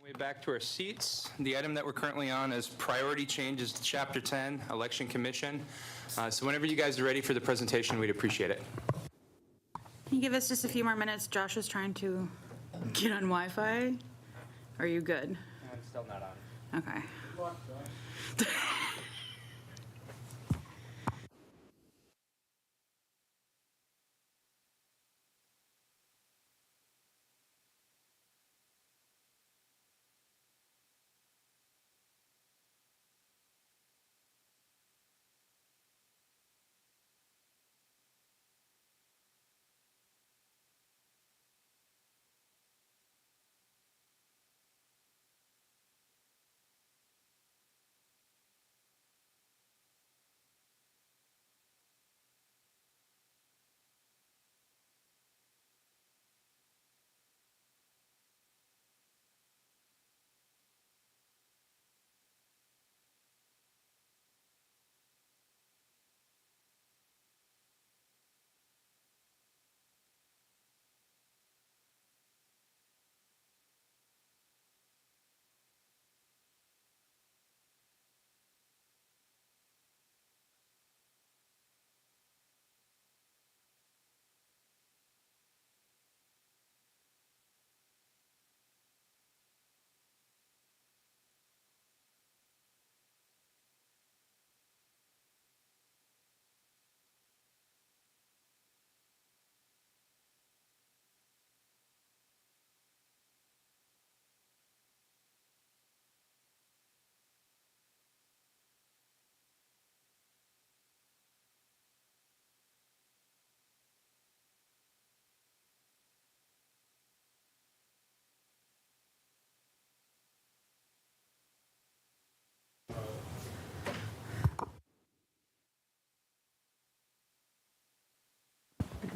Way back to our seats. The item that we're currently on is priority changes to Chapter 10, Election Commission. So whenever you guys are ready for the presentation, we'd appreciate it. Can you give us just a few more minutes? Josh is trying to get on Wi-Fi. Are you good? I'm still not on. Okay.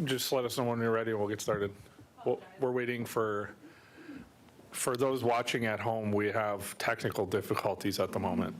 Just let us know when you're ready and we'll get started. We're waiting for those watching at home, we have technical difficulties at the moment.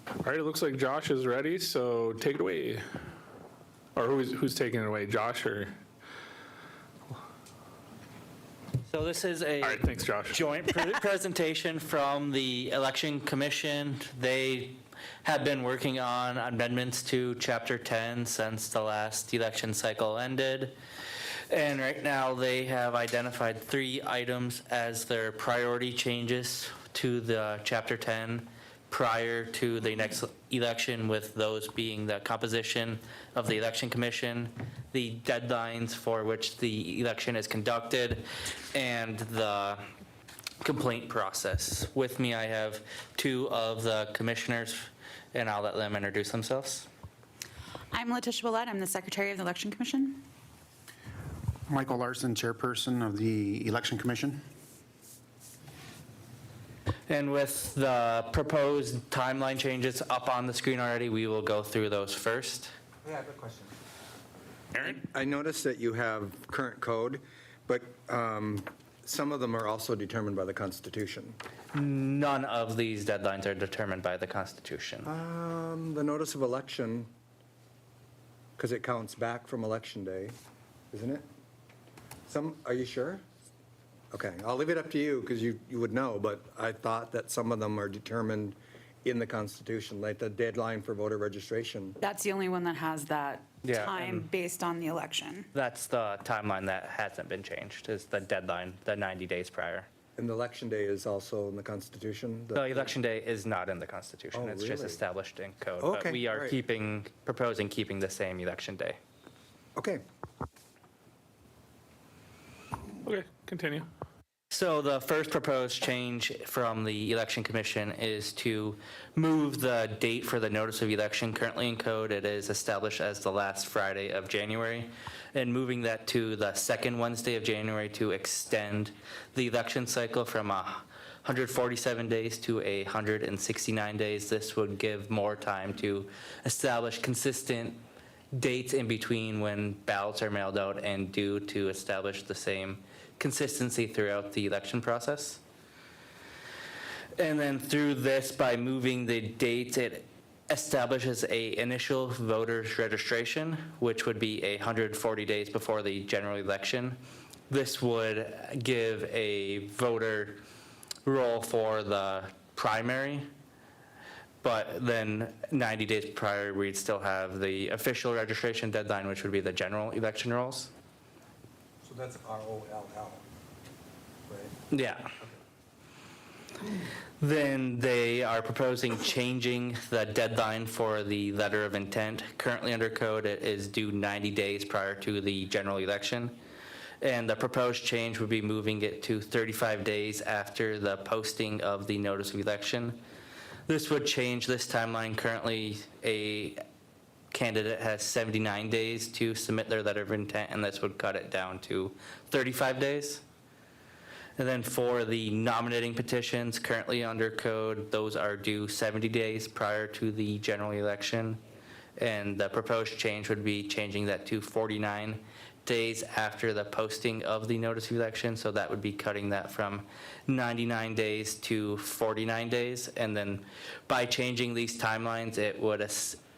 All right, it looks like Josh is ready, so take it away. Or who's taking it away, Josh or? So this is a All right, thanks, Josh. joint presentation from the Election Commission. They have been working on amendments to Chapter 10 since the last election cycle ended. And right now they have identified 3 items as their priority changes to the Chapter 10 prior to the next election, with those being the composition of the Election Commission, the deadlines for which the election is conducted, and the complaint process. With me, I have 2 of the commissioners, and I'll let them introduce themselves. I'm Letitia Willett. I'm the Secretary of the Election Commission. Michael Larson, Chairperson of the Election Commission. And with the proposed timeline changes up on the screen already, we will go through those first. Yeah, I have a question. Aaron? I noticed that you have current code, but some of them are also determined by the Constitution. None of these deadlines are determined by the Constitution. The notice of election, because it counts back from election day, isn't it? Are you sure? Okay, I'll leave it up to you because you would know, but I thought that some of them are determined in the Constitution, like the deadline for voter registration. That's the only one that has that Yeah, time and- based on the election. That's the timeline that hasn't been changed, is the deadline, the 90 days prior. And the election day is also in the Constitution? The election day is not in the Constitution. Oh, It's just really? established in code. Okay, But we all are right. proposing keeping the same election day. Okay. Okay, continue. So the first proposed change from the Election Commission is to move the date for the notice of election. Currently in code, it is established as the last Friday of January, and moving that to the second Wednesday of January to extend the election cycle from 147 days to 169 days. This would give more time to establish consistent dates in between when ballots are mailed out and due to establish the same consistency throughout the election process. And then through this, by moving the date, it establishes a initial voters registration, which would be 140 days before the general election. This would give a voter roll for the primary, but then 90 days prior, we'd still have the official registration deadline, which would be the general election rolls. So that's ROLL, right? Yeah. Then they are proposing changing the deadline for the letter of intent. Currently under code, it is due 90 days prior to the general election. And the proposed change would be moving it to 35 days after the posting of the notice of election. This would change this timeline. Currently, a candidate has 79 days to submit their letter of intent, and this would cut it down to 35 days. And then for the nominating petitions currently under code, those are due 70 days prior to the general election. And the proposed change would be changing that to 49 days after the posting of the notice of election. So that would be cutting that from 99 days to 49 days. And then by changing these timelines, it would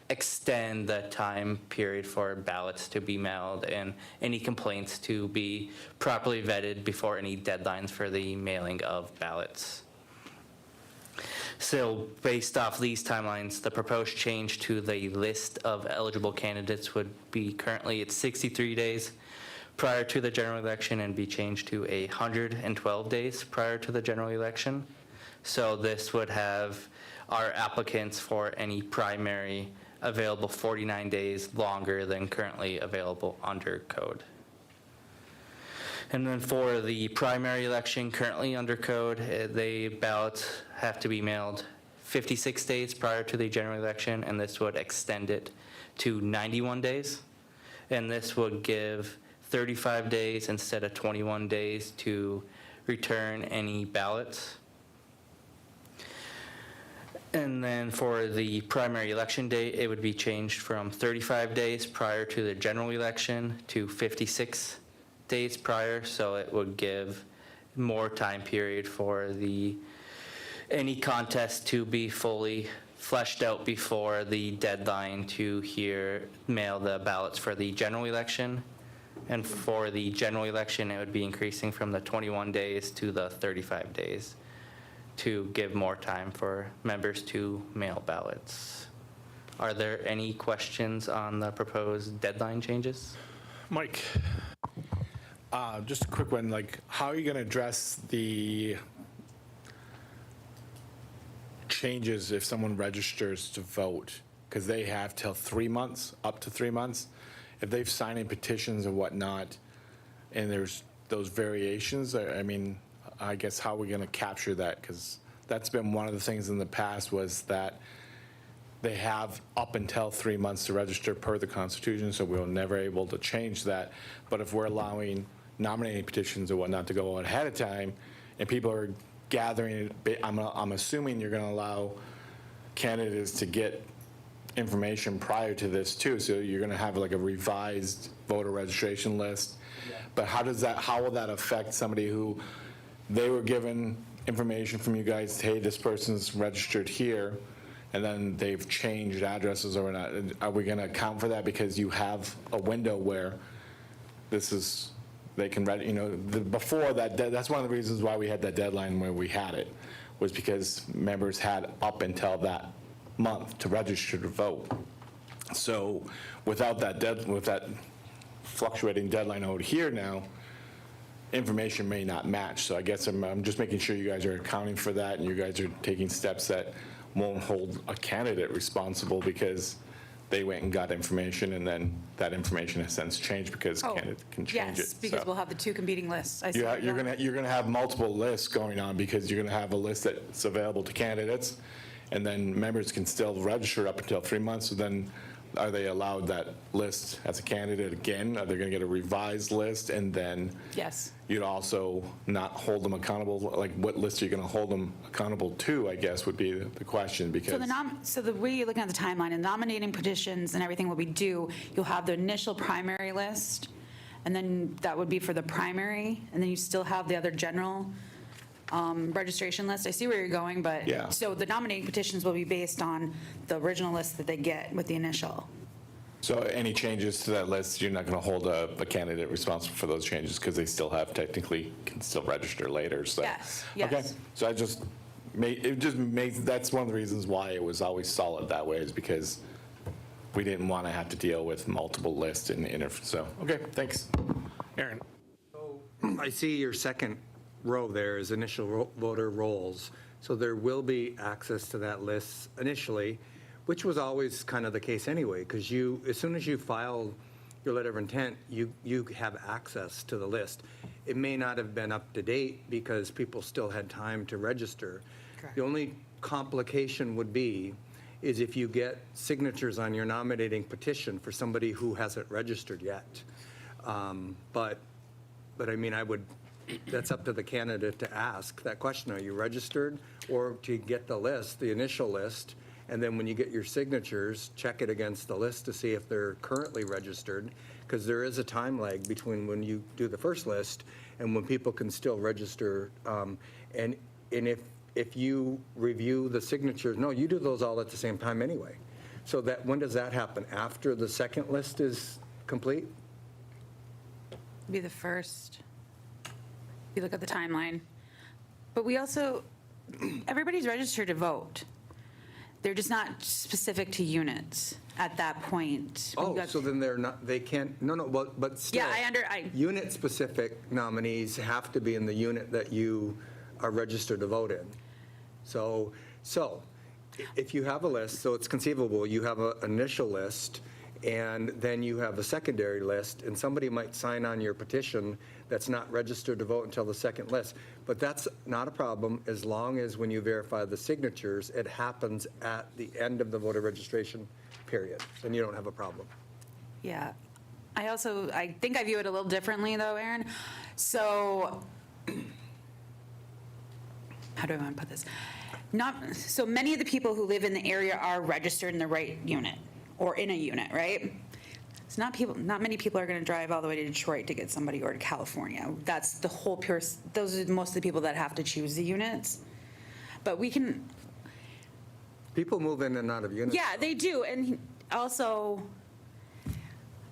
extend the time period for ballots to be mailed and any complaints to be properly vetted before any deadlines for the mailing of ballots. So based off these timelines, the proposed change to the list of eligible candidates would be currently at 63 days prior to the general election and be changed to 112 days prior to the general election. So this would have our applicants for any primary available 49 days longer than currently available under code. And then for the primary election currently under code, the ballots have to be mailed 56 days prior to the general election, and this would extend it to 91 days. And this would give 35 days instead of 21 days to return any ballots. And then for the primary election date, it would be changed from 35 days prior to the general election to 56 days prior, so it would give more time period for any contest to be fully fleshed out before the deadline to mail the ballots for the general election. And for the general election, it would be increasing from the 21 days to the 35 days to give more time for members to mail ballots. Are there any questions on the proposed deadline changes? Mike? Just a quick one, like, how are you going to address the changes if someone registers to vote? Because they have till 3 months, up to 3 months. If they've signed in petitions and whatnot, and there's those variations, I mean, I guess how are we going to capture that? Because that's been one of the things in the past was that they have up until 3 months to register per the Constitution, so we were never able to change that. But if we're allowing nominating petitions or whatnot to go out ahead of time, and people are gathering, I'm assuming you're going to allow candidates to get information prior to this too, so you're going to have like a revised voter registration list. But how will that affect somebody who they were given information from you guys, hey, this person's registered here, and then they've changed addresses or not? Are we going to account for that because you have a window where they can, before that, that's one of the reasons why we had that deadline where we had it, was because members had up until that month to register to vote. So without that with that fluctuating deadline out here now, information may not match. So I guess I'm just making sure you guys are accounting for that and you guys are taking steps that won't hold a candidate responsible because they went and got information and then that information has since changed because Oh, candidate can change it. yes, because So we'll have the two competing lists. I see You're what you're you're gonna have multiple lists going on because you're gonna have a list that's available to candidates and then members can still register up until 3 months. So then are they allowed that list as a candidate again? Are they gonna get a revised list? And then Yes. you'd also not hold them accountable, like what list are you going to hold them accountable to, I guess, would be the question, because. So the way you're looking at the timeline, and nominating petitions and everything what we do, you'll have the initial primary list, and then that would be for the primary, and then you still have the other general registration list. I see where you're going, but. Yeah. So the nominating petitions will be based on the original list that they get with the initial. So any changes to that list, you're not going to hold a candidate responsible for those changes because they still have technically, can still register later, so. Yes, Okay, yes. so it just makes, that's one of the reasons why it was always solid that way, is because we didn't want to have to deal with multiple lists so, okay, thanks. Aaron? I see your second row there is initial voter rolls. So there will be access to that list initially, which was always kind of the case anyway, because as soon as you file your letter of intent, you have access to the list. It may not have been up to date because people still had time to register. Correct. The only complication would be is if you get signatures on your nominating petition for somebody who hasn't registered yet. But I mean, that's up to the candidate to ask that question. Are you registered? Or to get the list, the initial list, and then when you get your signatures, check it against the list to see if they're currently registered, because there is a time lag between when you do the first list and when people can still register. And if you review the signatures, no, you do those all at the same time anyway. So when does that happen? After the second list is complete? Be the first. You look at the timeline. But we also, everybody's registered to vote. They're just not specific to units at that point. When you Oh, got- so then they can't, no, but still. Yeah, Unit-specific nominees have to be in the unit that you are registered to vote in. So if you have a list, so it's conceivable, you have an initial list, and then you have a secondary list, and somebody might sign on your petition that's not registered to vote until the second list. But that's not a problem as long as when you verify the signatures, it happens at the end of the voter registration period. Then you don't have a problem. Yeah. I think I view it a little differently though, Aaron. So, how do I want to put this? So many of the people who live in the area are registered in the right unit or in a unit, right? It's not many people are going to drive all the way to Detroit to get somebody or to California. That's the whole those are most of the people that have to choose the units. But we can, People move in and out of units. yeah, they do. And also,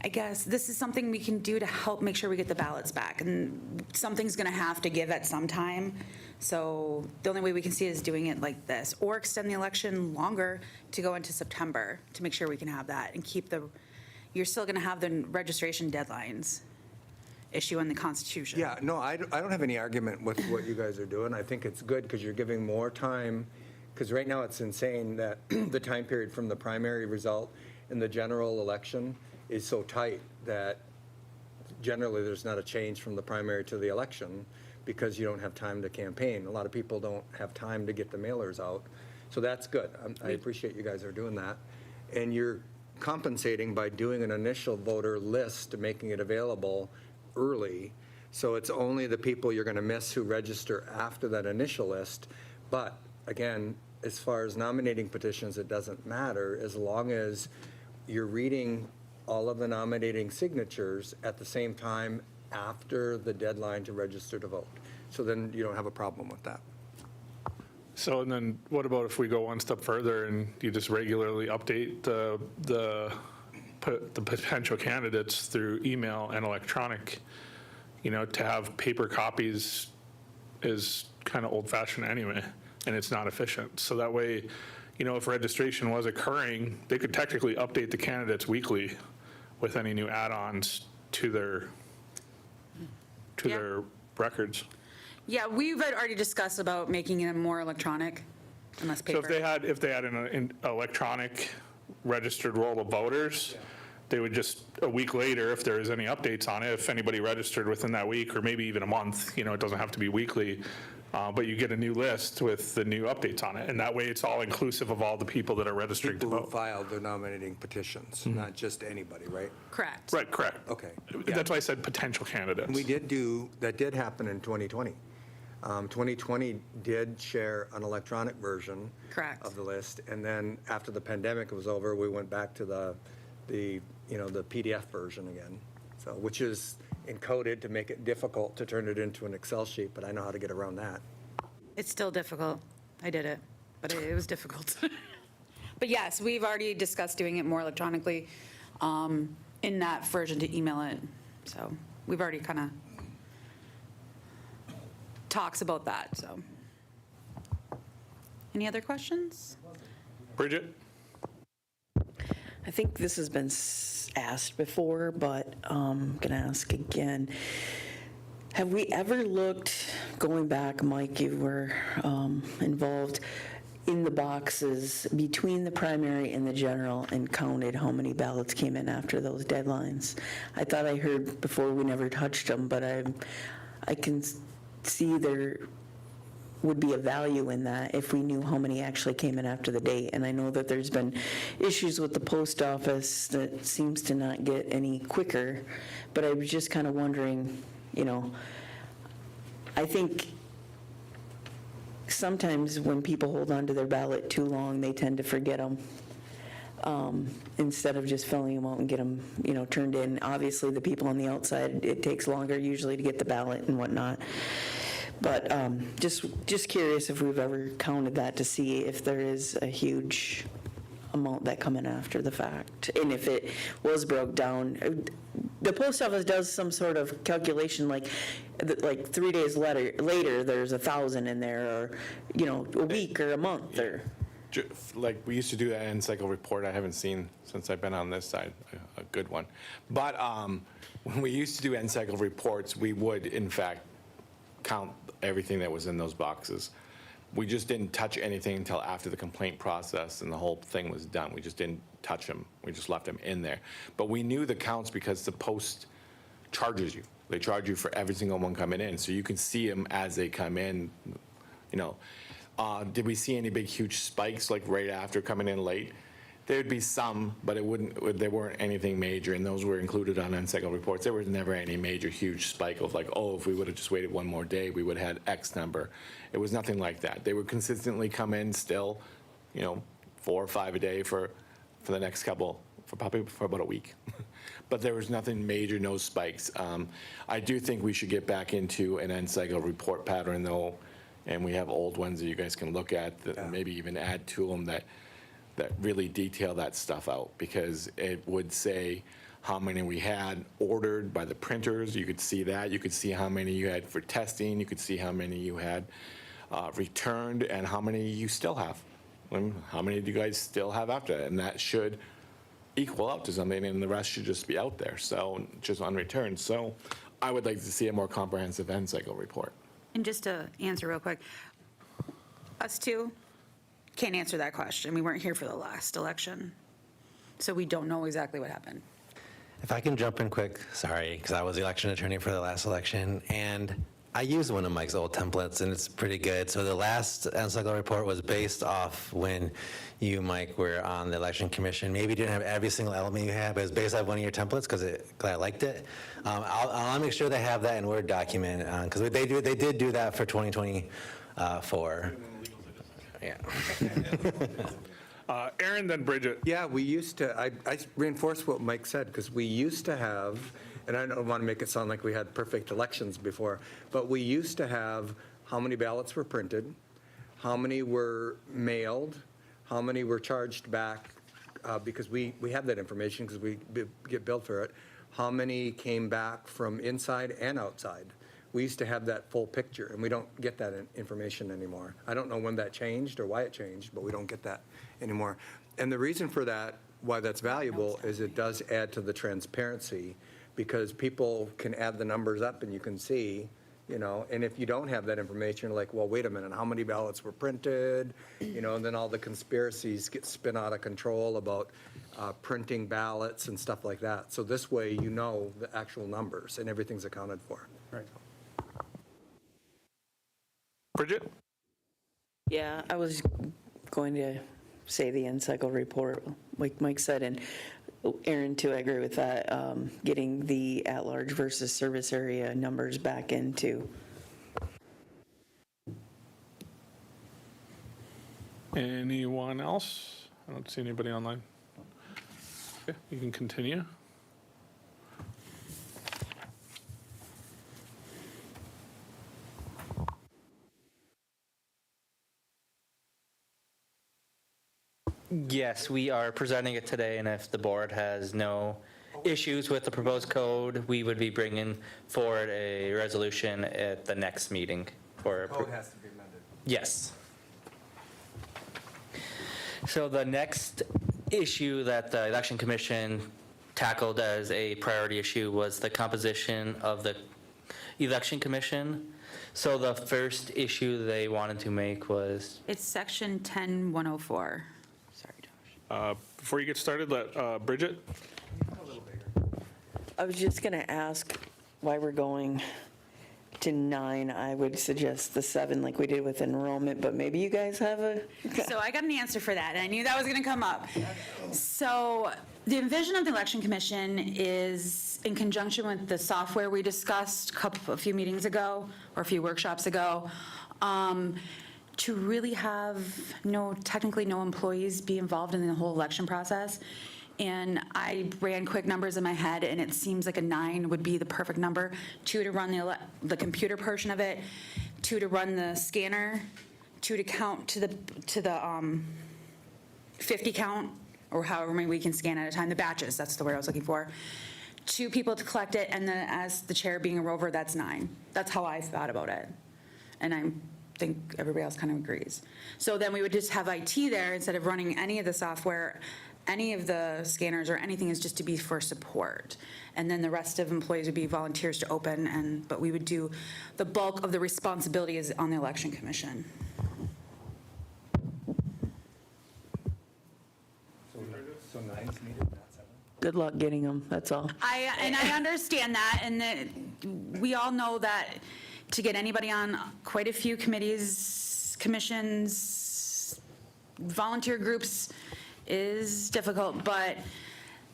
I guess this is something we can do to help make sure we get the ballots back. And something's going to have to give at some time. So the only way we can see it is doing it like this, or extend the election longer to go into September to make sure we can have that and keep you're still going to have the registration deadlines issue in the Constitution. Yeah, no, I don't have any argument with what you guys are doing. I think it's good because you're giving more time, because right now it's insane that the time period from the primary result in the general election is so tight that generally there's not a change from the primary to the election because you don't have time to campaign. A lot of people don't have time to get the mailers out. So that's good. I appreciate you guys are doing that. And you're compensating by doing an initial voter list, making it available early. So it's only the people you're going to miss who register after that initial list. But again, as far as nominating petitions, it doesn't matter as long as you're reading all of the nominating signatures at the same time after the deadline to register to vote. So then you don't have a problem with that. So, and then what about if we go one step further and you just regularly update the potential candidates through email and electronic? To have paper copies is kind of old-fashioned anyway, and it's not efficient. So that way, if registration was occurring, they could technically update the candidates weekly with any new add-ons to their Yeah. records. Yeah, we've already discussed about making it more electronic and less So paper. if they had an electronic registered roll of voters, they would just, a week later, if there is any updates on it, if anybody registered within that week, or maybe even a month, it doesn't have to be weekly, but you get a new list with the new updates on it. And that way, it's all inclusive of all the people that are registering to People who vote. filed their nominating petitions, not just anybody, right? Correct. Right, correct. Okay. That's why I said potential candidates. We did that did happen in 2020. 2020 did share an electronic version Correct. of the list, and then after the pandemic was over, we went back to the PDF version again, so, which is encoded to make it difficult to turn it into an Excel sheet, but I know how to get around that. It's still difficult. I did it, but it was difficult. But yes, we've already discussed doing it more electronically in that version to email it. So we've already kind of talks about that, so. Any other questions? Bridget? I think this has been asked before, but I'm going to ask again. Have we ever looked, going back, Mike, you were involved in the boxes between the primary and the general and counted how many ballots came in after those deadlines? I thought I heard before we never touched them, but I can see there would be a value in that if we knew how many actually came in after the date. And I know that there's been issues with the post office that seems to not get any quicker, but I was just kind of wondering, I think sometimes when people hold on to their ballot too long, they tend to forget them. Instead of just filling them out and get them, turned in. Obviously, the people on the outside, it takes longer usually to get the ballot and whatnot. But just curious if we've ever counted that to see if there is a huge amount that come in after the fact. And if it was broke down, the post office does some sort of calculation like 3 days later there's 1,000 in there, or, a week or a month or. Like, we used to do that N-cycle report. I haven't seen since I've been on this side, a good one. But when we used to do N-cycle reports, we would, in fact, count everything that was in those boxes. We just didn't touch anything until after the complaint process and the whole thing was done. We just didn't touch them. We just left them in there. But we knew the counts because the post charges you. They charge you for every single one coming in, so you can see them as they come in, Did we see any big, huge spikes like right after coming in late? There'd be some, but there weren't anything major, and those were included on N-cycle reports. There was never any major, huge spike of like, oh, if we would have just waited one more day, we would have had X number. It was nothing like that. They would consistently come in still, 4 or 5 a day for the next couple, probably for about a week. But there was nothing major, no spikes. I do think we should get back into an N-cycle report pattern, though, and we have old ones that you guys can look at, that maybe even add to them that really detail that stuff out, because it would say how many we had ordered by the printers. You could see that. You could see how many you had for testing. You could see how many you had returned and how many you still have. And how many do you guys still have after that? And that should equal out to something, and the rest should just be out there, so just unreturned. So I would like to see a more comprehensive N-cycle report. And just to answer real quick, us two can't answer that question. We weren't here for the last election, so we don't know exactly what happened. If I can jump in quick, sorry, because I was the election attorney for the last election, and I used one of Mike's old templates, and it's pretty good. So the last N-cycle report was based off when you, Mike, were on the election commission. Maybe you didn't have every single element you had, but it was based off one of your templates because I liked it. I'll make sure they have that in Word document, because they did do that for 2024. Yeah. Aaron, then Bridget. Yeah, we used to, I reinforce what Mike said, because we used to have, and I don't want to make it sound like we had perfect elections before, but we used to have how many ballots were printed, how many were mailed, how many were charged back, because we have that information because we get billed for it, how many came back from inside and outside. We used to have that full picture, and we don't get that information anymore. I don't know when that changed or why it changed, but we don't get that anymore. And the reason for that, why that's valuable, is it does add to the transparency, because people can add the numbers up and you can see, And if you don't have that information, you're like, well, wait a minute, how many ballots were printed? And then all the conspiracies get spin out of control about printing ballots and stuff like that. So this way, you know the actual numbers and everything's accounted for. Right. Bridget? Yeah, I was going to say the end cycle report, like Mike said, and Aaron too, I agree with that, getting the at-large versus service area numbers back into. Anyone else? I don't see anybody online. Okay, you can continue. Yes, we are presenting it today, and if the board has no issues with the proposed code, we would be bringing forward a resolution at the next meeting for. Code has to be amended. Yes. So the next issue that the Election Commission tackled as a priority issue was the composition of the Election Commission. So the first issue they wanted to make was, It's section 10104. Sorry, Josh. Before you get started, let Bridget? I was just going to ask why we're going to 9. I would suggest the 7 like we did with enrollment, but maybe you guys have a, So I got an answer for that, and I knew that was going to come up. So the vision of the Election Commission is in conjunction with the software we discussed a few meetings ago, or a few workshops ago, to really have technically no employees be involved in the whole election process. And I ran quick numbers in my head, and it seems like a 9 would be the perfect number. 2 to run the computer portion of it, 2 to run the scanner, 2 to count to the 50 count, or however many we can scan at a time, the batches, that's the word I was looking for. 2 people to collect it, and then as the chair being a rover, that's 9. That's how I thought about it. And I think everybody else kind of agrees. So then we would just have IT there instead of running any of the software, any of the scanners or anything, is just to be for support. And then the rest of employees would be volunteers to open, but we would do, the bulk of the responsibility is on the Election Commission. So 9's needed, not 7? good luck getting them, that's all. I understand that, and that we all know that to get anybody on quite a few committees, commissions, volunteer groups is difficult, but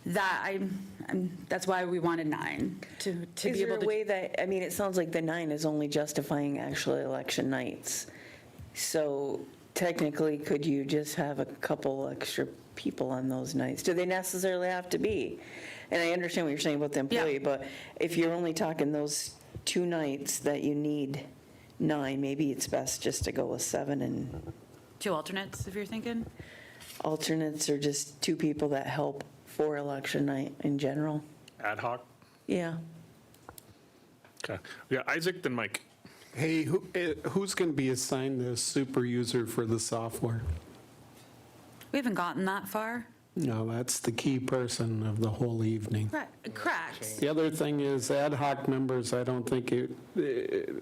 that's why we wanted 9, to Is be there able a to. way that, I mean, it sounds like the 9 is only justifying actually election nights. So technically, could you just have a couple extra people on those nights? Do they necessarily have to be? And I understand what you're saying about the employee, Yeah. but if you're only talking those 2 nights that you need 9, maybe it's best just to go with 7 and 2 alternates, if you're thinking. alternates, or just 2 people that help for election night in general. Ad hoc? Yeah. Okay. We got Isaac, then Mike. Hey, who's going to be assigned the super user for the software? We haven't gotten that far. No, that's the key person of the whole evening. Correct. The other thing is ad hoc members, I don't think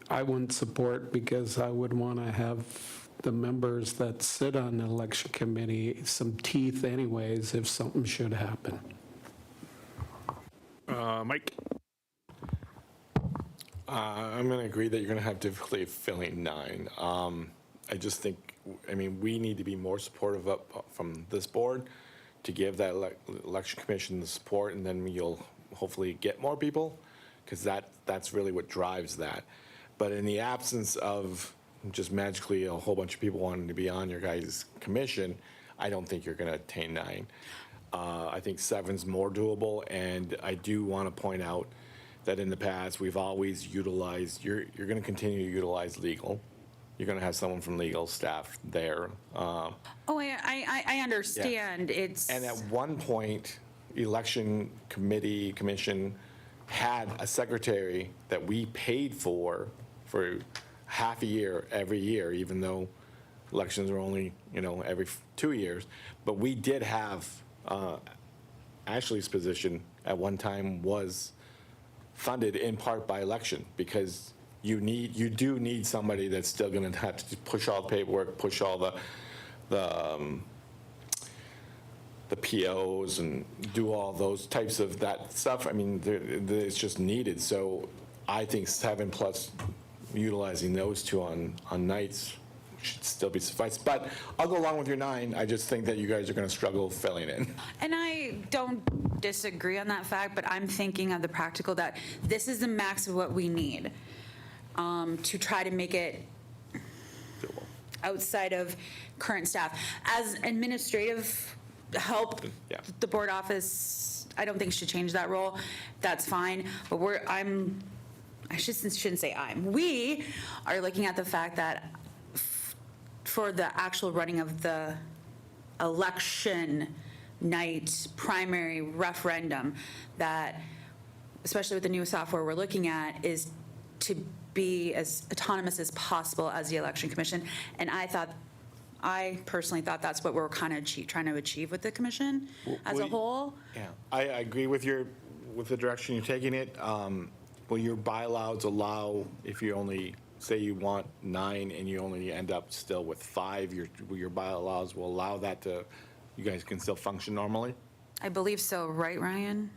I wouldn't support, because I would want to have the members that sit on the election committee some teeth anyways if something should happen. Mike? I'm going to agree that you're going to have difficulty filling 9. I just think, we need to be more supportive from this board to give that election commission the support, and then you'll hopefully get more people, because that's really what drives that. But in the absence of just magically a whole bunch of people wanting to be on your guys' commission, I don't think you're going to attain 9. I think 7's more doable, and I do want to point out that in the past, we've always utilized, you're going to continue to utilize legal. You're going to have someone from legal staff there. Oh, I understand. It's. And at one point, election commission had a secretary that we paid for half a year every year, even though elections are only, every 2 years. But we did have, Ashley's position at one time was funded in part by election, because you do need somebody that's still going to have to push all the paperwork, push all the POs and do all those types of that stuff. I mean, it's just needed. So I think 7+ utilizing those two on nights should still be suffice. But I'll go along with your 9. I just think that you guys are going to struggle filling it in. And I don't disagree on that fact, but I'm thinking of the practical, that this is the max of what we need to try to make it outside of current staff. As administrative help, Yeah. the board office, I don't think should change that role. That's fine, but we are looking at the fact that for the actual running of the election night primary referendum, that, especially with the new software we're looking at, is to be as autonomous as possible as the election commission. And I personally thought that's what we're kind of trying to achieve with the commission as a whole. Yeah, I agree with the direction you're taking it. Will your bylaws allow, if you only, say you want 9 and you only end up still with 5, your bylaws will allow that to, you guys can still function normally? I believe so, right, Ryan?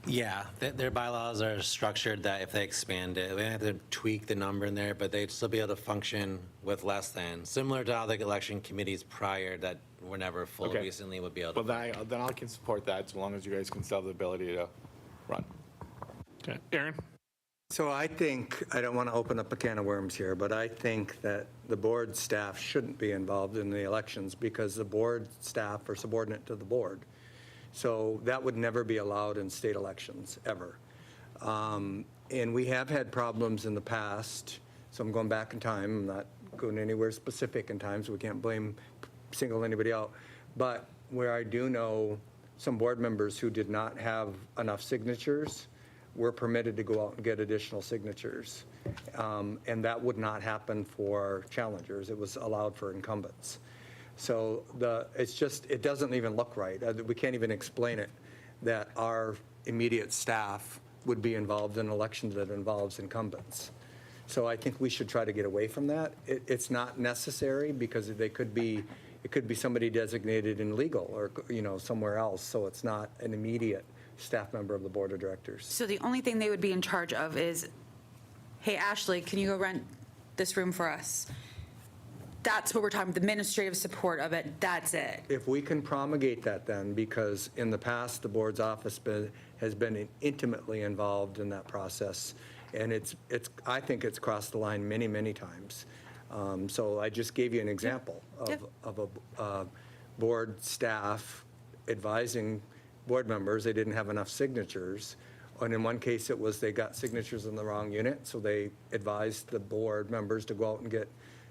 Yeah, their bylaws are structured that if they expand it, we have to tweak the number in there, but they'd still be able to function with less than, similar to how the election committees prior that were never full Okay. recently would be able to. Well, then I can support that, so long as you guys can still have the ability to run. Okay, Aaron? So I think, I don't want to open up a can of worms here, but I think that the board staff shouldn't be involved in the elections because the board staff are subordinate to the board. So that would never be allowed in state elections, ever. And we have had problems in the past, so I'm going back in time, I'm not going anywhere specific in time, so we can't single anybody out. But where I do know some board members who did not have enough signatures were permitted to go out and get additional signatures. And that would not happen for challengers. It was allowed for incumbents. So it doesn't even look right. We can't even explain it, that our immediate staff would be involved in elections that involves incumbents. So I think we should try to get away from that. It's not necessary because it could be somebody designated in legal or, somewhere else. So it's not an immediate staff member of the board of directors. So the only thing they would be in charge of is, hey, Ashley, can you go rent this room for us? That's what we're talking, the administrative support of it, that's it. If we can promulgate that then, because in the past, the board's office has been intimately involved in that process, and I think it's crossed the line many, many times. So I just gave you an example of a board staff advising board members they didn't have enough signatures. And in one case, it was they got signatures in the wrong unit, so they advised the board members to go out and get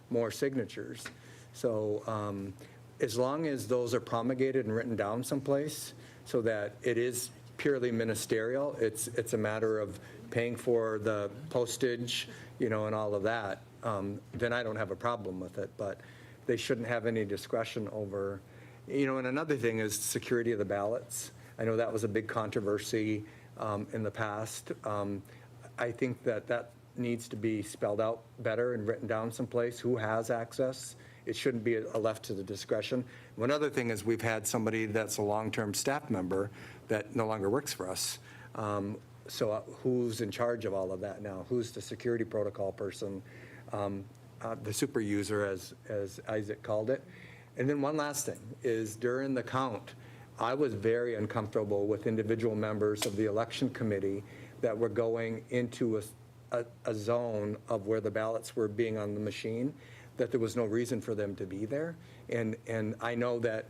more signatures. So as long as those are promulgated and written down someplace so that it is purely ministerial, it's a matter of paying for the postage, and all of that, then I don't have a problem with it. But they shouldn't have any discretion over, and another thing is security of the ballots. I know that was a big controversy in the past. I think that needs to be spelled out better and written down someplace, who has access. It shouldn't be left to the discretion. One other thing is we've had somebody that's a long-term staff member that no longer works for us. So who's in charge of all of that now? Who's the security protocol person? The super user, as Isaac called it. And then one last thing is during the count, I was very uncomfortable with individual members of the election committee that were going into a zone of where the ballots were being on the machine, that there was no reason for them to be there. And I know that,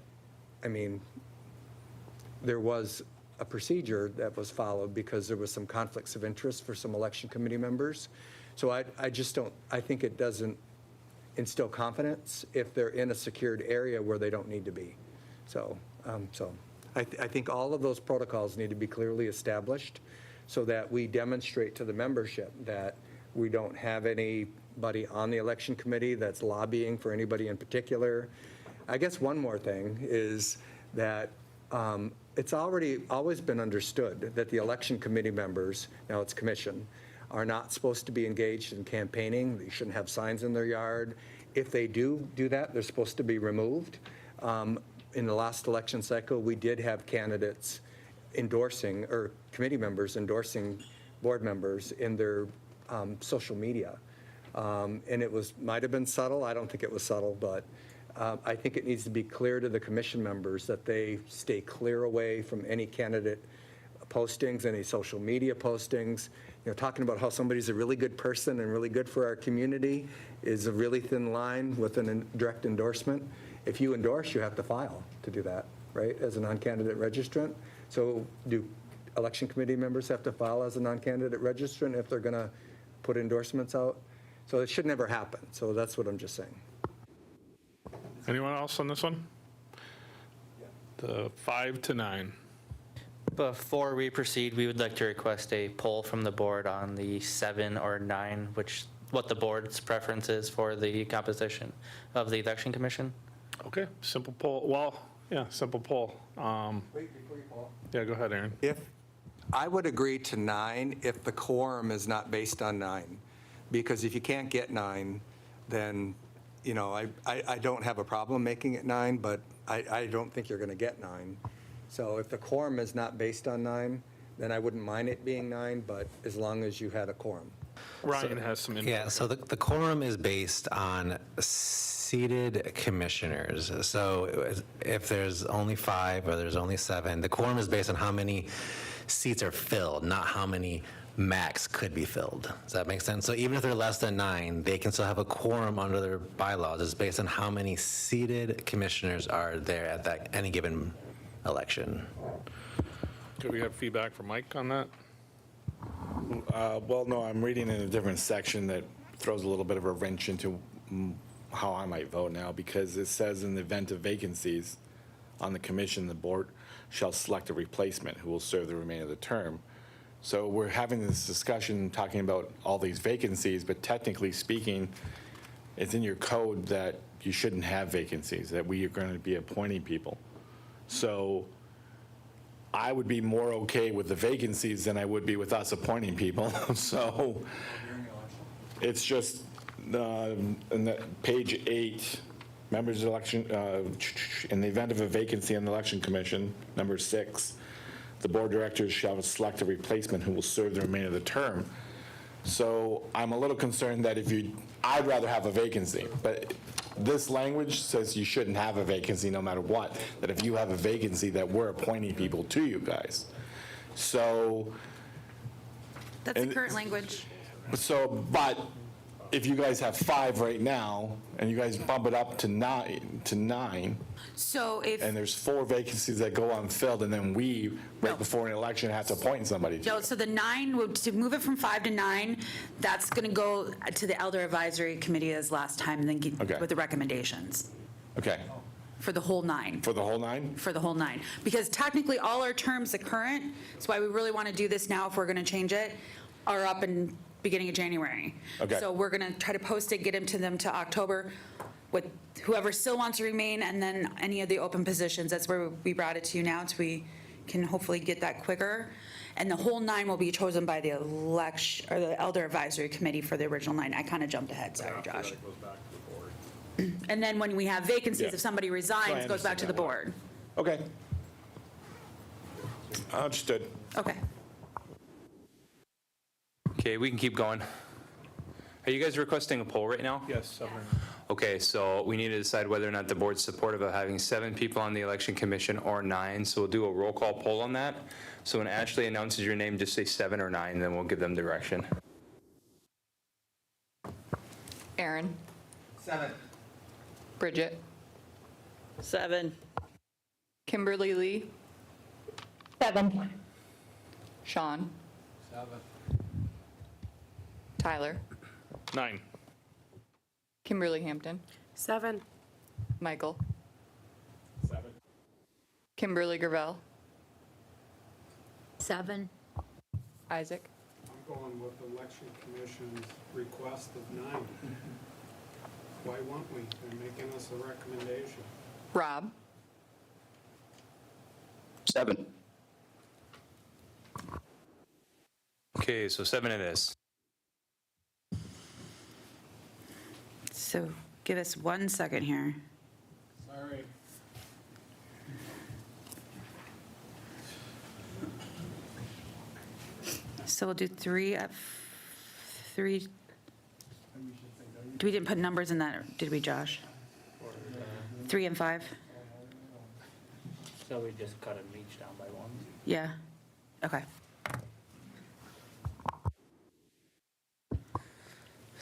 there was a procedure that was followed because there was some conflicts of interest for some election committee members. So I think it doesn't instill confidence if they're in a secured area where they don't need to be. So I think all of those protocols need to be clearly established so that we demonstrate to the membership that we don't have anybody on the election committee that's lobbying for anybody in particular. I guess one more thing is that it's always been understood that the election committee members, now it's commission, are not supposed to be engaged in campaigning. They shouldn't have signs in their yard. If they do that, they're supposed to be removed. In the last election cycle, we did have candidates endorsing, or committee members endorsing board members in their social media. And it might have been subtle. I don't think it was subtle, but I think it needs to be clear to the commission members that they stay clear away from any candidate postings, any social media postings. Talking about how somebody's a really good person and really good for our community is a really thin line with a direct endorsement. If you endorse, you have to file to do that, right, as a non-candidate registrant. So do election committee members have to file as a non-candidate registrant if they're going to put endorsements out? So it should never happen. So that's what I'm just saying. Anyone else on this one? The 5 to 9. Before we proceed, we would like to request a poll from the board on the 7 or 9, what the board's preference is for the composition of the election commission. Okay, simple poll. Well, yeah, simple poll. Wait, before you call. Yeah, go ahead, Aaron. I would agree to 9 if the quorum is not based on 9. Because if you can't get 9, then, I don't have a problem making it 9, but I don't think you're going to get 9. So if the quorum is not based on 9, then I wouldn't mind it being 9, but as long as you had a quorum. Ryan has some input. Yeah, so the quorum is based on seated commissioners. So if there's only 5 or there's only 7, the quorum is based on how many seats are filled, not how many max could be filled. Does that make sense? So even if they're less than 9, they can still have a quorum under their bylaws. It's based on how many seated commissioners are there at any given election. Do we have feedback from Mike on that? Well, no, I'm reading in a different section that throws a little bit of a wrench into how I might vote now, because it says in the event of vacancies on the commission, the board shall select a replacement who will serve the remainder of the term. So we're having this discussion talking about all these vacancies, but technically speaking, it's in your code that you shouldn't have vacancies, that we are going to be appointing people. So I would be more okay with the vacancies than I would be with us appointing people. So it's just in the page 8, members election, in the event of a vacancy on the election commission, number 6, the board directors shall select a replacement who will serve the remainder of the term. So I'm a little concerned that I'd rather have a vacancy, but this language says you shouldn't have a vacancy no matter what, that if you have a vacancy that we're appointing people to you guys. So. That's the current language. So, but if you guys have 5 right now and you guys bump it up to 9, So if, and there's 4 vacancies that go unfilled, and then we, right No. before an election, have to appoint somebody. so the 9, to move it from 5 to 9, that's going to go to the Elder Advisory Committee as last time, and then Okay. with the recommendations Okay, for the whole 9. for the whole 9? For the whole 9. Because technically, all our terms, the current, that's why we really want to do this now if we're going to change it, are up in beginning of January. Okay. So we're going to try to post it, get them to October with whoever still wants to remain, and then any of the open positions. That's where we brought it to you now, so we can hopefully get that quicker. And the whole 9 will be chosen by the Elder Advisory Committee for the original 9. I kind of jumped ahead, sorry, Josh. And then when we have vacancies, Yeah. if somebody resigns, it goes back to the board. Okay. Understood. Okay. Okay, we can keep going. Are you guys requesting a poll right now? Yes, 7 or 9. Okay, so we need to decide whether or not the board's supportive of having 7 people on the election commission or 9. So we'll do a roll call poll on that. So when Ashley announces your name, just say 7 or 9, then we'll give them direction. Aaron. 7. Bridget. 7. Kimberly Lee. 7. Sean. 7. Tyler. 9. Kimberly Hampton. 7. Michael. 7. Kimberly Gravel. 7. Isaac. I'm going with the election commission's request of 9. Why won't we? They're making us a recommendation. Rob. 7. Okay, so 7 it is. So give us 1 second here. Sorry. So we'll do 3 up, 3. We didn't put numbers in that, did we, Josh? 3 and 5? So we just cut them each down by one. Yeah, okay.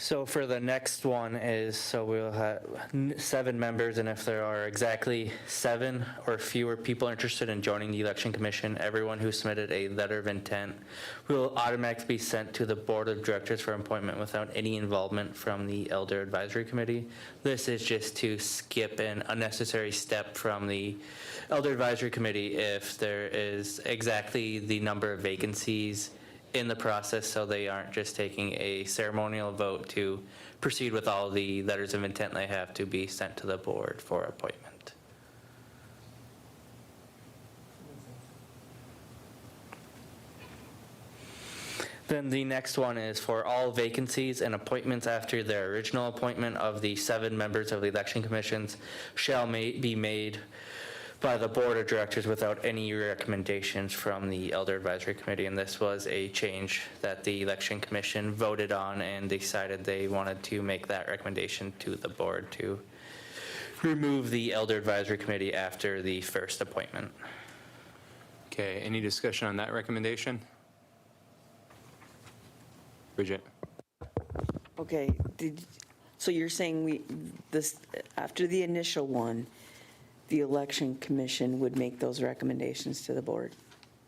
So for the next one is, so we'll have 7 members, and if there are exactly 7 or fewer people interested in joining the election commission, everyone who submitted a letter of intent will automatically be sent to the board of directors for appointment without any involvement from the elder advisory committee. This is just to skip an unnecessary step from the elder advisory committee if there is exactly the number of vacancies in the process, so they aren't just taking a ceremonial vote to proceed with all the letters of intent they have to be sent to the board for appointment. Then the next one is for all vacancies and appointments after their original appointment of the 7 members of the election commissions shall be made by the board of directors without any recommendations from the elder advisory committee. And this was a change that the election commission voted on and decided they wanted to make that recommendation to the board to remove the elder advisory committee after the first appointment. Okay, any discussion on that recommendation? Bridget? Okay, so you're saying after the initial one, the election commission would make those recommendations to the board?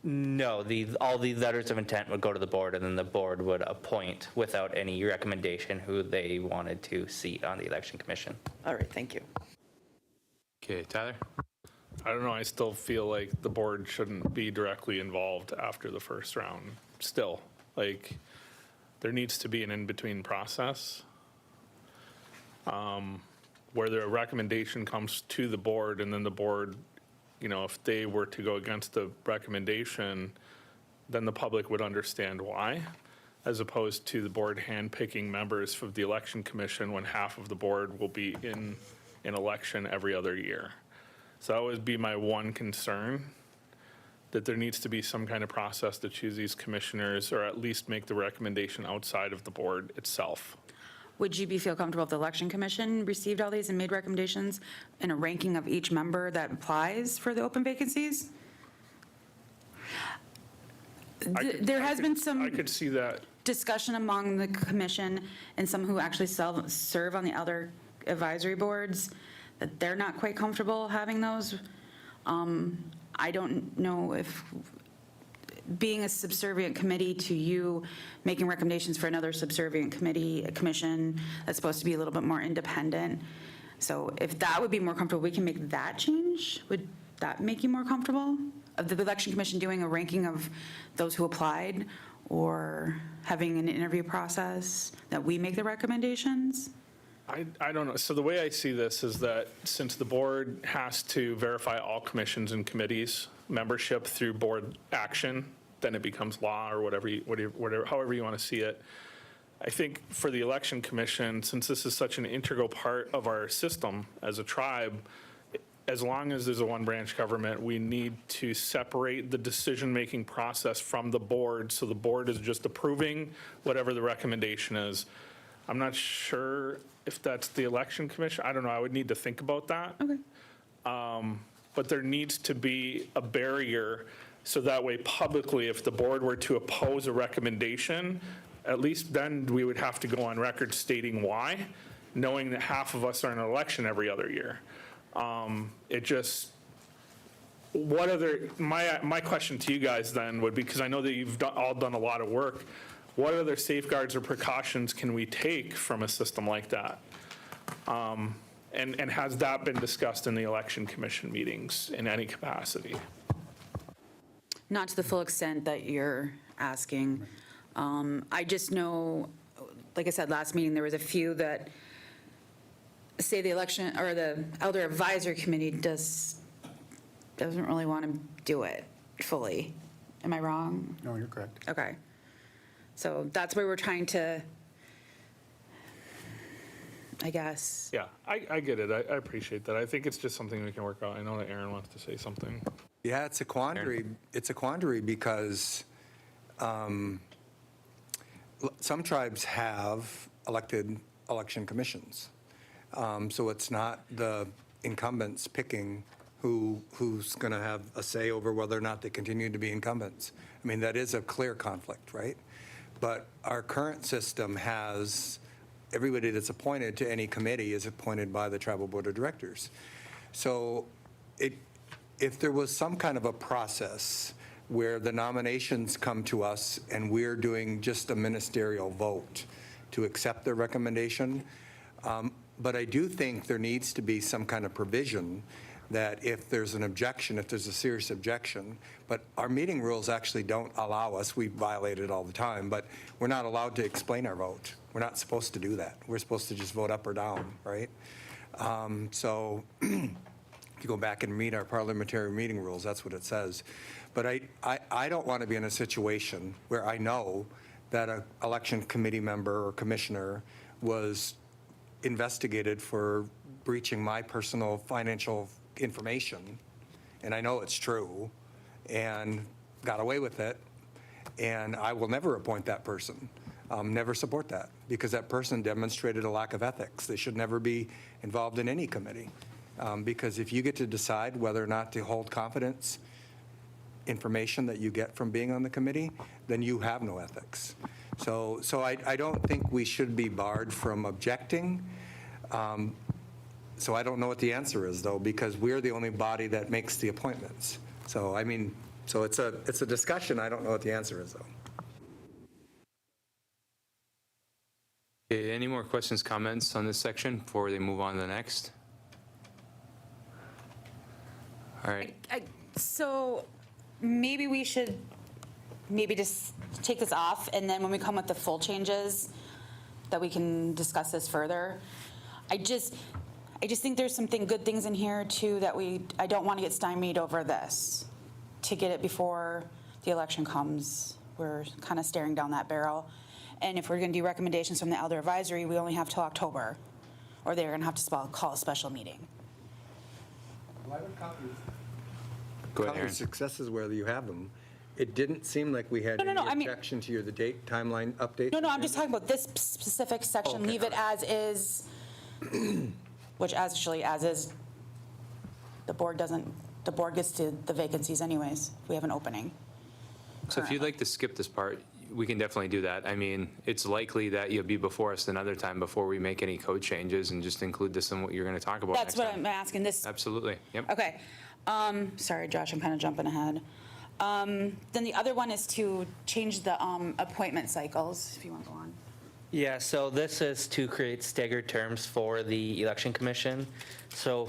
No, all the letters of intent would go to the board, and then the board would appoint without any recommendation who they wanted to seat on the election commission. All right, thank you. Okay, Tyler? I don't know, I still feel like the board shouldn't be directly involved after the first round, still. Like, there needs to be an in-between process where the recommendation comes to the board, and then the board, if they were to go against the recommendation, then the public would understand why, as opposed to the board handpicking members of the election commission when half of the board will be in an election every other year. So that would be my one concern, that there needs to be some kind of process to choose these commissioners, or at least make the recommendation outside of the board itself. Would you feel comfortable if the election commission received all these and made recommendations in a ranking of each member that applies for the open vacancies? There has been some I could see that. discussion among the commission and some who actually serve on the other advisory boards that they're not quite comfortable having those. I don't know if being a subservient committee to you, making recommendations for another subservient committee, a commission that's supposed to be a little bit more independent. So if that would be more comfortable, we can make that change. Would that make you more comfortable? Of the election commission doing a ranking of those who applied, or having an interview process that we make the recommendations? I don't know. So the way I see this is that since the board has to verify all commissions and committees membership through board action, then it becomes law, or whatever, however you want to see it. I think for the election commission, since this is such an integral part of our system as a tribe, as long as there's a one-branch government, we need to separate the decision-making process from the board, so the board is just approving whatever the recommendation is. I'm not sure if that's the election commission. I don't know. I would need to think about that. Okay. But there needs to be a barrier, so that way publicly, if the board were to oppose a recommendation, at least then we would have to go on record stating why, knowing that half of us are in an election every other year. My question to you guys then would be, because I know that you've all done a lot of work, what other safeguards or precautions can we take from a system like that? And has that been discussed in the election commission meetings in any capacity? Not to the full extent that you're asking. I just know, like I said, last meeting, there was a few that say the election, or the elder advisory committee doesn't really want to do it fully. Am I wrong? No, you're correct. Okay. So that's where we're trying to, I guess. Yeah, I get it. I appreciate that. I think it's just something we can work out. I know that Aaron wants to say something. Yeah, it's a quandary. It's a quandary because some tribes have elected election commissions. So it's not the incumbents picking who's going to have a say over whether or not they continue to be incumbents. I mean, that is a clear conflict, right? But our current system has everybody that's appointed to any committee is appointed by the tribal board of directors. So if there was some kind of a process where the nominations come to us and we're doing just a ministerial vote to accept their recommendation, but I do think there needs to be some kind of provision that if there's an objection, if there's a serious objection, but our meeting rules actually don't allow us, we violate it all the time, but we're not allowed to explain our vote. We're not supposed to do that. We're supposed to just vote up or down, right? So if you go back and read our parliamentary meeting rules, that's what it says. But I don't want to be in a situation where I know that an election committee member or commissioner was investigated for breaching my personal financial information, and I know it's true, and got away with it, and I will never appoint that person, never support that, because that person demonstrated a lack of ethics. They should never be involved in any committee, because if you get to decide whether or not to hold confidence information that you get from being on the committee, then you have no ethics. So I don't think we should be barred from objecting. So I don't know what the answer is, though, because we're the only body that makes the appointments. So, I mean, so it's a discussion. I don't know what the answer is, though. Okay, any more questions, comments on this section before they move on to the next? All right. So maybe we should just take this off, and then when we come with the full changes, that we can discuss this further. I just think there's good things in here too that I don't want to get stymied over this, to get it before the election comes. We're kind of staring down that barrel. And if we're going to do recommendations from the Elder Advisory, we only have till October, or they're going to have to call a special meeting. Well, I would count Go ahead, your Aaron. successes whether you have them. It didn't seem like we had No, any I mean- objection to the date timeline update. No, I'm just talking about this specific section. Okay. Leave it as is, which actually, as is, the board gets to the vacancies anyways, if we have an opening. So if you'd like to skip this part, we can definitely do that. I mean, it's likely that you'll be before us another time before we make any code changes, and just include this in what you're going to talk about That's next what time. I'm asking, this, Absolutely, yep. okay. Sorry, Josh, I'm kind of jumping ahead. Then the other one is to change the appointment cycles, if you want to go on. Yeah, so this is to create staggered terms for the election commission. So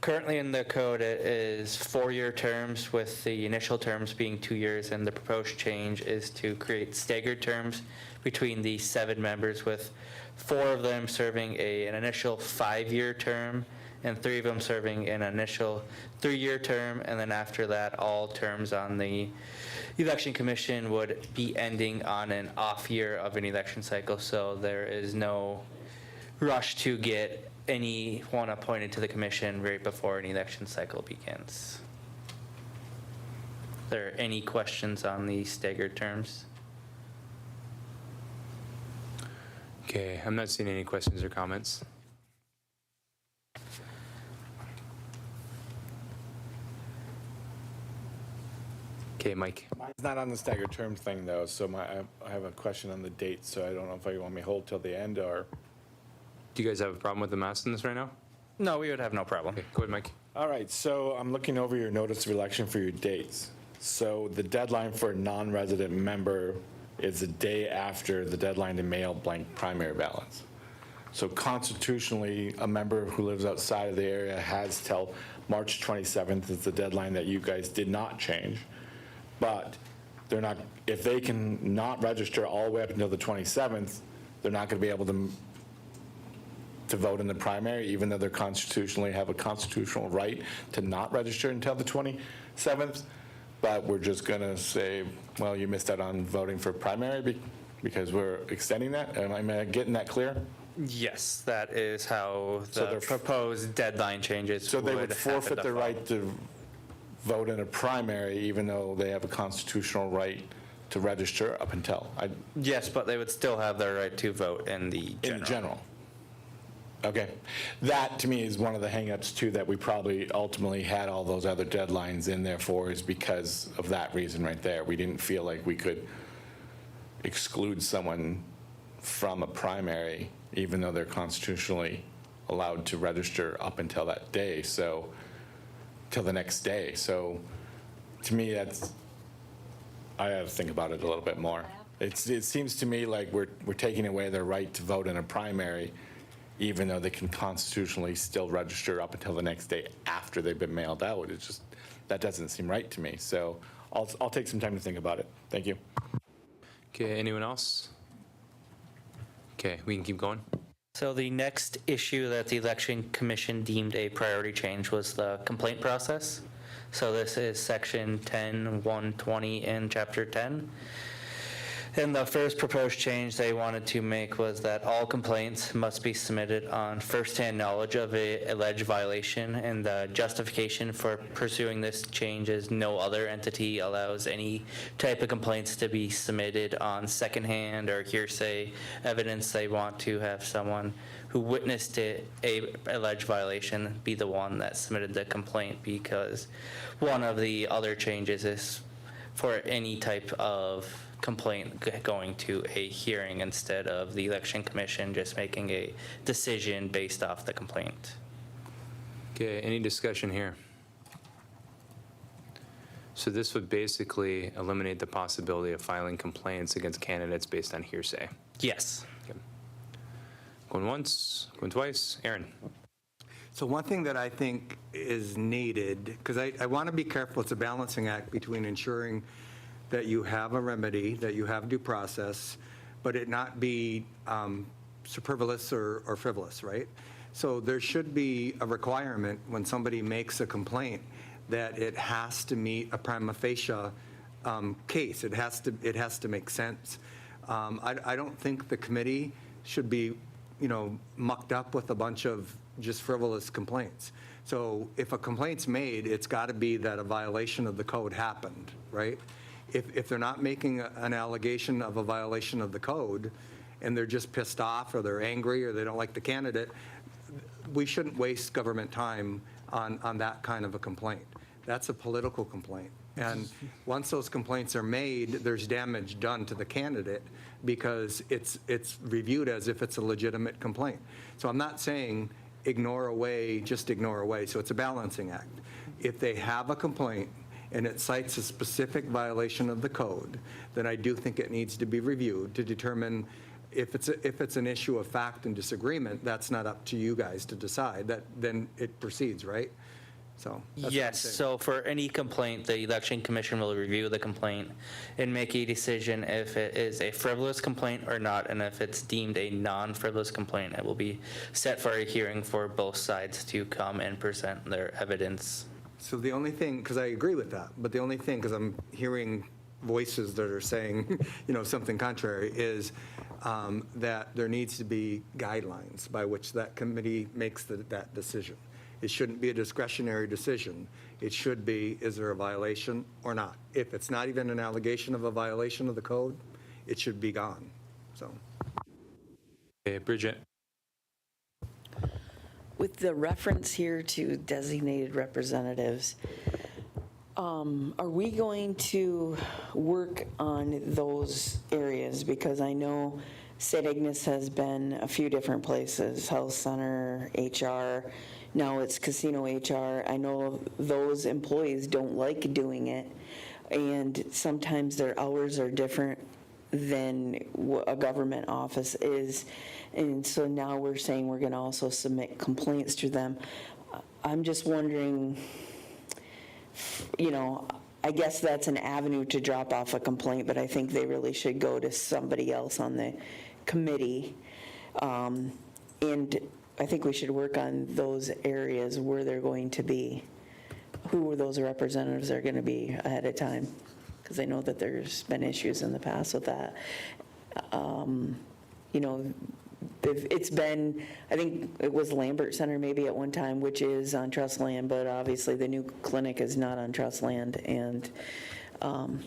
currently in the code, it is 4-year terms, with the initial terms being 2 years, and the proposed change is to create staggered terms between the 7 members, with 4 of them serving an initial 5-year term, and 3 of them serving an initial 3-year term, and then after that, all terms on the election commission would be ending on an off year of an election cycle, so there is no rush to get anyone appointed to the commission right before an election cycle begins. Are there any questions on the staggered terms? Okay, I'm not seeing any questions or comments. Okay, Mike. Mine's not on the staggered term thing, though, so I have a question on the date, so I don't know if you want me to hold till the end, or... Do you guys have a problem with them asking this right now? No, we would have no problem. Okay, go ahead, Mike. All right, so I'm looking over your notice of election for your dates. So the deadline for a non-resident member is the day after the deadline to mail blank primary ballots. So constitutionally, a member who lives outside of the area has till March 27th is the deadline that you guys did not change. But they're not, if they can not register all the way up until the 27th, they're not going to be able to vote in the primary, even though they constitutionally have a constitutional right to not register until the 27th. But we're just going to say, well, you missed out on voting for primary because we're extending that. Am I getting that clear? Yes, that is how So the they're- proposed deadline changes So they would happen forfeit to the fall. right to vote in a primary, even though they have a constitutional right to register up until, Yes, but they would still have their right to vote in the general. in general. Okay. That, to me, is one of the hangups, too, that we probably ultimately had all those other deadlines in there for, is because of that reason right there. We didn't feel like we could exclude someone from a primary, even though they're constitutionally allowed to register up until that day, so, till the next day. So, to me, that's, I have to think about it a little bit more. It seems to me like we're taking away their right to vote in a primary, even though they can constitutionally still register up until the next day after they've been mailed out. It's just, that doesn't seem right to me. So I'll take some time to think about it. Thank you. Okay, anyone else? Okay, we can keep going. So the next issue that the Election Commission deemed a priority change was the complaint process. So this is section 10-120 in chapter 10. And the first proposed change they wanted to make was that all complaints must be submitted on firsthand knowledge of a alleged violation, and the justification for pursuing this change is no other entity allows any type of complaints to be submitted on secondhand or hearsay evidence. They want to have someone who witnessed a alleged violation be the one that submitted the complaint, because one of the other changes is for any type of complaint going to a hearing instead of the Election Commission just making a decision based off the complaint. Okay, any discussion here? So this would basically eliminate the possibility of filing complaints against candidates based on hearsay. Yes. Okay. Going once, going twice. Aaron? So one thing that I think is needed, because I want to be careful, it's a balancing act between ensuring that you have a remedy, that you have due process, but it not be superfluous or frivolous, right? So there should be a requirement when somebody makes a complaint that it has to meet a prima facie case. It has to make sense. I don't think the committee should be, mucked up with a bunch of just frivolous complaints. So if a complaint's made, it's got to be that a violation of the code happened, right? If they're not making an allegation of a violation of the code, and they're just pissed off, or they're angry, or they don't like the candidate, we shouldn't waste government time on that kind of a complaint. That's a political complaint. And once those complaints are made, there's damage done to the candidate because it's reviewed as if it's a legitimate complaint. So I'm not saying ignore away, just ignore away. So it's a balancing act. If they have a complaint and it cites a specific violation of the code, then I do think it needs to be reviewed to determine if it's an issue of fact and disagreement. That's not up to you guys to decide. Then it proceeds, right? So that's what I'm Yes, saying. so for any complaint, the Election Commission will review the complaint and make a decision if it is a frivolous complaint or not, and if it's deemed a non-frivolous complaint, it will be set for a hearing for both sides to come and present their evidence. So the only thing, because I agree with that, but the only thing, because I'm hearing voices that are saying, something contrary, is that there needs to be guidelines by which that committee makes that decision. It shouldn't be a discretionary decision. It should be, is there a violation or not? If it's not even an allegation of a violation of the code, it should be gone, so. Okay, Bridget? With the reference here to designated representatives, are we going to work on those areas? Because I know St. Ignace has been a few different places, Health Center, HR, now it's Casino HR. I know those employees don't like doing it, and sometimes their hours are different than what a government office is. And so now we're saying we're going to also submit complaints to them. I'm just wondering, I guess that's an avenue to drop off a complaint, but I think they really should go to somebody else on the committee. And I think we should work on those areas where they're going to be, who those representatives are going to be ahead of time, because I know that there's been issues in the past with that. It's been, I think it was Lambert Center maybe at one time, which is on trust land, but obviously the new clinic is not on trust land. And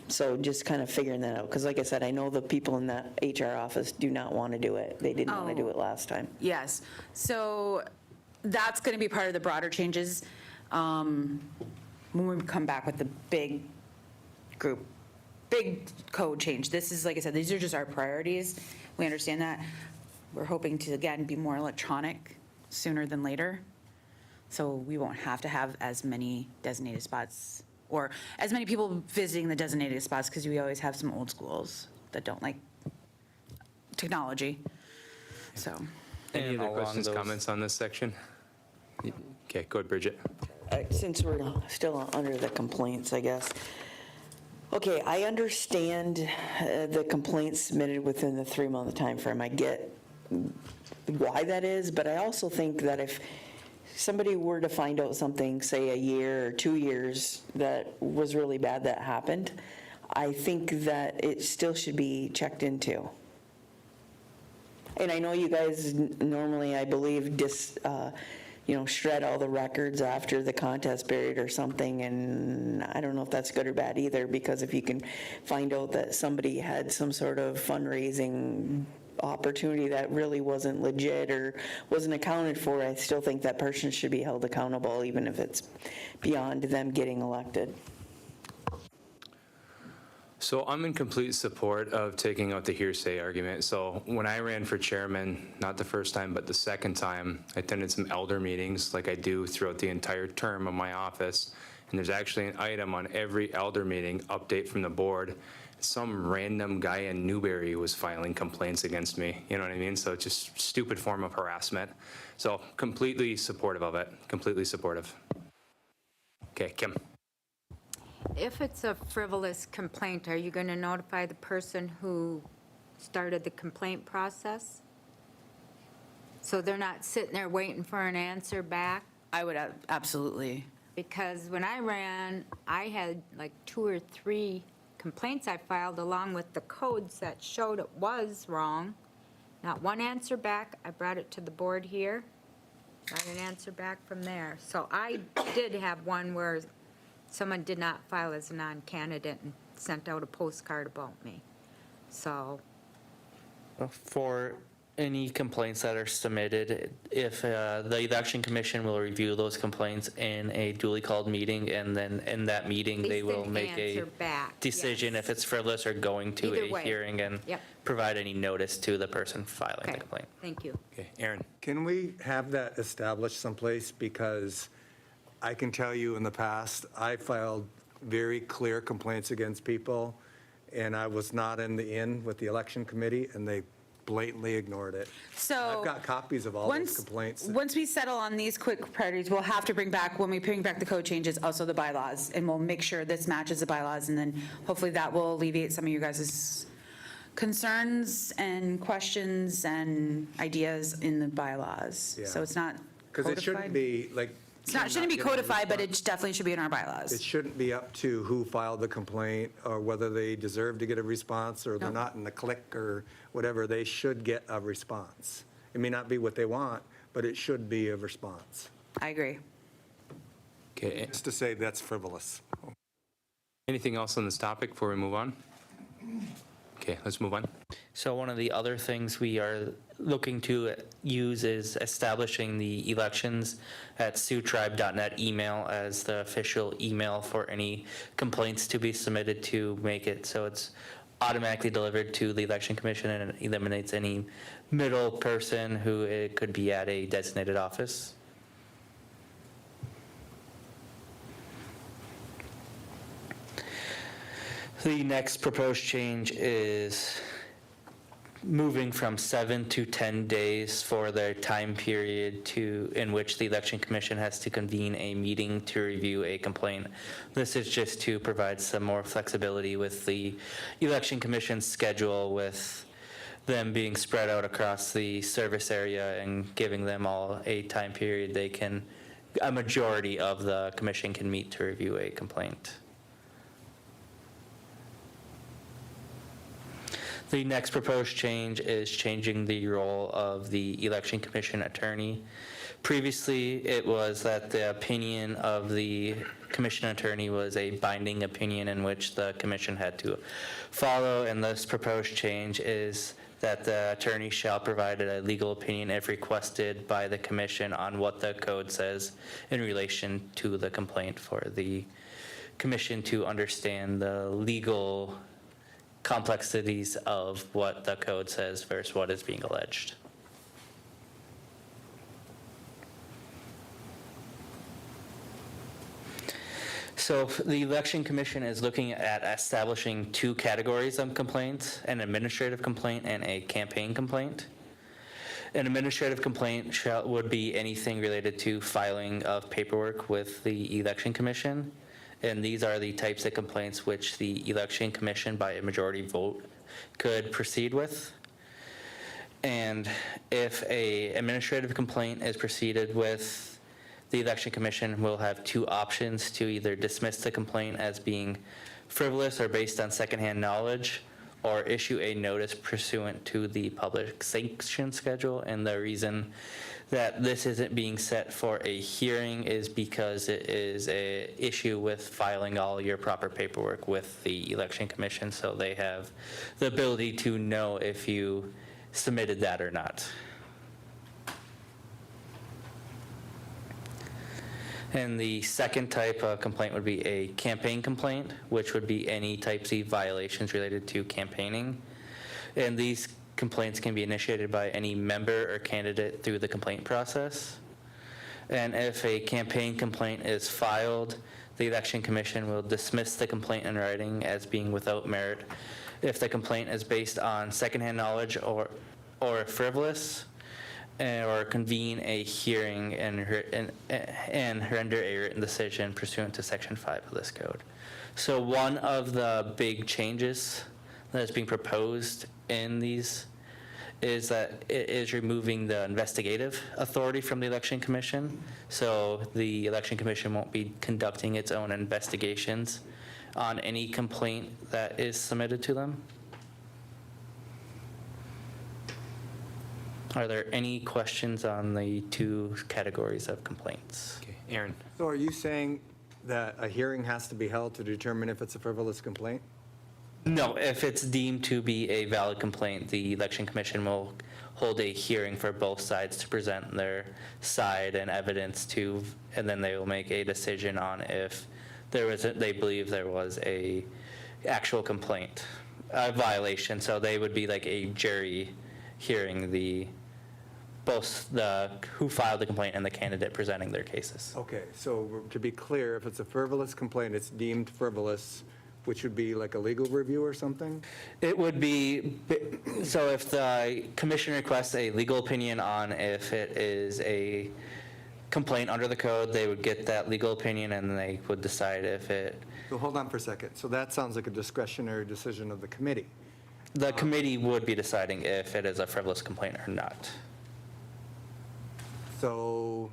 so just kind of figuring that out. Because like I said, I know the people in that HR office do not want to do it. They didn't want to do it last time. Yes, so that's going to be part of the broader changes when we come back with the big code change. This is, like I said, these are just our priorities. We understand that. We're hoping to, again, be more electronic sooner than later, so we won't have to have as many designated spots or as many people visiting the designated spots, because we always have some old schools that don't like technology, so. Any And other along questions, those- comments on this section? Okay, go ahead, Bridget. Since we're still under the complaints, I guess. Okay, I understand the complaints submitted within the 3-month timeframe. I get why that is, but I also think that if somebody were to find out something, say a year or 2 years, that was really bad that happened, I think that it still should be checked into. And I know you guys normally, I believe, shred all the records after the contest period or something, and I don't know if that's good or bad either, because if you can find out that somebody had some sort of fundraising opportunity that really wasn't legit or wasn't accounted for, I still think that person should be held accountable, even if it's beyond them getting elected. So I'm in complete support of taking out the hearsay argument. So when I ran for chairman, not the first time, but the second time, I attended some elder meetings like I do throughout the entire term of my office. And there's actually an item on every elder meeting, update from the board. Some random guy in Newberry was filing complaints against me, you know what I mean? So it's just stupid form of harassment. So completely supportive of it, completely supportive. Okay, Kim. If it's a frivolous complaint, are you going to notify the person who started the complaint process? So they're not sitting there waiting for an answer back? I would absolutely. Because when I ran, I had like 2 or 3 complaints I filed along with the codes that showed it was wrong. Not one answer back. I brought it to the board here. Got an answer back from there. So I did have one where someone did not file as a non-candidate and sent out a postcard about me. So, For any complaints that are submitted, if the election commission will review those complaints in a duly called meeting, and then in that meeting, they will send make a answer back, decision yes. if it's frivolous or going to Either a way. hearing and Yep. provide any notice to the person filing the okay, complaint. thank you. Okay, Aaron. Can we have that established someplace? Because I can tell you in the past, I filed very clear complaints against people, and I was not in with the election committee, and they blatantly ignored it. So. I've got copies of all those complaints. Once we settle on these quick priorities, we'll have to bring back, when we bring back the code changes, also the bylaws, and we'll make sure this matches the bylaws, and then hopefully that will alleviate some of you guys' concerns and questions and ideas in the bylaws. Yeah. So it's not Because it shouldn't codified. be like. Shouldn't be not getting a codified, but it response. definitely should be in our bylaws. It shouldn't be up to who filed the complaint or whether they deserve to get a response or they're No. not in the click or whatever. They should get a response. It may not be what they want, but it should be a response. I agree. Okay, Just to say that's frivolous. anything else on this topic before we move on? Okay, let's move on. So one of the other things we are looking to use is establishing the elections at siouxtribe.net email as the official email for any complaints to be submitted, to make it so it's automatically delivered to the election commission, and it eliminates any middle person who it could be at a designated office. The next proposed change is moving from 7 to 10 days for the time period in which the election commission has to convene a meeting to review a complaint. This is just to provide some more flexibility with the election commission's schedule, with them being spread out across the service area and giving them all a time period a majority of the commission can meet to review a complaint. The next proposed change is changing the role of the election commission attorney. Previously, it was that the opinion of the commission attorney was a binding opinion in which the commission had to follow, and this proposed change is that the attorney shall provide a legal opinion if requested by the commission on what the code says in relation to the complaint, for the commission to understand the legal complexities of what the code says versus what is being alleged. So the Election Commission is looking at establishing two categories of complaints: an administrative complaint and a campaign complaint. An administrative complaint would be anything related to filing of paperwork with the Election Commission. And these are the types of complaints which the Election Commission, by a majority vote, could proceed with. And if a administrative complaint is proceeded with, the Election Commission will have two options: to either dismiss the complaint as being frivolous or based on secondhand knowledge, or issue a notice pursuant to the public sanction schedule. And the reason that this isn't being set for a hearing is because it is an issue with filing all your proper paperwork with the Election Commission, so they have the ability to know if you submitted that or not. And the second type of complaint would be a campaign complaint, which would be any types of violations related to campaigning. And these complaints can be initiated by any member or candidate through the complaint process. And if a campaign complaint is filed, the Election Commission will dismiss the complaint in writing as being without merit if the complaint is based on secondhand knowledge or frivolous, or convene a hearing and render a written decision pursuant to Section 5 of this code. So one of the big changes that is being proposed in these is that it is removing the investigative authority from the Election Commission. So the Election Commission won't be conducting its own investigations on any complaint that is submitted to them. Are there any questions on the two categories of complaints? Okay, Aaron? So are you saying that a hearing has to be held to determine if it's a frivolous complaint? No, if it's deemed to be a valid complaint, the Election Commission will hold a hearing for both sides to present their side and evidence to, and then they will make a decision on if they believe there was a actual complaint, a violation. So they would be like a jury hearing both the who filed the complaint and the candidate presenting their cases. Okay, so to be clear, if it's a frivolous complaint, it's deemed frivolous, which would be like a legal review or something? It would be, so if the commission requests a legal opinion on if it is a complaint under the code, they would get that legal opinion and they would decide if it. So hold on for a second. So that sounds like a discretionary decision of the committee. The committee would be deciding if it is a frivolous complaint or not. So,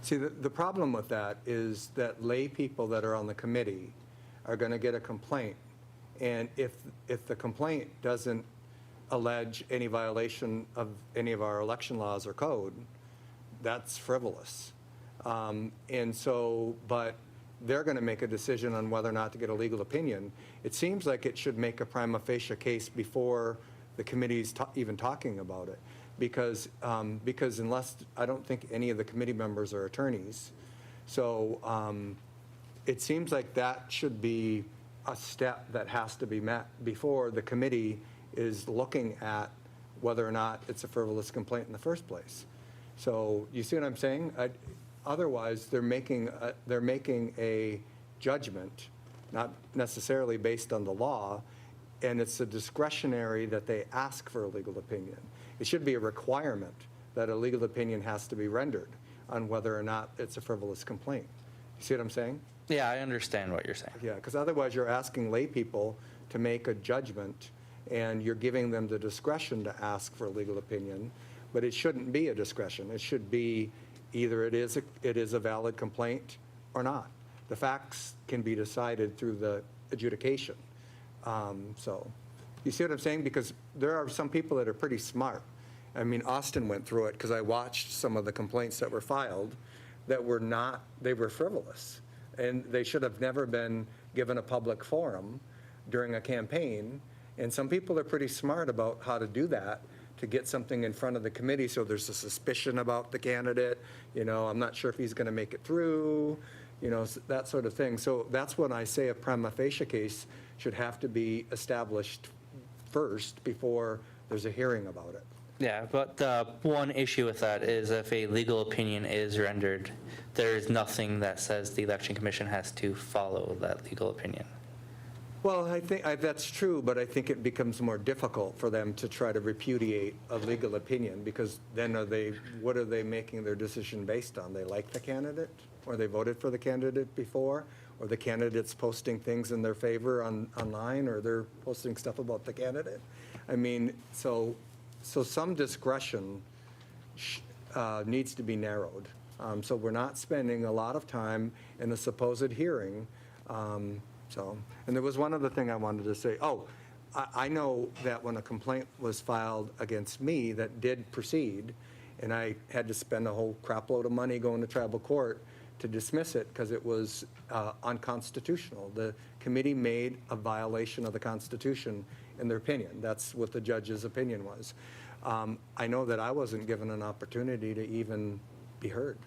see, the problem with that is that lay people that are on the committee are going to get a complaint. And if the complaint doesn't allege any violation of any of our election laws or code, that's frivolous. And so, but they're going to make a decision on whether or not to get a legal opinion. It seems like it should make a prima facie case before the committee's even talking about it. Because unless, I don't think any of the committee members are attorneys. So it seems like that should be a step that has to be met before the committee is looking at whether or not it's a frivolous complaint in the first place. So you see what I'm saying? Otherwise, they're making a judgment, not necessarily based on the law, and it's a discretionary that they ask for a legal opinion. It should be a requirement that a legal opinion has to be rendered on whether or not it's a frivolous complaint. You see what I'm saying? Yeah, I understand what you're saying. Yeah, because otherwise you're asking lay people to make a judgment, and you're giving them the discretion to ask for a legal opinion, but it shouldn't be a discretion. It should be either it is a valid complaint or not. The facts can be decided through the adjudication, So, you see what I'm saying? Because there are some people that are pretty smart. I mean, Austin went through it, because I watched some of the complaints that were filed that were not, they were frivolous. And they should have never been given a public forum during a campaign. And some people are pretty smart about how to do that, to get something in front of the committee, so there's a suspicion about the candidate, I'm not sure if he's going to make it through, that sort of thing. So that's when I say a prima facie case should have to be established first before there's a hearing about it. Yeah, but the one issue with that is if a legal opinion is rendered, there is nothing that says the Election Commission has to follow that legal opinion. Well, I think that's true, but I think it becomes more difficult for them to try to repudiate a legal opinion, because then what are they making their decision based on? They like the candidate, or they voted for the candidate before, or the candidate's posting things in their favor online, or they're posting stuff about the candidate? I mean, so some discretion needs to be narrowed. So we're not spending a lot of time in a supposed hearing. And there was one other thing I wanted to say. I know that when a complaint was filed against me that did proceed, and I had to spend a whole crap load of money going to tribal court to dismiss it because it was unconstitutional. The committee made a violation of the Constitution in their opinion. That's what the judge's opinion was. I know that I wasn't given an opportunity to even be heard.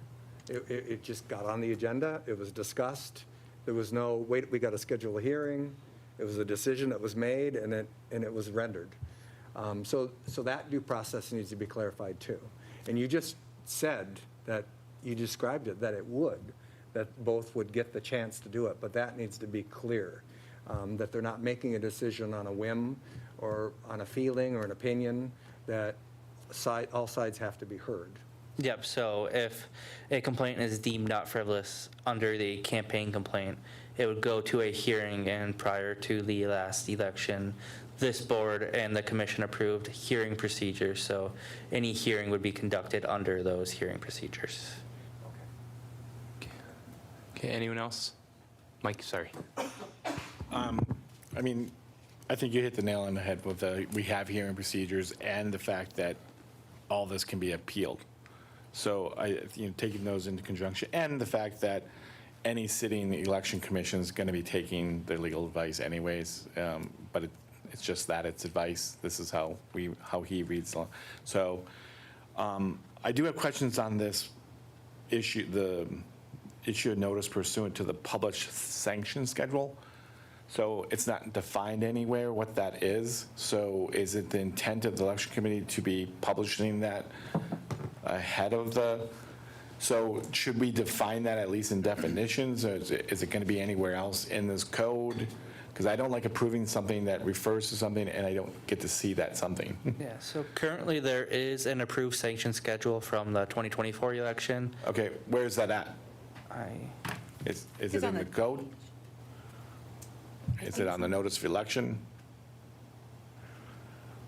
It just got on the agenda, it was discussed. There was no, wait, we got to schedule a hearing. It was a decision that was made, and it was rendered. So that due process needs to be clarified too. And you just said that, you described it, that it would, that both would get the chance to do it, but that needs to be clear, that they're not making a decision on a whim or on a feeling or an opinion, that all sides have to be heard. Yep, so if a complaint is deemed not frivolous under the campaign complaint, it would go to a hearing, and prior to the last election, this board and the commission approved hearing procedures, so any hearing would be conducted under those hearing procedures. Okay, anyone else? Mike, sorry. I mean, I think you hit the nail on the head with we have hearing procedures and the fact that all this can be appealed. So taking those into conjunction, and the fact that any sitting election commission is going to be taking their legal advice anyways, but it's just that it's advice. This is how he reads law. So I do have questions on this issue, the issue of notice pursuant to the published sanction schedule. So it's not defined anywhere what that is. So is it the intent of the election committee to be publishing that ahead of so should we define that at least in definitions, or is it going to be anywhere else in this code? Because I don't like approving something that refers to something and I don't get to see that something. Yeah, so currently there is an approved sanction schedule from the 2024 election. Okay, where's that at? Is it in the code? Is it on the notice of election?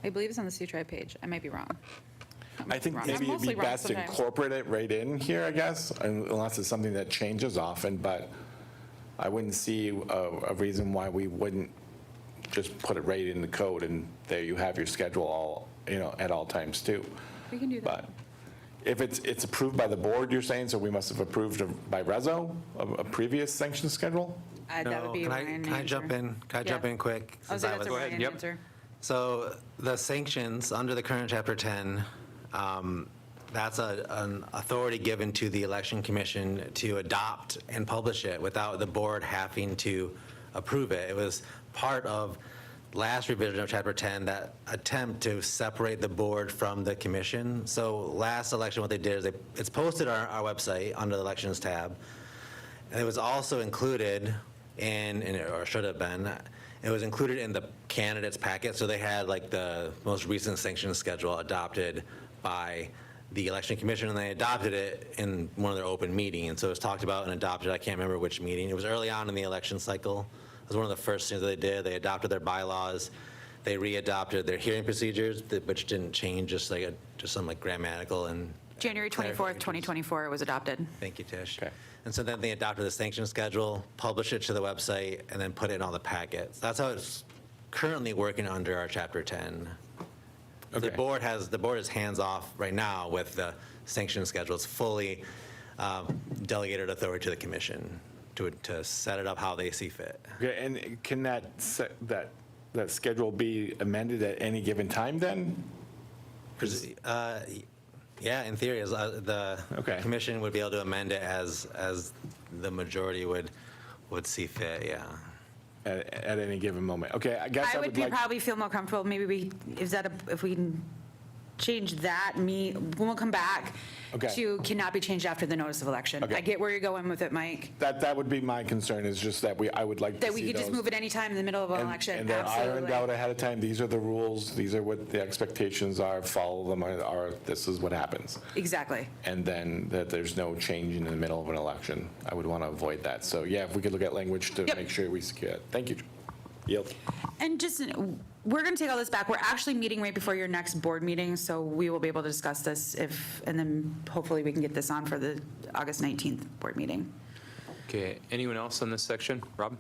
I believe it's on the C-Tribe page. I might be wrong. I think maybe it'd mostly be wrong best to sometimes. incorporate it right in here, I guess, unless it's something that changes often, but I wouldn't see a reason why we wouldn't just put it right in the code, and there you have your schedule all, at all times too. We can do that. But if it's approved by the board, you're saying, so we must have approved by Reso, a previous sanction schedule? That would be Can Ryan. I jump in? Can I jump Yeah. in quick? I was since I like, that's a was- Ryan Yep. answer. So the sanctions under the current Chapter 10, that's an authority given to the Election Commission to adopt and publish it without the board having to approve it. It was part of last revision of Chapter 10, that attempt to separate the board from the commission. So last election, what they did is it's posted on our website under the Elections tab. And it was also included or should have been, it was included in the candidates packet. So they had like the most recent sanction schedule adopted by the Election Commission, and they adopted it in one of their open meetings. So it was talked about and adopted. I can't remember which meeting. It was early on in the election cycle. It was one of the first things that they did. They adopted their bylaws. They readopted their hearing procedures, which didn't change, just some grammatical and. January 24th, 2024, it was adopted. Thank you, Tish. Okay. And so then they adopted the sanction schedule, published it to the website, and then put it in all the packets. That's how it's currently working under our Chapter 10. The Okay. board is hands-off right now with the sanction schedule. It's fully delegated authority to the commission to set it up how they see fit. Okay, and can that schedule be amended at any given time then? Yeah, in theory, the Okay. commission would be able to amend it as the majority would see fit, yeah. At any given moment? Okay, I guess I I would would be like. probably feel more comfortable, maybe if we can change that, when we'll come back Okay. to cannot be changed after the notice of election. Okay. I get where you're going with it, Mike. That would be my concern, is just that I would like to see That we could just those. move it anytime in the middle of an And- election, And they're ironed out absolutely. ahead of time. These are the rules, these are what the expectations are, follow them, or this is what happens. Exactly. And then that there's no change in the middle of an election. I would want to avoid that. So yeah, if we could look at language to Yep. make sure we secure it. Thank you. Yield. And just, we're going to take all this back. We're actually meeting right before your next board meeting, so we will be able to discuss this and then hopefully we can get this on for the August 19th board meeting. Okay, anyone else on this section? Rob?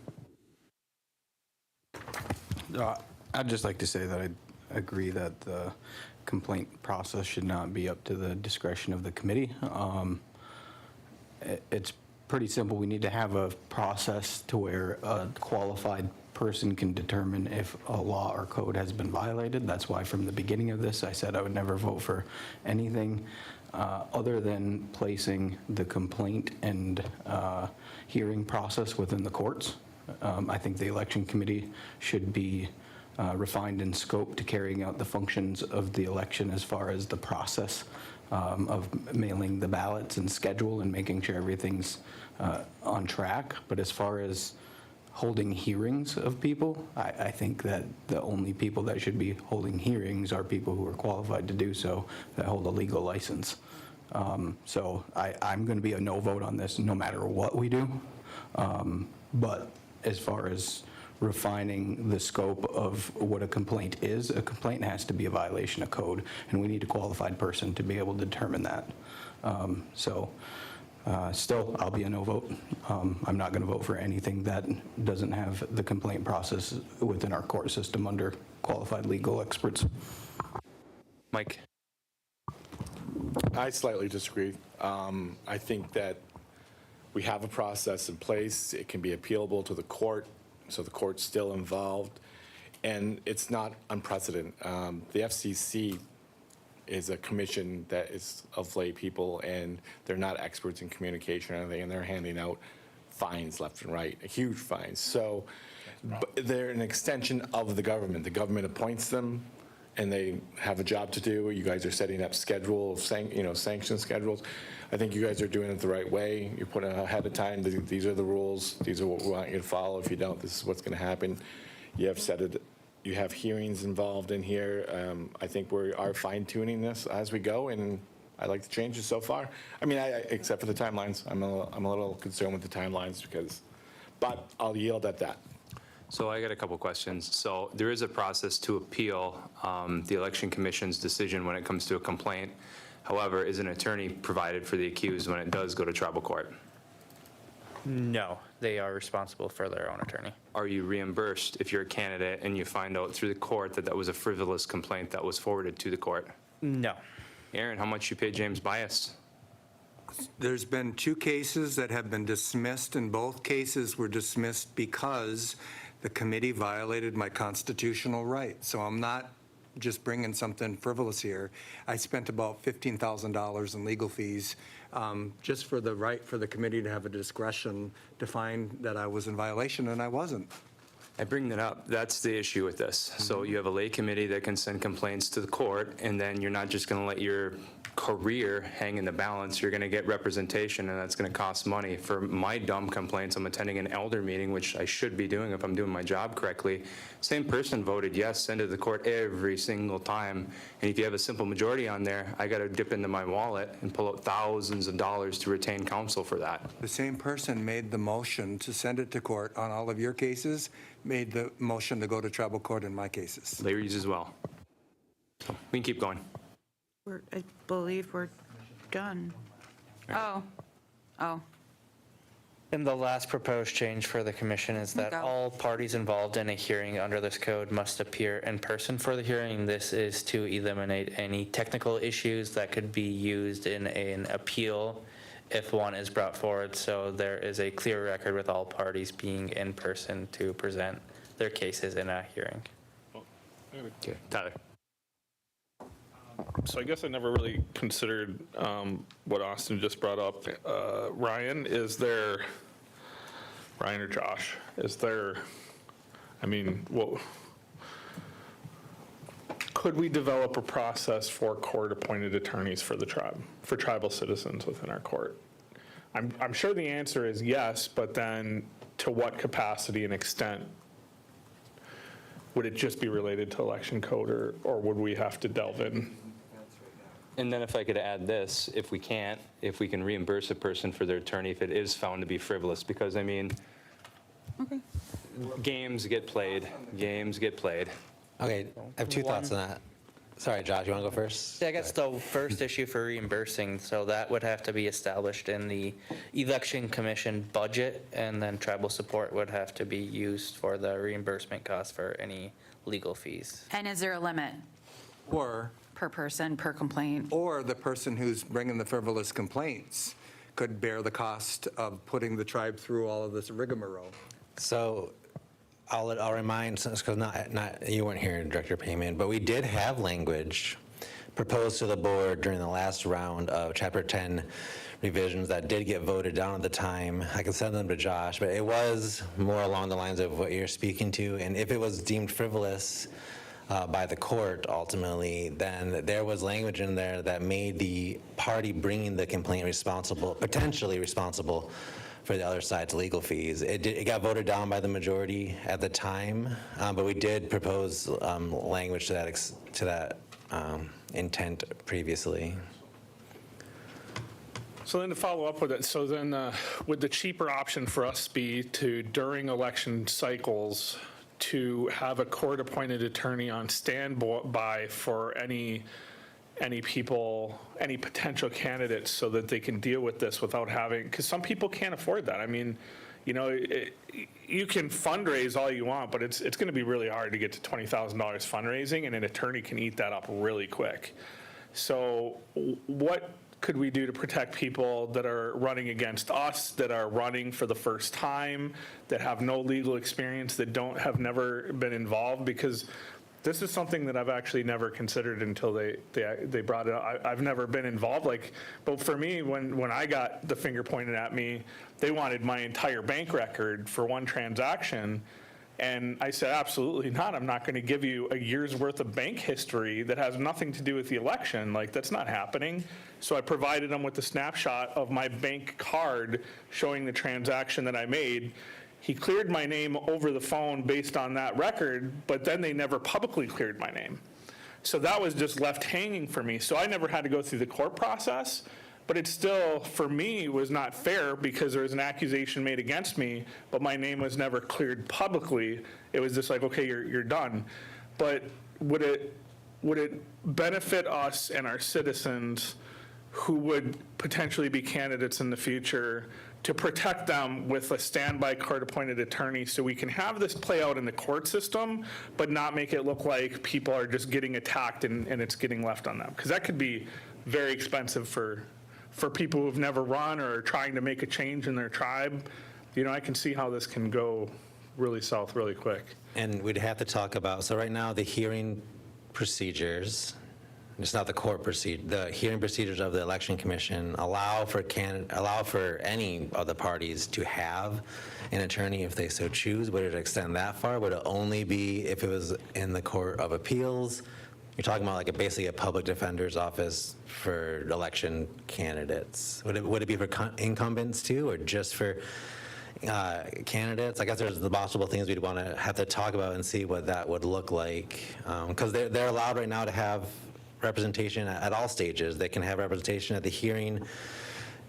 I'd just like to say that I agree that the complaint process should not be up to the discretion of the committee. It's pretty simple. We need to have a process to where a qualified person can determine if a law or code has been violated. That's why from the beginning of this, I said I would never vote for anything other than placing the complaint and hearing process within the courts. I think the election committee should be refined in scope to carrying out the functions of the election as far as the process of mailing the ballots and schedule and making sure everything's on track. But as far as holding hearings of people, I think that the only people that should be holding hearings are people who are qualified to do so, that hold a legal license. So I'm going to be a no vote on this no matter what we do. But as far as refining the scope of what a complaint is, a complaint has to be a violation of code, and we need a qualified person to be able to determine that. Still, I'll be a no vote. I'm not going to vote for anything that doesn't have the complaint process within our court system under qualified legal experts. Mike? I slightly disagree. I think that we have a process in place. It can be appealable to the court, so the court's still involved, and it's not unprecedented. The FCC is a commission that is of lay people, and they're not experts in communication or anything, and they're handing out fines left and right, huge fines. So they're an extension of the government. The government appoints them, and they have a job to do. You guys are setting up sanction schedules. I think you guys are doing it the right way. You're putting it ahead of time. These are the rules. These are what we want you to follow. If you don't, this is what's going to happen. You have set it. You have hearings involved in here. I think we are fine-tuning this as we go, and I like the changes so far. I mean, except for the timelines. I'm a little concerned with the timelines but I'll yield at that. So I got a couple questions. So there is a process to appeal the Election Commission's decision when it comes to a complaint. However, is an attorney provided for the accused when it does go to tribal court? No, they are responsible for their own attorney. Are you reimbursed if you're a candidate and you find out through the court that that was a frivolous complaint that was forwarded to the court? No. Aaron, how much you pay James Bias? There's been 2 cases that have been dismissed, and both cases were dismissed because the committee violated my constitutional right. So I'm not just bringing something frivolous here. I spent about $15,000 in legal fees just for the right for the committee to have a discretion to find that I was in violation, and I wasn't. I bring that up. That's the issue with this. So you have a lay committee that can send complaints to the court, and then you're not just going to let your career hang in the balance. You're going to get representation, and that's going to cost money. For my dumb complaints, I'm attending an elder meeting, which I should be doing if I'm doing my job correctly. Same person voted yes, send it to the court every single time. And if you have a simple majority on there, I got to dip into my wallet and pull out thousands of dollars to retain counsel for that. The same person made the motion to send it to court on all of your cases, made the motion to go to tribal court in my cases. Larry's as well. So we can keep going. I believe we're done. Oh. And the last proposed change for the commission is that Go. all parties involved in a hearing under this code must appear in person for the hearing. This is to eliminate any technical issues that could be used in an appeal if one is brought forward. So there is a clear record with all parties being in person to present their cases in a hearing. Okay, Tyler. So I guess I never really considered what Austin just brought up. Ryan or Josh, is there, I mean, could we develop a process for court-appointed attorneys for the tribe, for tribal citizens within our court? I'm sure the answer is yes, but then to what capacity and extent? Would it just be related to election code, or would we have to delve in? And then if I could add this, if we can reimburse a person for their attorney if it is found to be frivolous, because I mean, games get played. Okay, I have two thoughts on that. Sorry, Josh, you want to go first? I guess the first issue for reimbursing, so that would have to be established in the election commission budget, and then tribal support would have to be used for the reimbursement costs for any legal fees. And is there a limit Or per person, per complaint? Or the person who's bringing the frivolous complaints could bear the cost of putting the tribe through all of this rigmarole. So I'll remind, because not you weren't here, Director Payman, but we did have language proposed to the board during the last round of Chapter 10 revisions that did get voted down at the time. I can send them to Josh, but it was more along the lines of what you're speaking to. And if it was deemed frivolous by the court ultimately, then there was language in there that made the party bringing the complaint potentially responsible for the other side's legal fees. It got voted down by the majority at the time, but we did propose language to that intent previously. So then to follow up with it, so then would the cheaper option for us be to, during election cycles, to have a court-appointed attorney on standby for any people, any potential candidates, so that they can deal with this without having, because some people can't afford that. I mean, you know, you can fundraise all you want, but it's going to be really hard to get to $20,000 fundraising, and an attorney can eat that up really quick. So what could we do to protect people that are running against us, that are running for the first time, that have no legal experience, that have never been involved? Because this is something that I've actually never considered until they brought it up. I've never been involved. But for me, when I got the finger pointed at me, they wanted my entire bank record for one transaction. And I said, absolutely not. I'm not going to give you a year's worth of bank history that has nothing to do with the election. That's not happening. So I provided them with a snapshot of my bank card showing the transaction that I made. He cleared my name over the phone based on that record, but then they never publicly cleared my name. So that was just left hanging for me. So I never had to go through the court process. But it still, for me, was not fair because there was an accusation made against me, but my name was never cleared publicly. It was just like, okay, you're done. But would it benefit us and our citizens who would potentially be candidates in the future to protect them with a standby court-appointed attorney so we can have this play out in the court system, but not make it look like people are just getting attacked and it's getting left on them? Because that could be very expensive for people who've never run or are trying to make a change in their tribe. You know, I can see how this can go really south really quick. And we'd have to talk about, so right now, the hearing procedures, it's not the court procedure, the hearing procedures of the Election Commission allow for any of the parties to have an attorney if they so choose. Would it extend that far? Would it only be if it was in the Court of Appeals? You're talking about basically a public defender's office for election candidates. Would it be for incumbents too, or just for candidates? I guess there's the possible things we'd want to have to talk about and see what that would look like. Because they're allowed right now to have representation at all stages. They can have representation at the hearing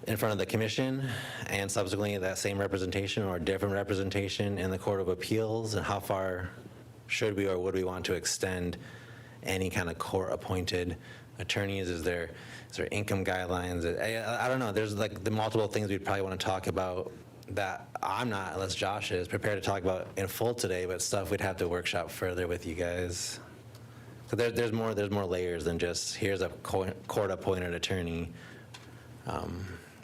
in front of the commission, and subsequently that same representation or different representation in the Court of Appeals. And how far should we or would we want to extend any kind of court-appointed attorneys? Is there income guidelines? I don't know. There's the multiple things we'd probably want to talk about that I'm not, unless Josh is, prepared to talk about in full today, but stuff we'd have to workshop further with you guys. So there's more layers than just, here's a court-appointed attorney.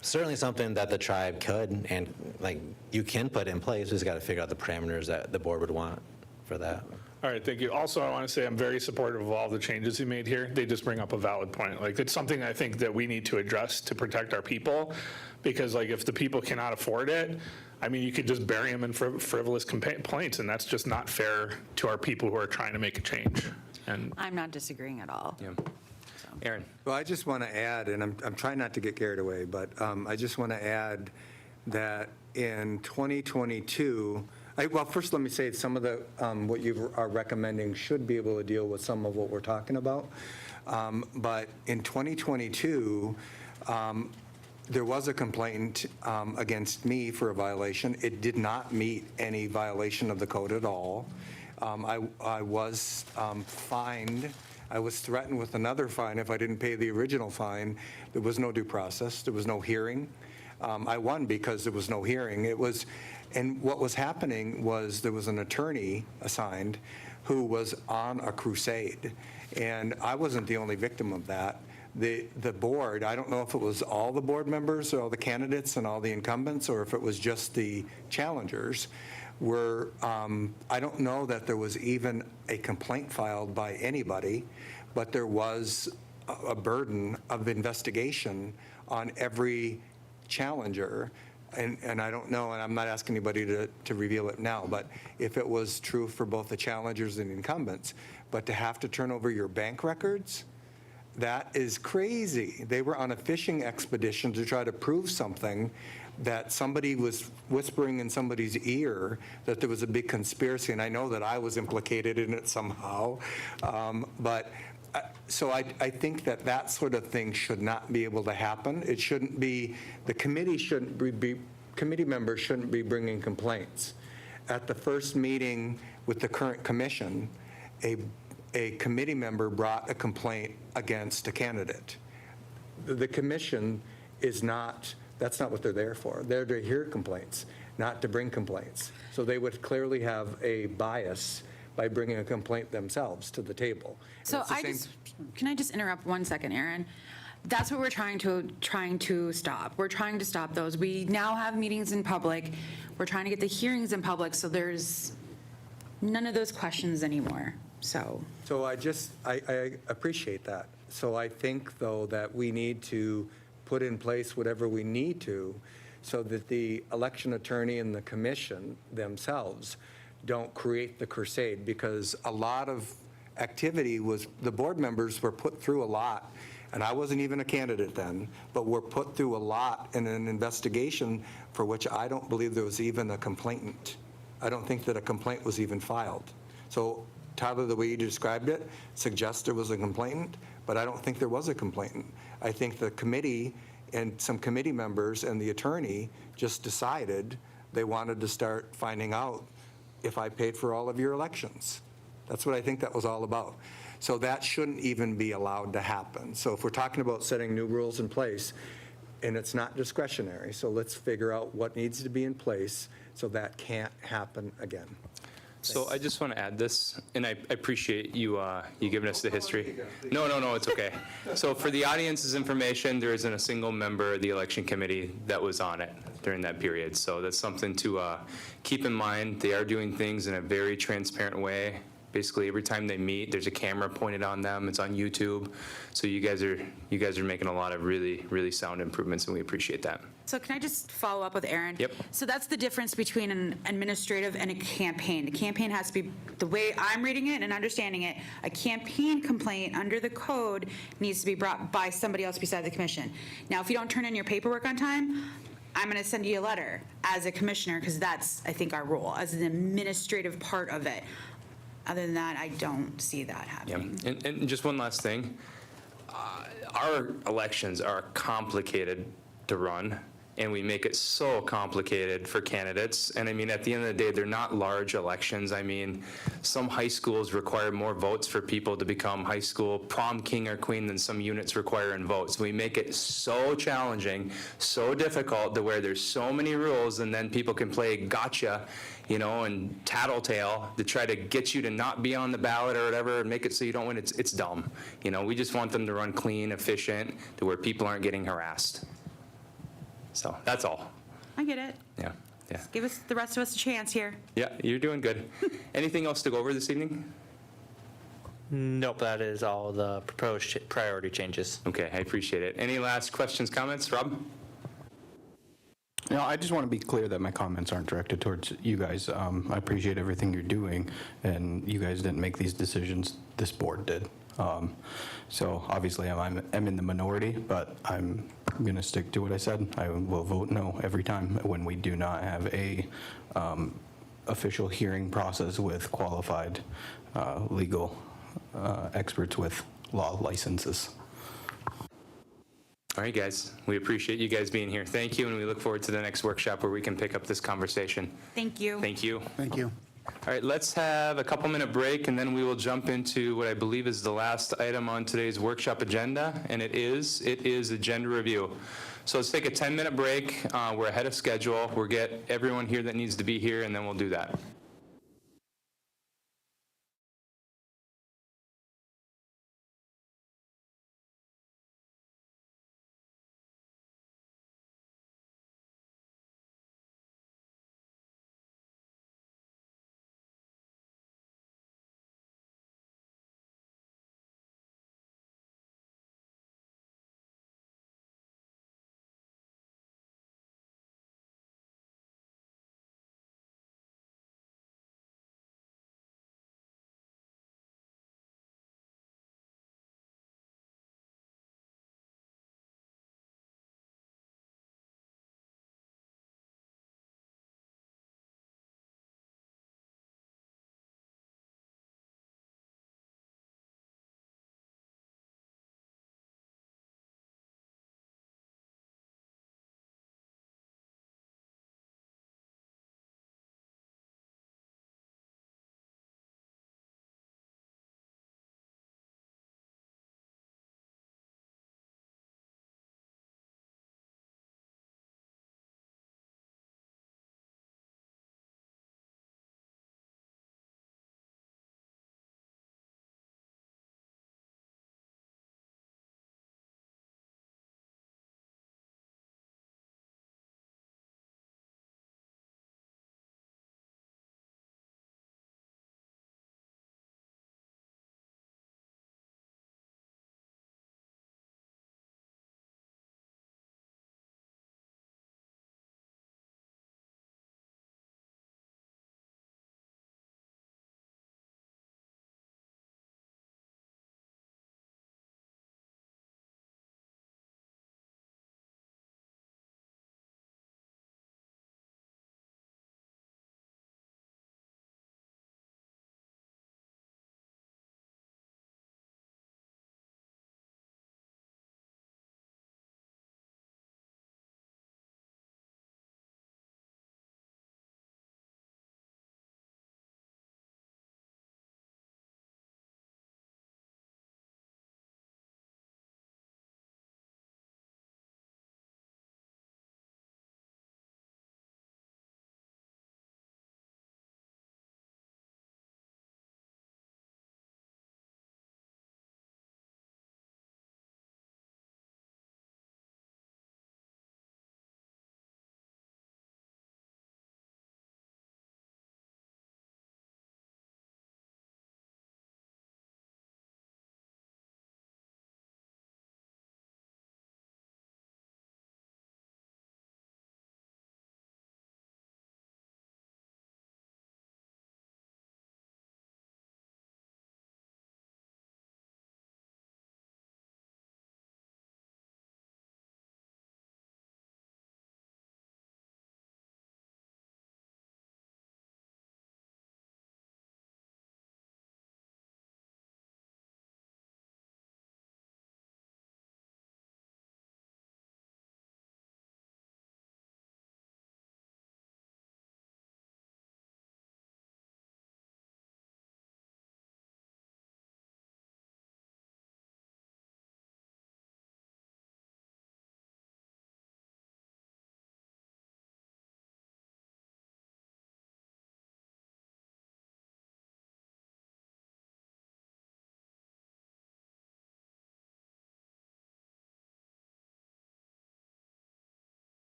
Certainly something that the tribe could, and like, you can put in place, we just got to figure out the parameters that the board would want for that. All right, thank you. Also, I want to say I'm very supportive of all the changes you made here. They just bring up a valid point. Like, it's something I think that we need to address to protect our people, because like, if the people cannot afford it, I mean, you could just bury them in frivolous complaints, and that's just not fair to our people who are trying to make a change. And I'm not disagreeing at all. Yeah. Aaron? Well, I just want to add, and I'm trying not to get carried away, but I just want to add that in 2022, well, first let me say some of the, what you are recommending should be able to deal with some of what we're talking about. But in 2022, there was a complaint against me for a violation. It did not meet any violation of the code at all. I was fined. I was threatened with another fine if I didn't pay the original fine. There was no due process. There was no hearing. I won because there was no hearing. And what was happening was there was an attorney assigned who was on a crusade. And I wasn't the only victim of that. The board, I don't know if it was all the board members or all the candidates and all the incumbents, or if it was just the challengers, were, I don't know that there was even a complaint filed by anybody, but there was a burden of investigation on every challenger. And I don't know, and I'm not asking anybody to reveal it now, but if it was true for both the challengers and incumbents, but to have to turn over your bank records, that is crazy. They were on a fishing expedition to try to prove something, that somebody was whispering in somebody's ear that there was a big conspiracy, and I know that I was implicated in it somehow. So I think that sort of thing should not be able to happen. It shouldn't be, the committee shouldn't be, committee members shouldn't be bringing complaints. At the first meeting with the current commission, a committee member brought a complaint against a candidate. The commission is not, that's not what they're there for. They're to hear complaints, not to bring complaints. So they would clearly have a bias by bringing a complaint themselves to the table. And So it's the same- can I just interrupt 1 second, Aaron? That's what we're trying to stop. We're trying to stop those. We now have meetings in public. We're trying to get the hearings in public, so there's none of those questions anymore, so. So I appreciate that. So I think, though, that we need to put in place whatever we need to so that the election attorney and the commission themselves don't create the crusade, because a lot of activity was, the board members were put through a lot, and I wasn't even a candidate then, but were put through a lot in an investigation for which I don't believe there was even a complainant. I don't think that a complaint was even filed. So Tyler, the way you described it suggests there was a complainant, but I don't think there was a complainant. I think the committee and some committee members and the attorney just decided they wanted to start finding out if I paid for all of your elections. That's what I think that was all about. So that shouldn't even be allowed to happen. So if we're talking about setting new rules in place, and it's not discretionary, so let's figure out what needs to be in place so that can't happen again. So I just want to add this, and I appreciate you giving us the history. No, it's okay. So for the audience's information, there isn't a single member of the election committee that was on it during that period. So that's something to keep in mind. They are doing things in a very transparent way. Basically, every time they meet, there's a camera pointed on them. It's on YouTube. So you guys are making a lot of really, really sound improvements, and we appreciate that. So can I just follow up with Aaron? Yep. So that's the difference between an administrative and a campaign. The campaign has to be, the way I'm reading it and understanding it, a campaign complaint under the code needs to be brought by somebody else besides the commission. Now, if you don't turn in your paperwork on time, I'm going to send you a letter as a commissioner, because that's, I think, our role as an administrative part of it. Other than that, I don't see that Yeah, happening. and just one last thing. Our elections are complicated to run, and we make it so complicated for candidates. And I mean, at the end of the day, they're not large elections. I mean, some high schools require more votes for people to become high school prom king or queen than some units require in votes. We make it so challenging, so difficult to where there's so many rules, and then people can play gotcha, you know, and tattletale to try to get you to not be on the ballot or whatever and make it so you don't win. It's dumb. You know, we just want them to run clean, efficient, to where people aren't getting harassed. So that's all. I get it. Yeah, yeah. Give us, the rest of us a chance here. Yeah, you're doing good. Anything else to go over this evening? Nope, that is all the proposed priority changes. Okay, I appreciate it. Any last questions, comments? Rob? I just want to be clear that my comments aren't directed towards you guys. I appreciate everything you're doing, and you guys didn't make these decisions, this board did. So obviously I'm in the minority, but I'm going to stick to what I said. I will vote no every time when we do not have a official hearing process with qualified legal experts with law licenses. All right, guys. We appreciate you guys being here. Thank you, and we look forward to the next workshop where we can pick up this conversation. Thank you. Thank you. Thank you. All right, let's have a couple-minute break, and then we will jump into what I believe is the last item on today's workshop agenda, and it is agenda review. So let's take a 10-minute break. We're ahead of schedule. We'll get everyone here that needs to be here, and then we'll do that.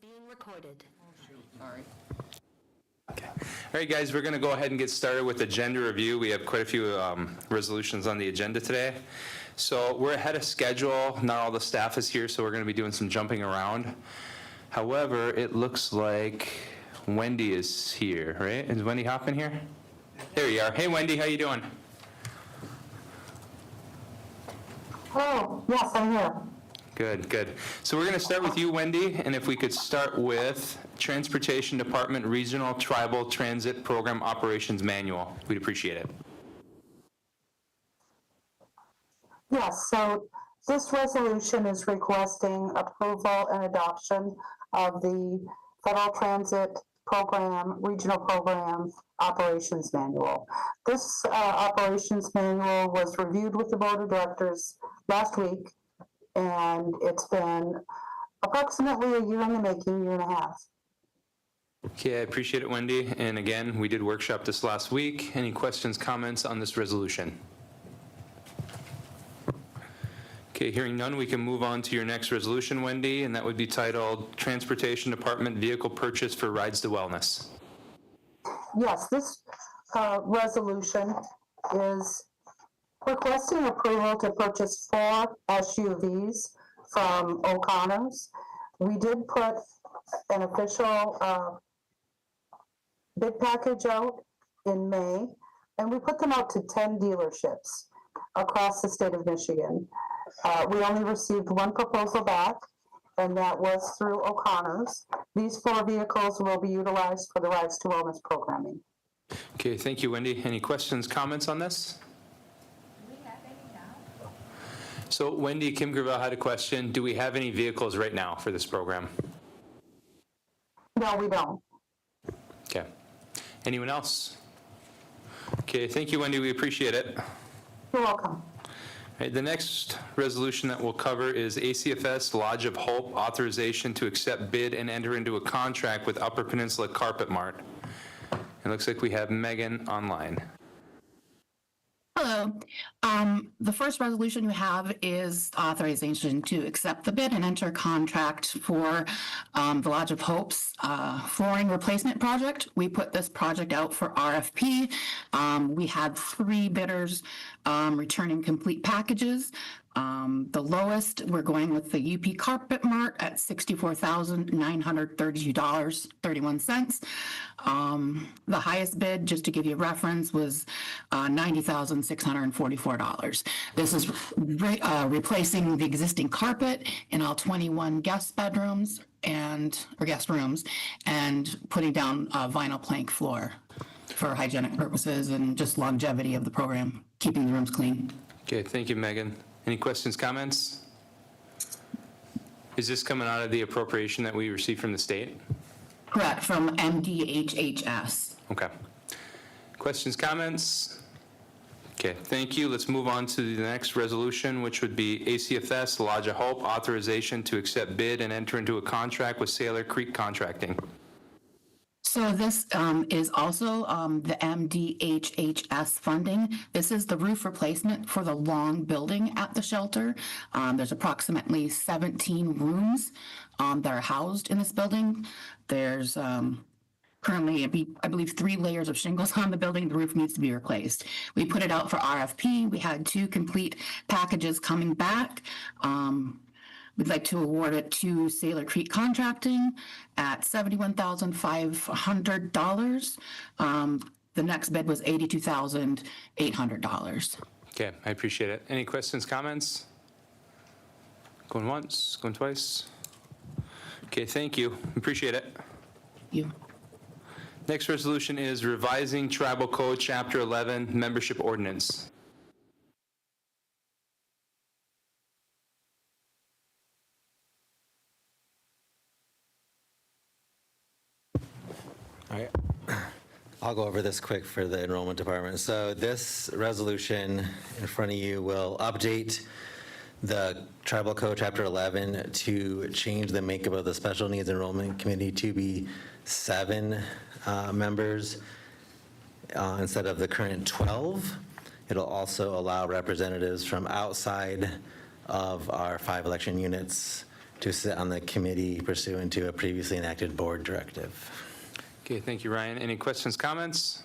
Being recorded. Sorry. All right, guys, we're going to go ahead and get started with agenda review. We have quite a few resolutions on the agenda today. So we're ahead of schedule. Not all the staff is here, so we're going to be doing some jumping around. However, it looks like Wendy is here, right? Is Wendy Hoffman here? There you are. Hey, Wendy, how you doing? Oh, yes, I'm here. Good, good. So we're going to start with you, Wendy, and if we could start with Transportation Department Regional Tribal Transit Program Operations Manual. We'd appreciate it. Yes, so this resolution is requesting approval and adoption of the Federal Transit Program, Regional Program Operations Manual. This operations manual was reviewed with the Board of Directors last week, and it's been approximately a year in the making, year and a half. Okay, I appreciate it, Wendy. And again, we did workshop this last week. Any questions, comments on this resolution? Okay, hearing none, we can move on to your next resolution, Wendy, and that would be titled Transportation Department Vehicle Purchase for Rides to Wellness. Yes, this resolution is requesting approval to purchase 4 SUVs from O'Connor's. We did put an official bid package out in May, and we put them out to 10 dealerships across the state of Michigan. We only received 1 proposal back, and that was through O'Connor's. These 4 vehicles will be utilized for the Rides to Wellness programming. Okay, thank you, Wendy. Any questions, comments on this? So Wendy, Kim Gravel had a question. Do we have any vehicles right now for this program? No, we don't. Okay. Anyone else? Okay, thank you, Wendy. We appreciate it. You're welcome. All right, the next resolution that we'll cover is ACFS Lodge of Hope authorization to accept bid and enter into a contract with Upper Peninsula Carpet Mart. It looks like we have Megan online. Hello. The first resolution we have is authorization to accept the bid and enter contract for the Lodge of Hope's flooring replacement project. We put this project out for RFP. We had 3 bidders returning complete packages. The lowest, we're going with the UP Carpet Mart at $64,932.31. The highest bid, just to give you a reference, was $90,644. This is replacing the existing carpet in all 21 guest bedrooms or guest rooms, and putting down a vinyl plank floor for hygienic purposes and just longevity of the program, keeping the rooms clean. Okay, thank you, Megan. Any questions, comments? Is this coming out of the appropriation that we received from the state? Correct, from MDHHS. Okay. Questions, comments? Okay, thank you. Let's move on to the next resolution, which would be ACFS Lodge of Hope authorization to accept bid and enter into a contract with Sailor Creek Contracting. So this is also the MDHHS funding. This is the roof replacement for the long building at the shelter. There's approximately 17 rooms that are housed in this building. There's currently, I believe, 3 layers of shingles on the building. The roof needs to be replaced. We put it out for RFP. We had 2 complete packages coming back. We'd like to award it to Sailor Creek Contracting at $71,500. The next bid was $82,800. Okay, I appreciate it. Any questions, comments? Going once, going twice? Okay, thank you. Appreciate it. You. Next resolution is revising Tribal Code Chapter 11 Membership Ordinance. All right. I'll go over this quick for the enrollment department. So this resolution in front of you will update the Tribal Code Chapter 11 to change the makeup of the Special Needs Enrollment Committee to be 7 members instead of the current 12. It'll also allow representatives from outside of our 5 election units to sit on the committee pursuant to a previously enacted board directive. Okay, thank you, Ryan. Any questions, comments?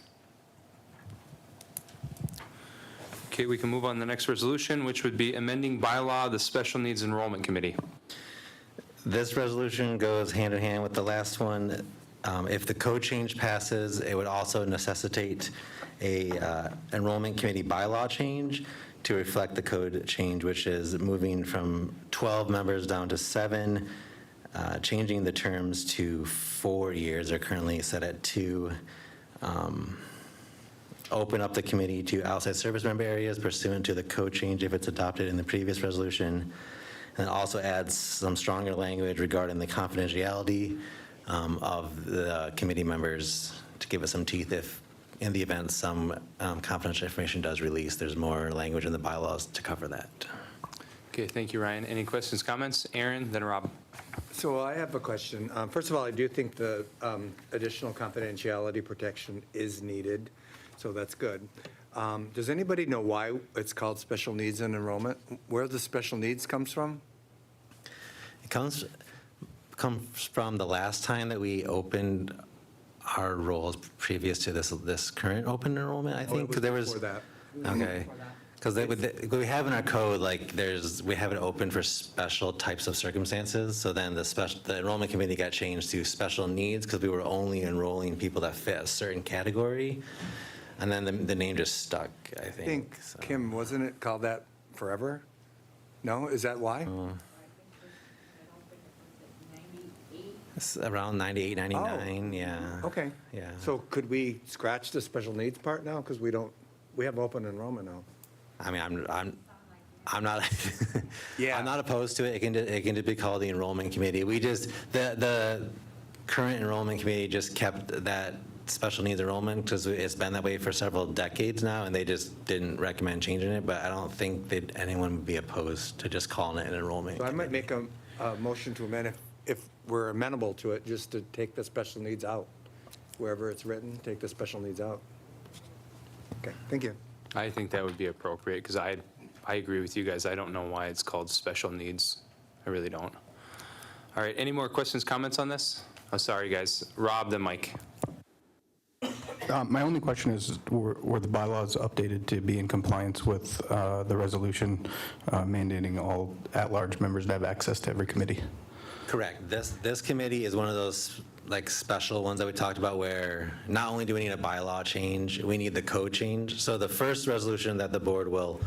Okay, we can move on to the next resolution, which would be amending bylaw of the Special Needs Enrollment Committee. This resolution goes hand in hand with the last one. If the code change passes, it would also necessitate a enrollment committee bylaw change to reflect the code change, which is moving from 12 members down to 7, changing the terms to 4 years. They're currently set at 2. Open up the committee to outside service member areas pursuant to the code change if it's adopted in the previous resolution. And also adds some stronger language regarding the confidentiality of the committee members to give us some teeth if, in the event some confidential information does release, there's more language in the bylaws to cover that. Okay, thank you, Ryan. Any questions, comments? Aaron, then Rob. So I have a question. First of all, I do think the additional confidentiality protection is needed, so that's good. Does anybody know why it's called special needs and enrollment? Where the special needs comes from? It comes from the last time that we opened our roles previous to this current open enrollment, I think. 'Cause there was Before that. Okay. Because we have in our code, like, we have it open for special types of circumstances. So then the enrollment committee got changed to special needs because we were only enrolling people that fit a certain category. And then the name just stuck, I think. I think, so. Kim, wasn't it called that forever? No, is that why? It's around 98, 99, yeah. Okay. Yeah. So could we scratch the special needs part now? Because we have open enrollment now. I mean, I'm not, Yeah. I'm not opposed to it. It can just be called the enrollment committee. We just, the current enrollment committee just kept that special needs enrollment because it's been that way for several decades now, and they just didn't recommend changing it, but I don't think that anyone would be opposed to just calling it an enrollment So I might committee. make a motion to amend if we're amenable to it, just to take the special needs out. Wherever it's written, take the special needs out. Okay, thank you. I think that would be appropriate because I agree with you guys. I don't know why it's called special needs. I really don't. All right, any more questions, comments on this? Oh, sorry, guys. Rob, then Mike. My only question is, were the bylaws updated to be in compliance with the resolution mandating all at-large members to have access to every committee? Correct. This committee is one of those like special ones that we talked about where not only do we need a bylaw change, we need the code change. So the first resolution that the board will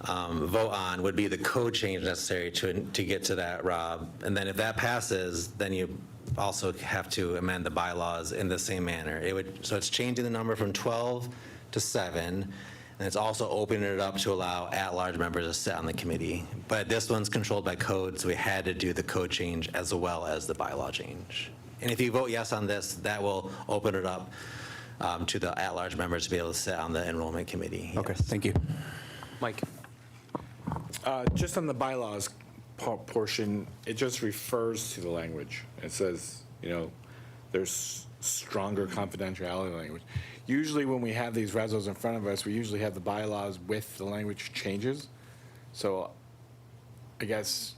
vote on would be the code change necessary to get to that, Rob. And then if that passes, then you also have to amend the bylaws in the same manner. So it's changing the number from 12 to 7, and it's also opening it up to allow at-large members to sit on the committee. But this one's controlled by code, so we had to do the code change as well as the bylaw change. And if you vote yes on this, that will open it up to the at-large members to be able to sit on the enrollment committee. Okay, thank you. Mike. Just on the bylaws portion, it just refers to the language. It says, there's stronger confidentiality language. Usually when we have these resos in front of us, we usually have the bylaws with the language changes. So I guess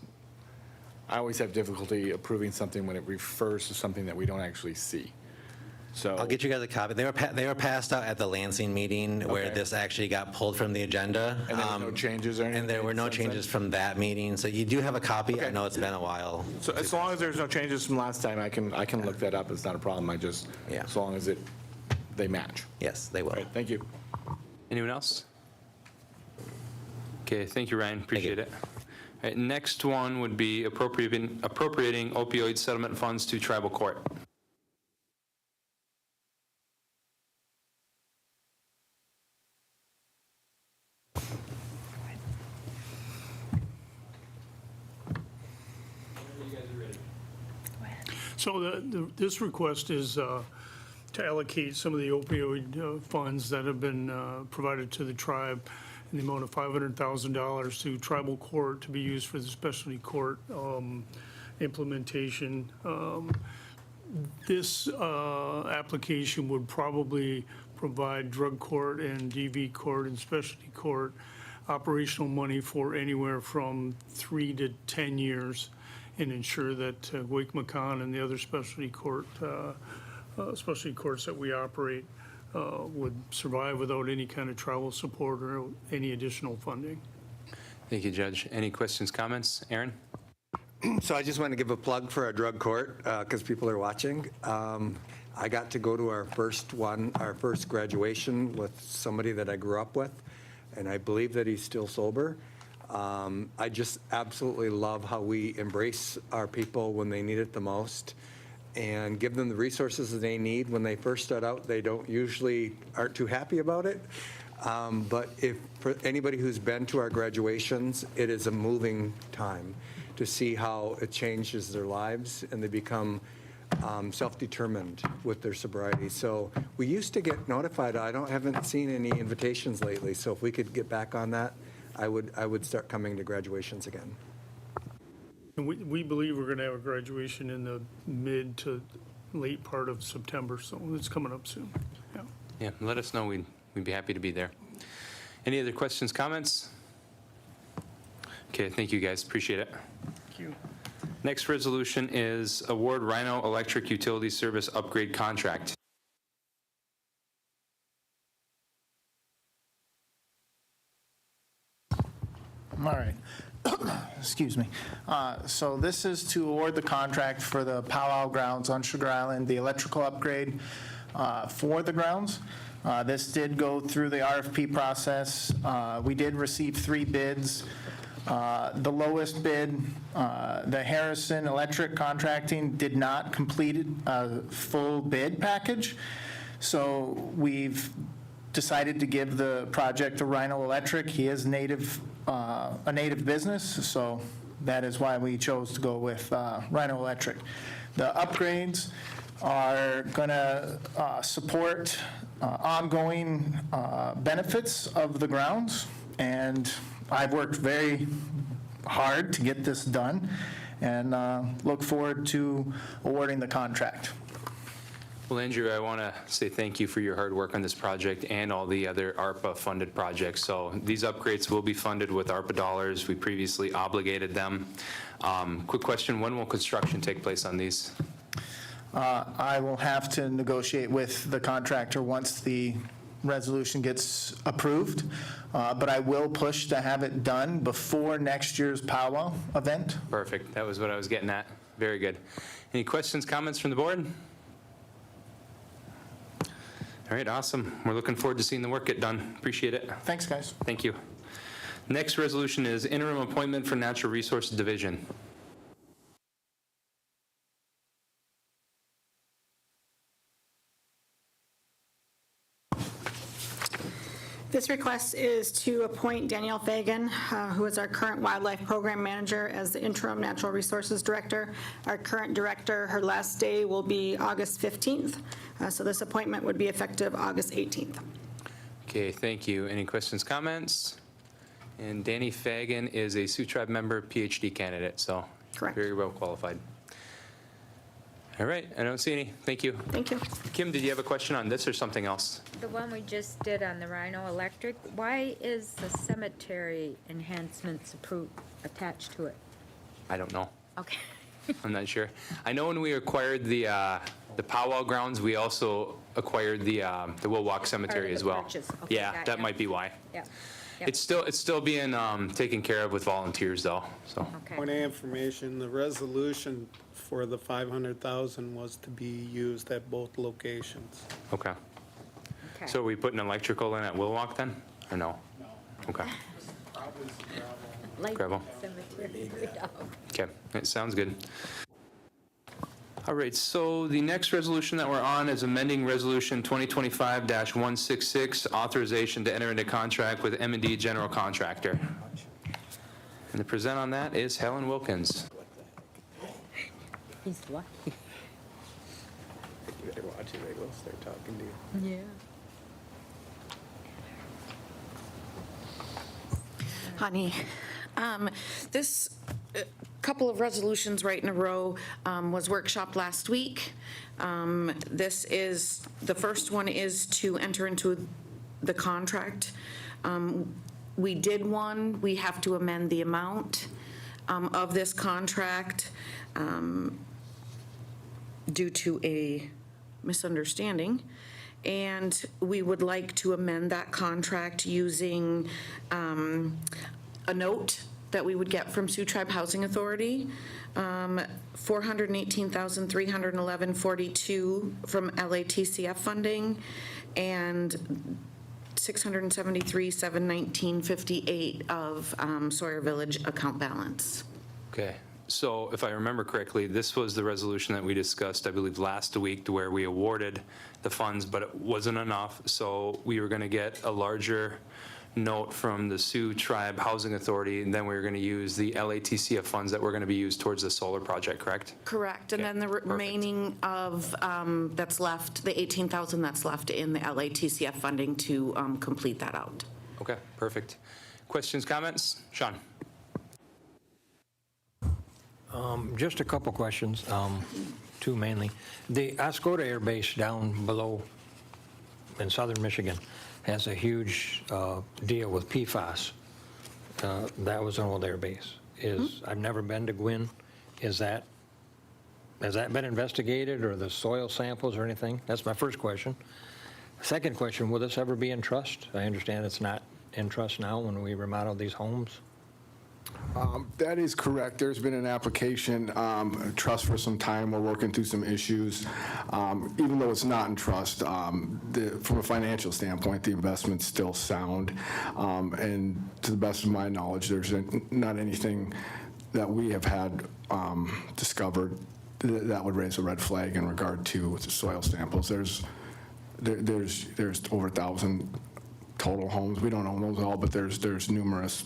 I always have difficulty approving something when it refers to something that we don't actually see. So I'll get you guys a copy. They were passed out at the Lansing meeting where Okay. this actually got pulled from the agenda. And there were no changes or anything? And there were no since then? changes from that meeting. So you do have a copy. I Okay. know it's been a while. So as long as there's no changes from last time, I can look that up. It's not a problem. Yeah. As long as they match. Yes, they will. All right, thank you. Anyone else? Okay, thank you, Ryan. Appreciate it. All right, next one would be appropriating opioid settlement funds to tribal court. So this request is to allocate some of the opioid funds that have been provided to the tribe in the amount of $500,000 to tribal court to be used for the specialty court implementation. This application would probably provide drug court and DV court and specialty court operational money for anywhere from 3 to 10 years. and ensure that Wake McCon and the other specialty courts that we operate would survive without any kind of travel support or any additional funding. Thank you, Judge. Any questions, comments? Aaron? So I just want to give a plug for our drug court, because people are watching. I got to go to our first graduation with somebody that I grew up with, and I believe that he's still sober. I just absolutely love how we embrace our people when they need it the most and give them the resources that they need. When they first start out, they aren't too happy about it. But for anybody who's been to our graduations, it is a moving time to see how it changes their lives and they become self-determined with their sobriety. So we used to get notified. I haven't seen any invitations lately. So if we could get back on that, I would start coming to graduations again. And we believe we're going to have a graduation in the mid to late part of September, so it's coming up soon. Yeah. Yeah, let us know. We'd be happy to be there. Any other questions, comments? Okay, thank you, guys. Appreciate it. Thank you. Next resolution is award Rhino Electric Utility Service Upgrade Contract. All right. Excuse me. So this is to award the contract for the powwow grounds on Sugar Island, the electrical upgrade for the grounds. This did go through the RFP process. We did receive 3 bids. The lowest bid, the Harrison Electric Contracting, did not complete a full bid package. So we've decided to give the project to Rhino Electric. He is a native business, so that is why we chose to go with Rhino Electric. The upgrades are going to support ongoing benefits of the grounds, and I've worked very hard to get this done and look forward to awarding the contract. Well, Andrew, I want to say thank you for your hard work on this project and all the other ARPA-funded projects. So these upgrades will be funded with ARPA dollars. We previously obligated them. Quick question, when will construction take place on these? I will have to negotiate with the contractor once the resolution gets approved, but I will push to have it done before next year's powwow event. Perfect. That was what I was getting at. Very good. Any questions, comments from the board? All right, awesome. We're looking forward to seeing the work get done. Appreciate it. Thanks, guys. Thank you. Next resolution is interim appointment for Natural Resources Division. This request is to appoint Danielle Fagan, who is our current Wildlife Program Manager, as the interim Natural Resources Director. Our current director, her last day will be August 15th, so this appointment would be effective August 18th. Okay, thank you. Any questions, comments? And Danny Fagan is a Sioux Tribe member, PhD candidate, so Correct. very well qualified. All right, I don't see any. Thank you. Thank you. Kim, did you have a question on this or something else? The one we just did on the Rhino Electric, why is the cemetery enhancements attached to it? I don't know. Okay. I'm not sure. I know when we acquired the powwow grounds, we also acquired the Wilwalk Cemetery as well. Purchase. Okay, Yeah, got that ya. might be why. Yeah. It's still being taken care of with volunteers though, so. Okay. Point of information, the resolution for the 500,000 was to be used at both locations. Okay. Okay. So are we putting electrical in at Wilwalk then, or no? No. Okay, Like Gravel. cemetery. okay, it sounds good. All right, so the next resolution that we're on is amending Resolution 2025-166, authorization to enter into contract with M&D General Contractor. And the present on that is Helen Wilkins. He's lucky. You better watch it, they will start talking to you. Yeah. Honey, this couple of resolutions right in a row was workshopped last week. This is, the first one is to enter into the contract. We did one, we have to amend the amount. of this contract due to a misunderstanding. And we would like to amend that contract using a note that we would get from Sioux Tribe Housing Authority, $418,311.42 from LATCF funding, and $673,719.58 of Sawyer Village account balance. Okay, so if I remember correctly, this was the resolution that we discussed, I believe, last week, to where we awarded the funds, but it wasn't enough, so we were going to get a larger note from the Sioux Tribe Housing Authority, and then we were going to use the LATCF funds that were going to be used towards the solar project, correct? Correct, and then the remaining of, that's left, the 18,000 that's left in the LATCF funding to complete that out. Okay, perfect. Questions, comments? Sean? Just a couple questions, two mainly. The Oscoda Air Base down below in southern Michigan has a huge deal with PFAS. That was an old air base. I've never been to Gwynn. Has that been investigated, or the soil samples or anything? That's my first question. Second question, will this ever be in trust? I understand it's not in trust now when we remodel these homes. That is correct. There's been an application, trust for some time. We're working through some issues. Even though it's not in trust, from a financial standpoint, the investment's still sound. And to the best of my knowledge, there's not anything that we have had discovered that would raise a red flag in regard to soil samples. There's over 1,000 total homes. We don't own those all, but there's numerous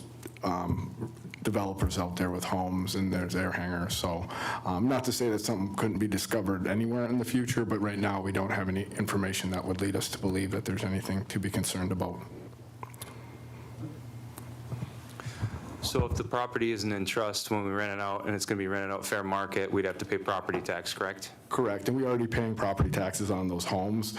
developers out there with homes, and there's air hangers. So not to say that something couldn't be discovered anywhere in the future, but right now we don't have any information that would lead us to believe that there's anything to be concerned about. So if the property isn't in trust when we rent it out, and it's going to be rented out fair market, we'd have to pay property tax, correct? Correct, and we're already paying property taxes on those homes.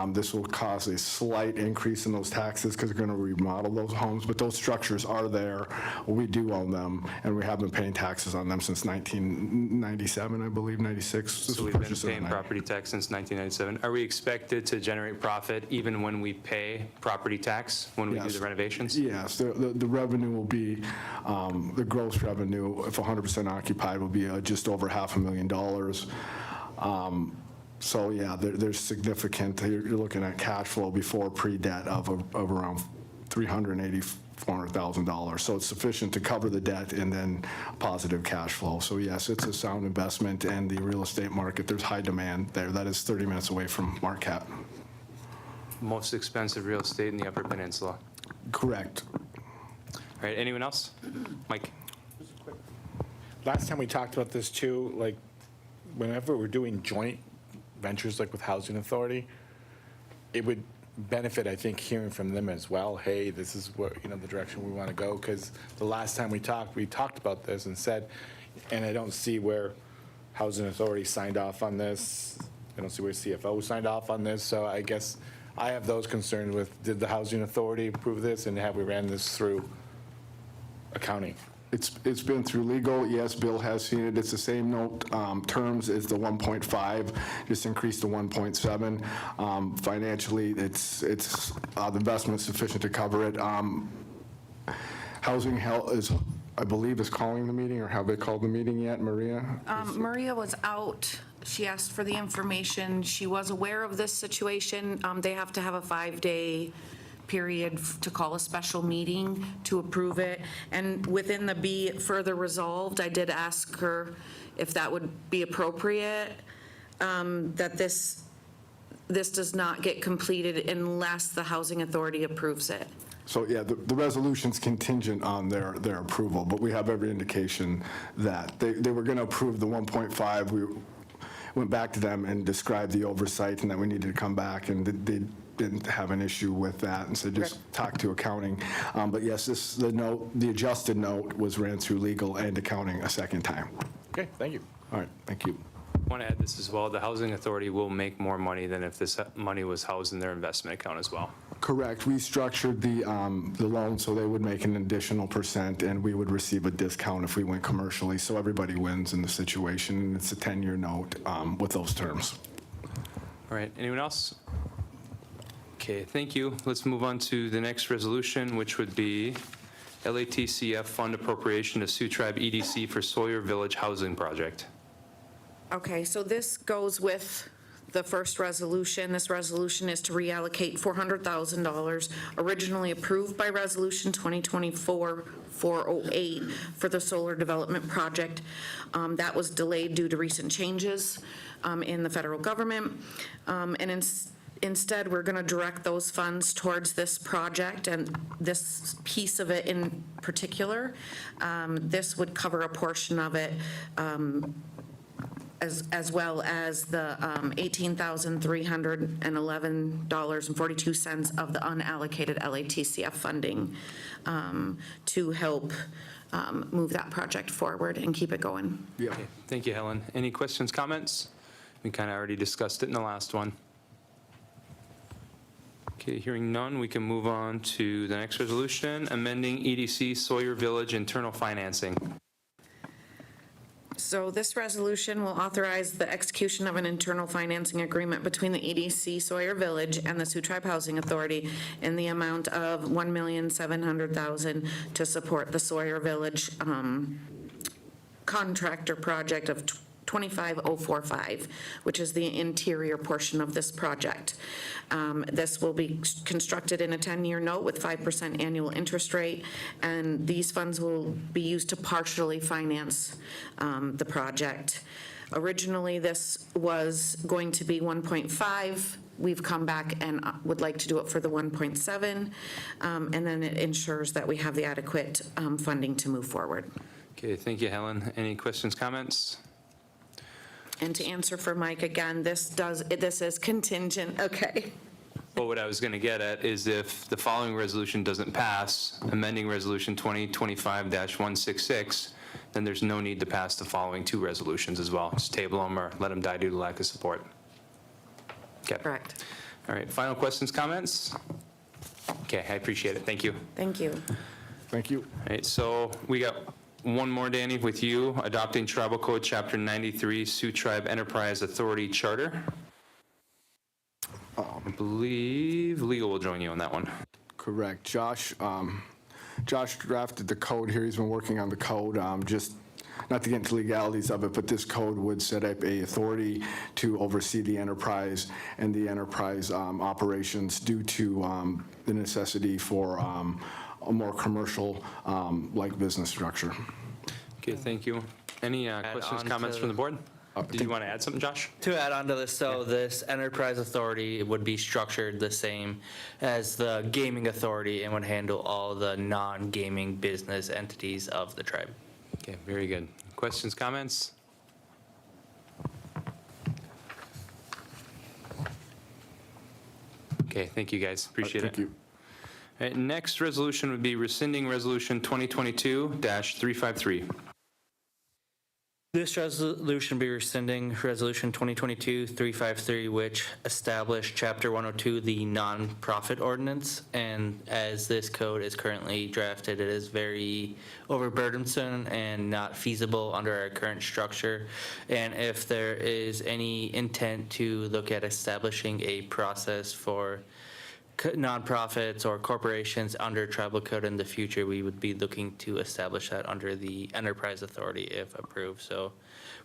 This will cause a slight increase in those taxes because we're going to remodel those homes, but those structures are there. We do own them, and we have been paying taxes on them since 1997, I believe, 96. So we've been paying property tax since 1997. Are we expected to generate profit even when we pay property tax, when we do the renovations? Yes, the revenue will be, the gross revenue, if 100% occupied, will be just over $500,000. So yeah, there's significant, you're looking at cash flow before pre-debt of around $400,000. So it's sufficient to cover the debt and then positive cash flow. So yes, it's a sound investment, and the real estate market, there's high demand there. That is 30 minutes away from Marquette. Most expensive real estate in the Upper Peninsula. Correct. All right, anyone else? Mike? Last time we talked about this too, like whenever we're doing joint ventures like with Housing Authority, it would benefit, I think, hearing from them as well. Hey, this is what, the direction we want to go. Because the last time we talked about this and said, and I don't see where Housing Authority signed off on this. I don't see where CFO signed off on this. So I guess I have those concerns with, did the Housing Authority approve this, and have we ran this through accounting? It's been through legal. Yes, Bill has seen it. It's the same note terms as the 1.5, just increased to 1.7. Financially, it's the investment sufficient to cover it. Housing Health is, I believe, is calling the meeting, or have they called the meeting yet, Maria? Maria was out. She asked for the information. She was aware of this situation. They have to have a 5-day period to call a special meeting to approve it. And within the be it further resolved, I did ask her if that would be appropriate, that this does not get completed unless the Housing Authority approves it. So yeah, the resolution's contingent on their approval, but we have every indication that they were going to approve the 1.5. We went back to them and described the oversight and that we needed to come back, and they didn't have an issue with that, and so just talk to accounting. But yes, the adjusted note was ran through legal and accounting a second time. Okay, thank you. All right, thank you. I want to add this as well. The Housing Authority will make more money than if this money was housed in their investment account as well. Correct. We structured the loan so they would make an additional % and we would receive a discount if we went commercially. So everybody wins in the situation. And it's a 10-year note with those terms. All right, anyone else? Okay, thank you. Let's move on to the next resolution, which would be LATCF Fund Appropriation to Sioux Tribe EDC for Sawyer Village Housing Project. Okay, so this goes with the first resolution. This resolution is to reallocate $400,000 originally approved by Resolution 2024-408 for the solar development project. That was delayed due to recent changes in the federal government. Instead, we're going to direct those funds towards this project and this piece of it in particular. This would cover a portion of it, as well as the $18,311.42 of the unallocated LATCF funding to help move that project forward and keep it going. Yeah. Okay, thank you, Helen. Any questions, comments? We kind of already discussed it in the last one. Okay, hearing none, we can move on to the next resolution, amending EDC Sawyer Village internal financing. So this resolution will authorize the execution of an internal financing agreement between the EDC Sawyer Village and the Sioux Tribe Housing Authority in the amount of $1,700,000 to support the Sawyer Village contractor project of 25045, which is the interior portion of this project. This will be constructed in a 10-year note with 5% annual interest rate, and these funds will be used to partially finance the project. Originally, this was going to be 1.5. We've come back and would like to do it for the 1.7, and then it ensures that we have the adequate funding to move forward. Okay, thank you, Helen. Any questions, comments? And to answer for Mike again, this is contingent, okay. Well, what I was going to get at is if the following resolution doesn't pass, amending Resolution 2025-166, then there's no need to pass the following two resolutions as well. Just table them or let them die due to lack of support. Okay. Correct. All right, final questions, comments? Okay, I appreciate it. Thank you. Thank you. Thank you. All right, so we got one more, Danny, with you, adopting Tribal Code Chapter 93, Sioux Tribe Enterprise Authority Charter. I believe legal will join you on that one. Correct. Josh drafted the code here. He's been working on the code. Just not to get into legalities of it, but this code would set up a authority to oversee the enterprise and the enterprise operations due to the necessity for a more commercial like business structure. Okay, thank you. Any questions, comments from the board? Did you want to add something, Josh? To add on to this, so this enterprise authority would be structured the same as the gaming authority and would handle all the non-gaming business entities of the tribe. Okay, very good. Questions, comments? Okay, thank you, guys. Appreciate it. Thank you. All right, next resolution would be rescinding Resolution 2022-353. This resolution be rescinding Resolution 2022-353, which established Chapter 102, the nonprofit ordinance. And as this code is currently drafted, it is very overburdensome and not feasible under our current structure. And if there is any intent to look at establishing a process for nonprofits or corporations under tribal code in the future, we would be looking to establish that under the enterprise authority if approved. So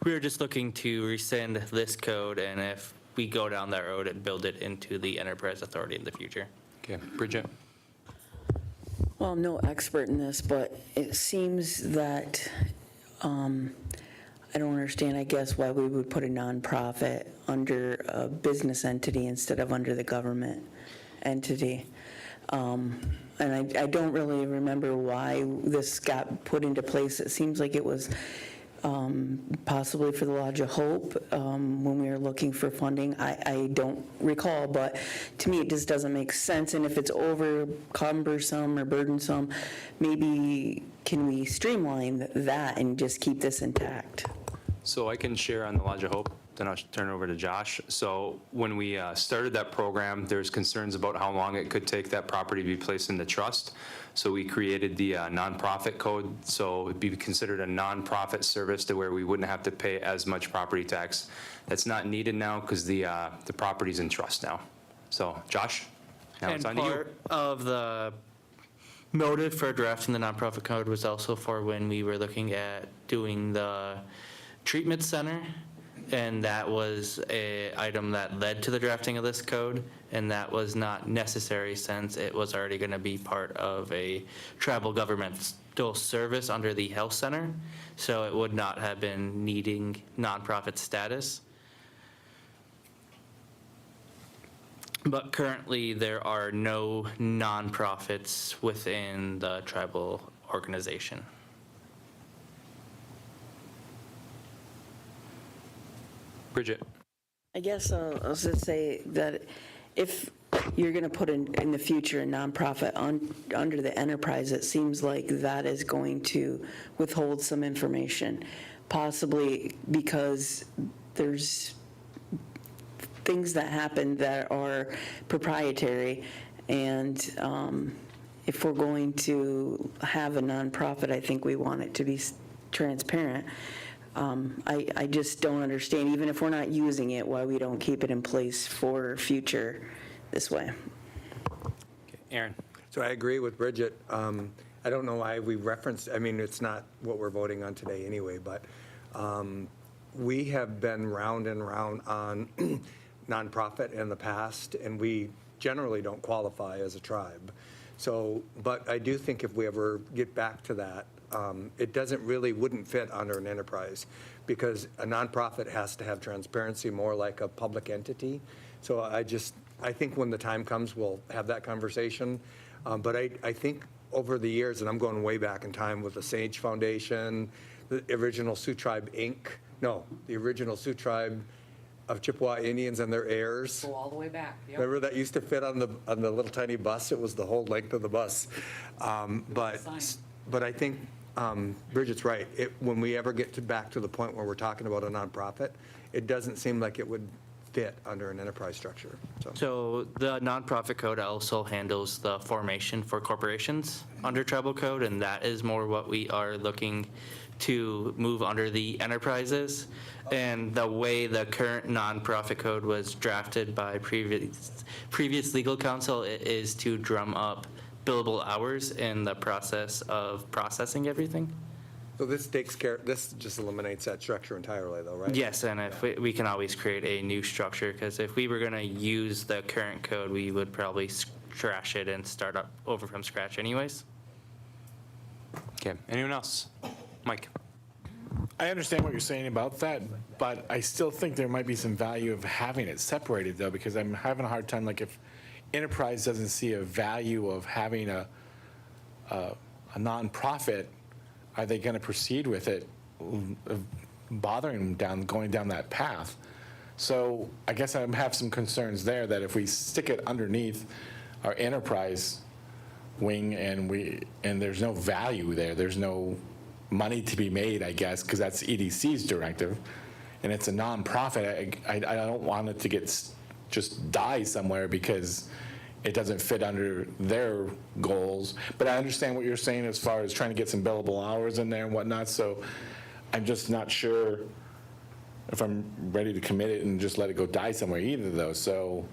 we were just looking to rescind this code, and if we go down that road and build it into the enterprise authority in the future. Okay, Bridget. Well, I'm no expert in this, but it seems that I don't understand, I guess, why we would put a nonprofit under a business entity instead of under the government entity. And I don't really remember why this got put into place. It seems like it was possibly for the Lodge of Hope when we were looking for funding. I don't recall, but to me it just doesn't make sense. And if it's over cumbersome or burdensome, maybe can we streamline that and just keep this intact? So I can share on the Lodge of Hope. then I'll turn it over to Josh. So when we started that program, there's concerns about how long it could take that property to be placed in the trust. So we created the nonprofit code, so it'd be considered a nonprofit service to where we wouldn't have to pay as much property tax. That's not needed now because the property's in trust now. So Josh, now it's on to you. Part of the motive for drafting the nonprofit code was also for when we were looking at doing the treatment center. And that was a item that led to the drafting of this code, and that was not necessary since it was already going to be part of a tribal governmental service under the health center, so it would not have been needing nonprofit status. But currently, there are no nonprofits within the tribal organization. Bridget. I guess I'll just say that if you're going to put in the future a nonprofit under the enterprise, it seems like that is going to withhold some information, possibly because there's things that happen that are proprietary, and if we're going to have a nonprofit, I think we want it to be transparent. I just don't understand, even if we're not using it, why we don't keep it in place for future this way. Aaron. So I agree with Bridget. I don't know why we referenced, I mean, it's not what we're voting on today anyway, but we have been round and round on nonprofit in the past, and we generally don't qualify as a tribe. So, but I do think if we ever get back to that, it wouldn't fit under an enterprise, because a nonprofit has to have transparency, more like a public entity. So I think when the time comes, we'll have that conversation. But I think over the years, and I'm going way back in time with the Sage Foundation, the original Sioux Tribe the original Sioux Tribe of Chippewa Indians and their heirs. Go all the way back. Yep. Remember that used to fit on the little tiny bus? It was the whole length of the bus. But I think Bridget's right. When we ever get back to the point where we're talking about a nonprofit, it doesn't seem like it would fit under an enterprise structure. So the nonprofit code also handles the formation for corporations under tribal code, and that is more what we are looking to move under the enterprises. And the way the current nonprofit code was drafted by previous legal counsel, it is to drum up billable hours in the process of processing everything. So this just eliminates that structure entirely though, right? Yes, and if we can always create a new structure, because if we were going to use the current code, we would probably trash it and start up over from scratch anyways. Okay, anyone else? Mike. I understand what you're saying about that, but I still think there might be some value of having it separated though, because I'm having a hard time, like if enterprise doesn't see a value of having a nonprofit, are they going to proceed with it, going down that path? So I guess I have some concerns there that if we stick it underneath our enterprise wing and there's no value there, there's no money to be made, I guess, because that's EDC's directive, and it's a nonprofit. I don't want it to just die somewhere because it doesn't fit under their goals. But I understand what you're saying as far as trying to get some billable hours in there and whatnot, so I'm just not sure if I'm ready to commit it and just let it go die somewhere either, though. So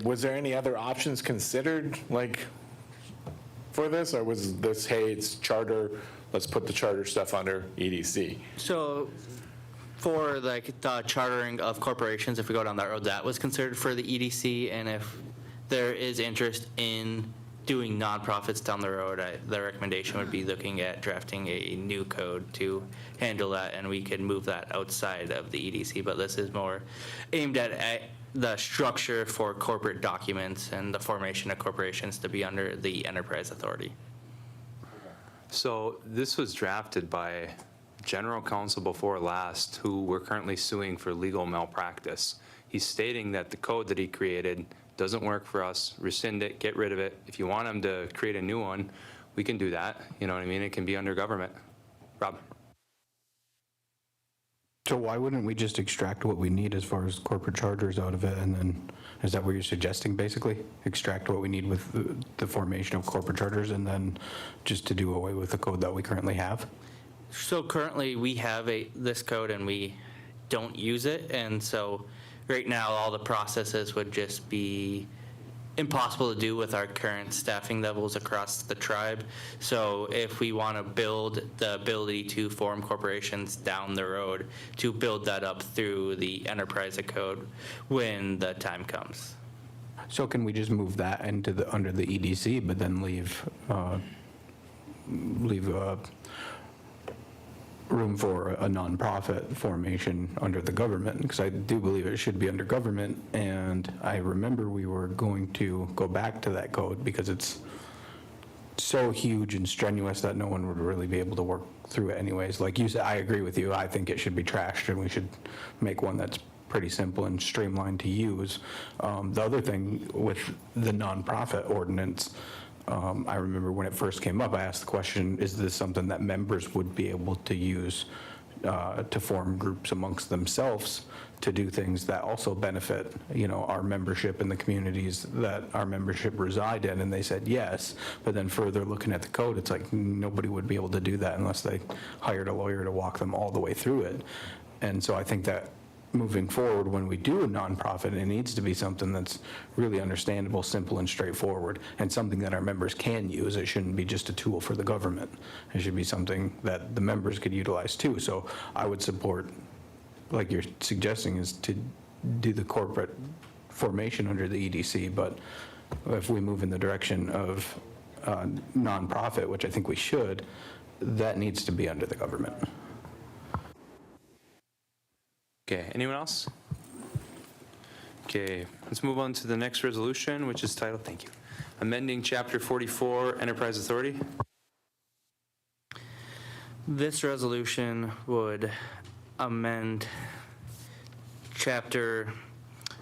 was there any other options considered, like, for this, or was this, hey, it's charter, let's put the charter stuff under EDC? So for like the chartering of corporations, if we go down that road, that was considered for the EDC, and if there is interest in doing nonprofits down the road, the recommendation would be looking at drafting a new code to handle that, and we could move that outside of the EDC, but this is more aimed at the structure for corporate documents and the formation of corporations to be under the enterprise authority. So this was drafted by general counsel before last, who we're currently suing for legal malpractice. He's stating that the code that he created doesn't work for us, rescind it, get rid of it. If you want him to create a new one, we can do that. You know what I mean? It can be under government. Rob. So why wouldn't we just extract what we need as far as corporate charters out of it, and then, is that what you're suggesting, basically? Extract what we need with the formation of corporate charters, and then just to do away with the code that we currently have? So currently, we have this code and we don't use it, and so right now, all the processes would just be impossible to do with our current staffing levels across the tribe. So if we want to build the ability to form corporations down the road, to build that up through the enterprise code when the time comes. So can we just move that into under the EDC, but then leave room for a nonprofit formation under the government? Because I do believe it should be under government, and I remember we were going to go back to that code because it's so huge and strenuous that no one would really be able to work through it anyways. Like you said, I agree with you. I think it should be trashed, and we should make one that's pretty simple and streamlined to use. The other thing with the nonprofit ordinance, I remember when it first came up, I asked the question, is this something that members would be able to use to form groups amongst themselves to do things that also benefit, our membership in the communities that our membership reside in? And they said yes, but then further looking at the code, it's like nobody would be able to do that unless they hired a lawyer to walk them all the way through it. And so I think that moving forward, when we do a nonprofit, it needs to be something that's really understandable, simple, and straightforward, and something that our members can use. It shouldn't be just a tool for the government. It should be something that the members could utilize too. So I would support, like you're suggesting, is to do the corporate formation under the EDC, but if we move in the direction of nonprofit, which I think we should, that needs to be under the government. Okay, anyone else? Okay, let's move on to the next resolution, which is titled, thank you, amending Chapter 44, Enterprise Authority. This resolution would amend Chapter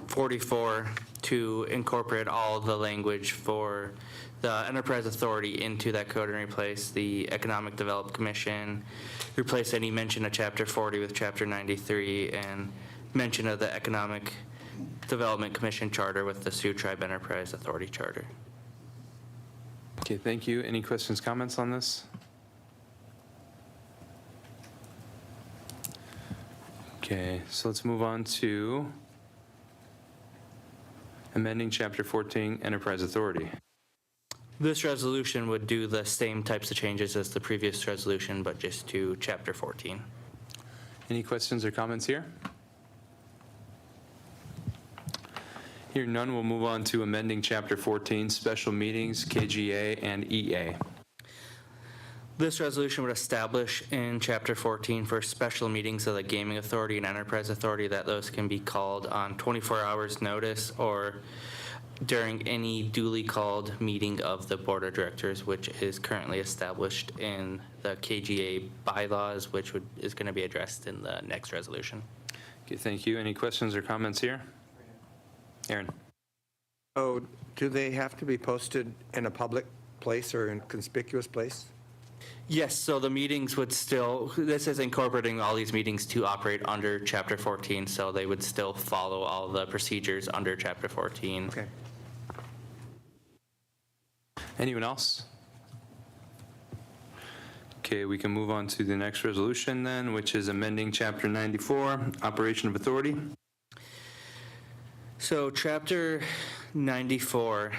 44 to incorporate all the language for the Enterprise Authority into that code and replace the Economic Development Commission, replace any mention of Chapter 40 with Chapter 93, and mention of the Economic Development Commission Charter with the Sioux Tribe Enterprise Authority Charter. Okay, thank you. Any questions, comments on this? Okay, so let's move on to amending Chapter 14, Enterprise Authority. This resolution would do the same types of changes as the previous resolution, but just to Chapter 14. Any questions or comments here? Hearing none, we'll move on to amending Chapter 14, Special Meetings, KGA and EA. This resolution would establish in Chapter 14 for special meetings of the Gaming Authority and Enterprise Authority that those can be called on 24 hours notice or during any duly called meeting of the Board of Directors, which is currently established in the KGA bylaws, which is going to be addressed in the next resolution. Okay, thank you. Any questions or comments here? Aaron. Oh, do they have to be posted in a public place or in conspicuous place? Yes, so the meetings would still, this is incorporating all these meetings to operate under Chapter 14, so they would still follow all the procedures under Chapter 14. Okay. Anyone else? Okay, we can move on to the next resolution then, which is amending Chapter 94, Operation of Authority. So Chapter 94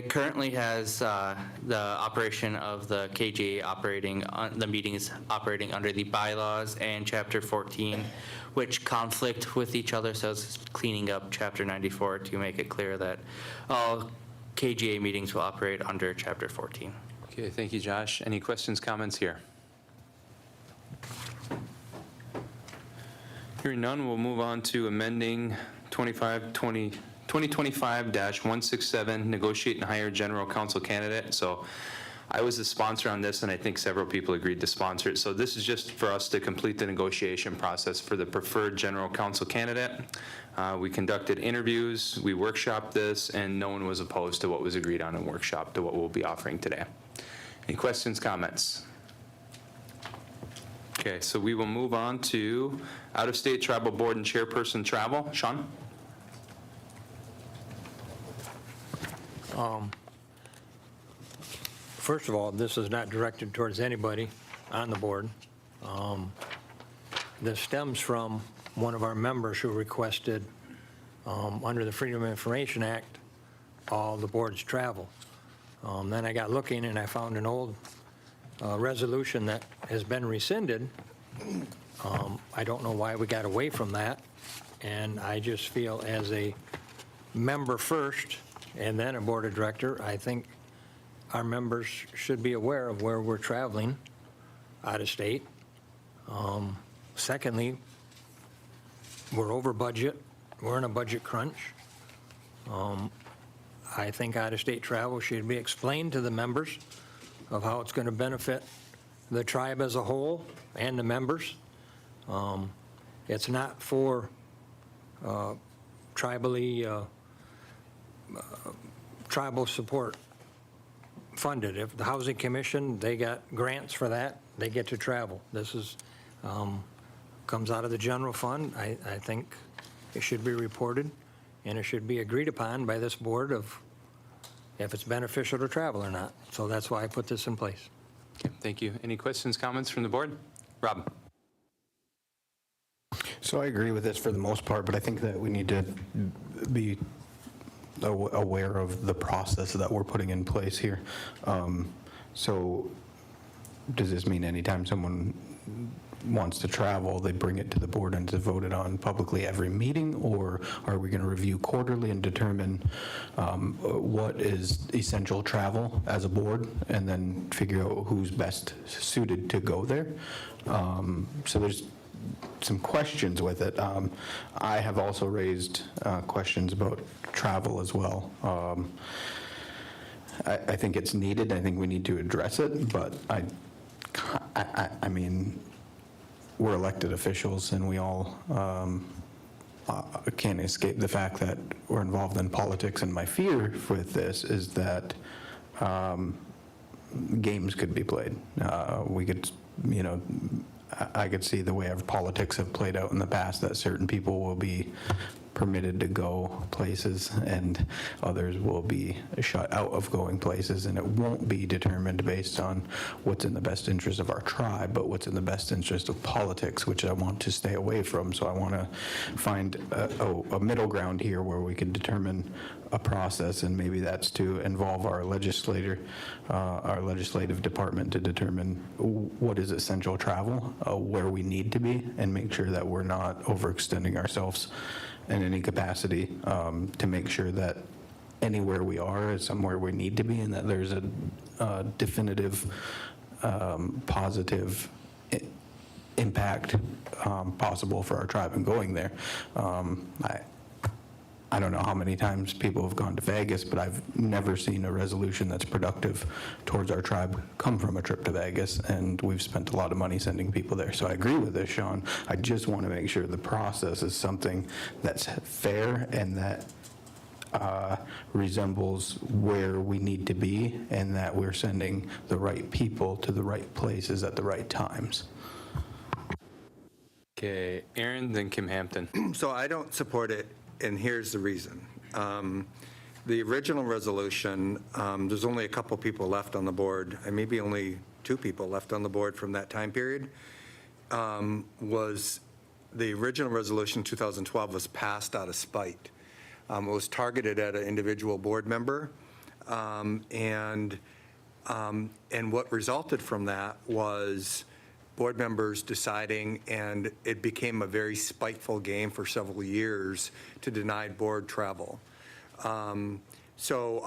currently has the operation of the KGA operating, the meetings operating under the bylaws and Chapter 14, which conflict with each other, so it's cleaning up Chapter 94 to make it clear that all KGA meetings will operate under Chapter 14. Okay, thank you, Josh. Any questions, comments here? Hearing none, we'll move on to amending 2025-167, negotiate and hire general counsel candidate. So I was the sponsor on this, and I think several people agreed to sponsor it. So this is just for us to complete the negotiation process for the preferred general counsel candidate. We conducted interviews, we workshopped this, and no one was opposed to what was agreed on in workshop to what we'll be offering today. Any questions, comments? Okay, so we will move on to out-of-state tribal board and chairperson travel. Sean? First of all, this is not directed towards anybody on the board. This stems from one of our members who requested, under the Freedom of Information Act, all the board's travel. Then I got looking and I found an old resolution that has been rescinded. I don't know why we got away from that, and I just feel as a member first and then a board of director, I think our members should be aware of where we're traveling out of state. Secondly, we're over budget. We're in a budget crunch. I think out-of-state travel should be explained to the members of how it's going to benefit the tribe as a whole and the members. It's not for tribal support funded. If the Housing Commission, they got grants for that, they get to travel. This is, comes out of the general fund. I think it should be reported, and it should be agreed upon by this board of if it's beneficial to travel or not. So that's why I put this in place. Okay, thank you. Any questions, comments from the board? Rob? So I agree with this for the most part, but I think that we need to be aware of the process that we're putting in place here. So does this mean anytime someone wants to travel, they bring it to the board and it's voted on publicly every meeting, or are we going to review quarterly and determine what is essential travel as a board and then figure out who's best suited to go there? So there's some questions with it. I have also raised questions about travel as well. I think it's needed. I think we need to address it, but I mean, we're elected officials and we all can't escape the fact that we're involved in politics, and my fear with this is that games could be played. We could, you know, I could see the way our politics have played out in the past, that certain people will be permitted to go places and others will be shut out of going places, and it won't be determined based on what's in the best interest of our tribe, but what's in the best interest of politics, which I want to stay away from. So I want to find a middle ground here where we can determine a process, and maybe that's to involve our legislative department to determine what is essential travel, where we need to be, and make sure that we're not overextending ourselves in any capacity, to make sure that anywhere we are is somewhere we need to be, and that there's a definitive positive impact possible for our tribe in going there. I don't know how many times people have gone to Vegas, but I've never seen a resolution that's productive towards our tribe come from a trip to Vegas, and we've spent a lot of money sending people there. So I agree with this, Sean. I just want to make sure the process is something that's fair and that resembles where we need to be, and that we're sending the right people to the right places at the right times. Okay, Aaron, then Kim Hampton. So I don't support it, and here's the reason. The original resolution, there's only a couple people left on the board, and maybe only 2 people left on the board from that time period, was the original resolution 2012 was passed out of spite. It was targeted at an individual board member, and what resulted from that was board members deciding, and it became a very spiteful game for several years to deny board travel. So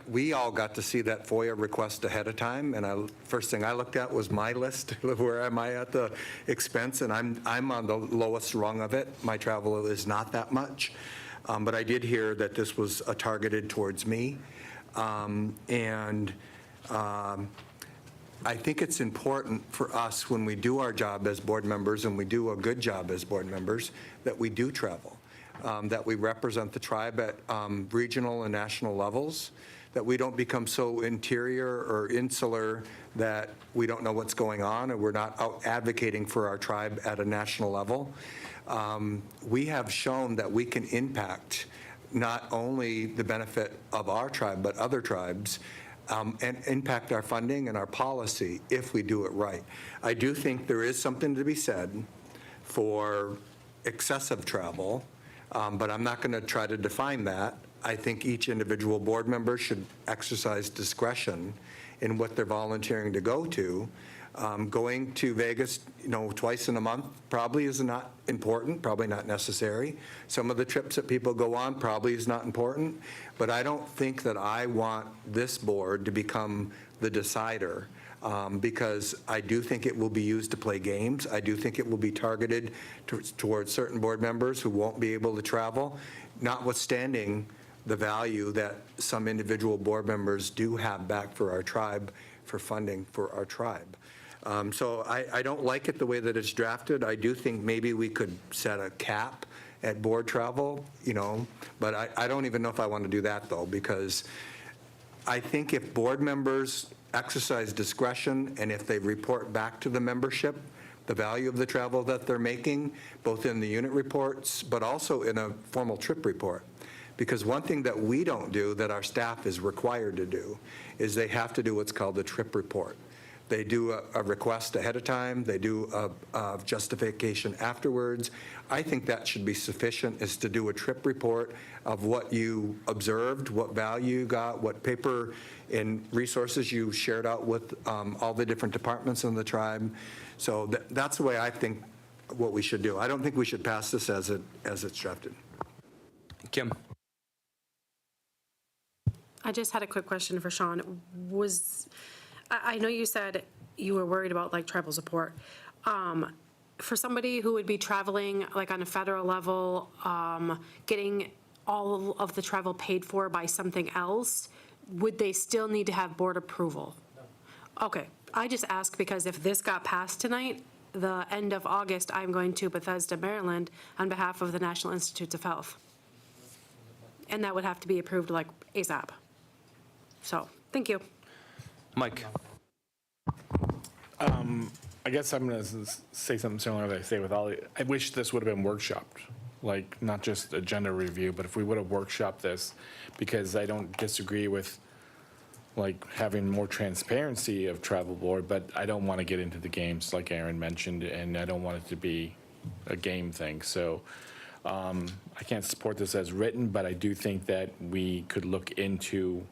we all got to see that FOIA request ahead of time, and first thing I looked at was my list of where am I at the expense, and I'm on the lowest rung of it. My travel is not that much, but I did hear that this was targeted towards me, I think it's important for us when we do our job as board members, and we do a good job as board members, that we do travel, that we represent the tribe at regional and national levels, that we don't become so interior or insular that we don't know what's going on and we're not out advocating for our tribe at a national level. We have shown that we can impact not only the benefit of our tribe, but other tribes, and impact our funding and our policy if we do it right. I do think there is something to be said for excessive travel, but I'm not going to try to define that. I think each individual board member should exercise discretion in what they're volunteering to go to. Going to Vegas, twice in a month probably is not important, probably not necessary. Some of the trips that people go on probably is not important, but I don't think that I want this board to become the decider, because I do think it will be used to play games. I do think it will be targeted towards certain board members who won't be able to travel, notwithstanding the value that some individual board members do have back for our tribe, for funding for our tribe. So I don't like it the way that it's drafted. I do think maybe we could set a cap at board travel, but I don't even know if I want to do that, though, because I think if board members exercise discretion and if they report back to the membership the value of the travel that they're making, both in the unit reports, but also in a formal trip report. Because one thing that we don't do that our staff is required to do is they have to do what's called a trip report. They do a request ahead of time. They do a justification afterwards. I think that should be sufficient, is to do a trip report of what you observed, what value you got, what paper and resources you shared out with all the different departments in the tribe. So that's the way I think what we should do. I don't think we should pass this as it's drafted. Kim? I just had a quick question for Sean. I know you said you were worried about like tribal support. For somebody who would be traveling like on a federal level, getting all of the travel paid for by something else, would they still need to have board approval? No. Okay, I just ask because if this got passed tonight, the end of August, I'm going to Bethesda, Maryland on behalf of the National Institutes of Health. And that would have to be approved like ASAP. So, thank you. Mike? I guess I'm going to say something similar that I say with Ollie. I wish this would have been workshopped, like not just agenda review, but if we would have workshopped this, because I don't disagree with like having more transparency of travel board, but I don't want to get into the games like Aaron mentioned, and I don't want it to be a game thing. So I can't support this as written, but I do think that we could look into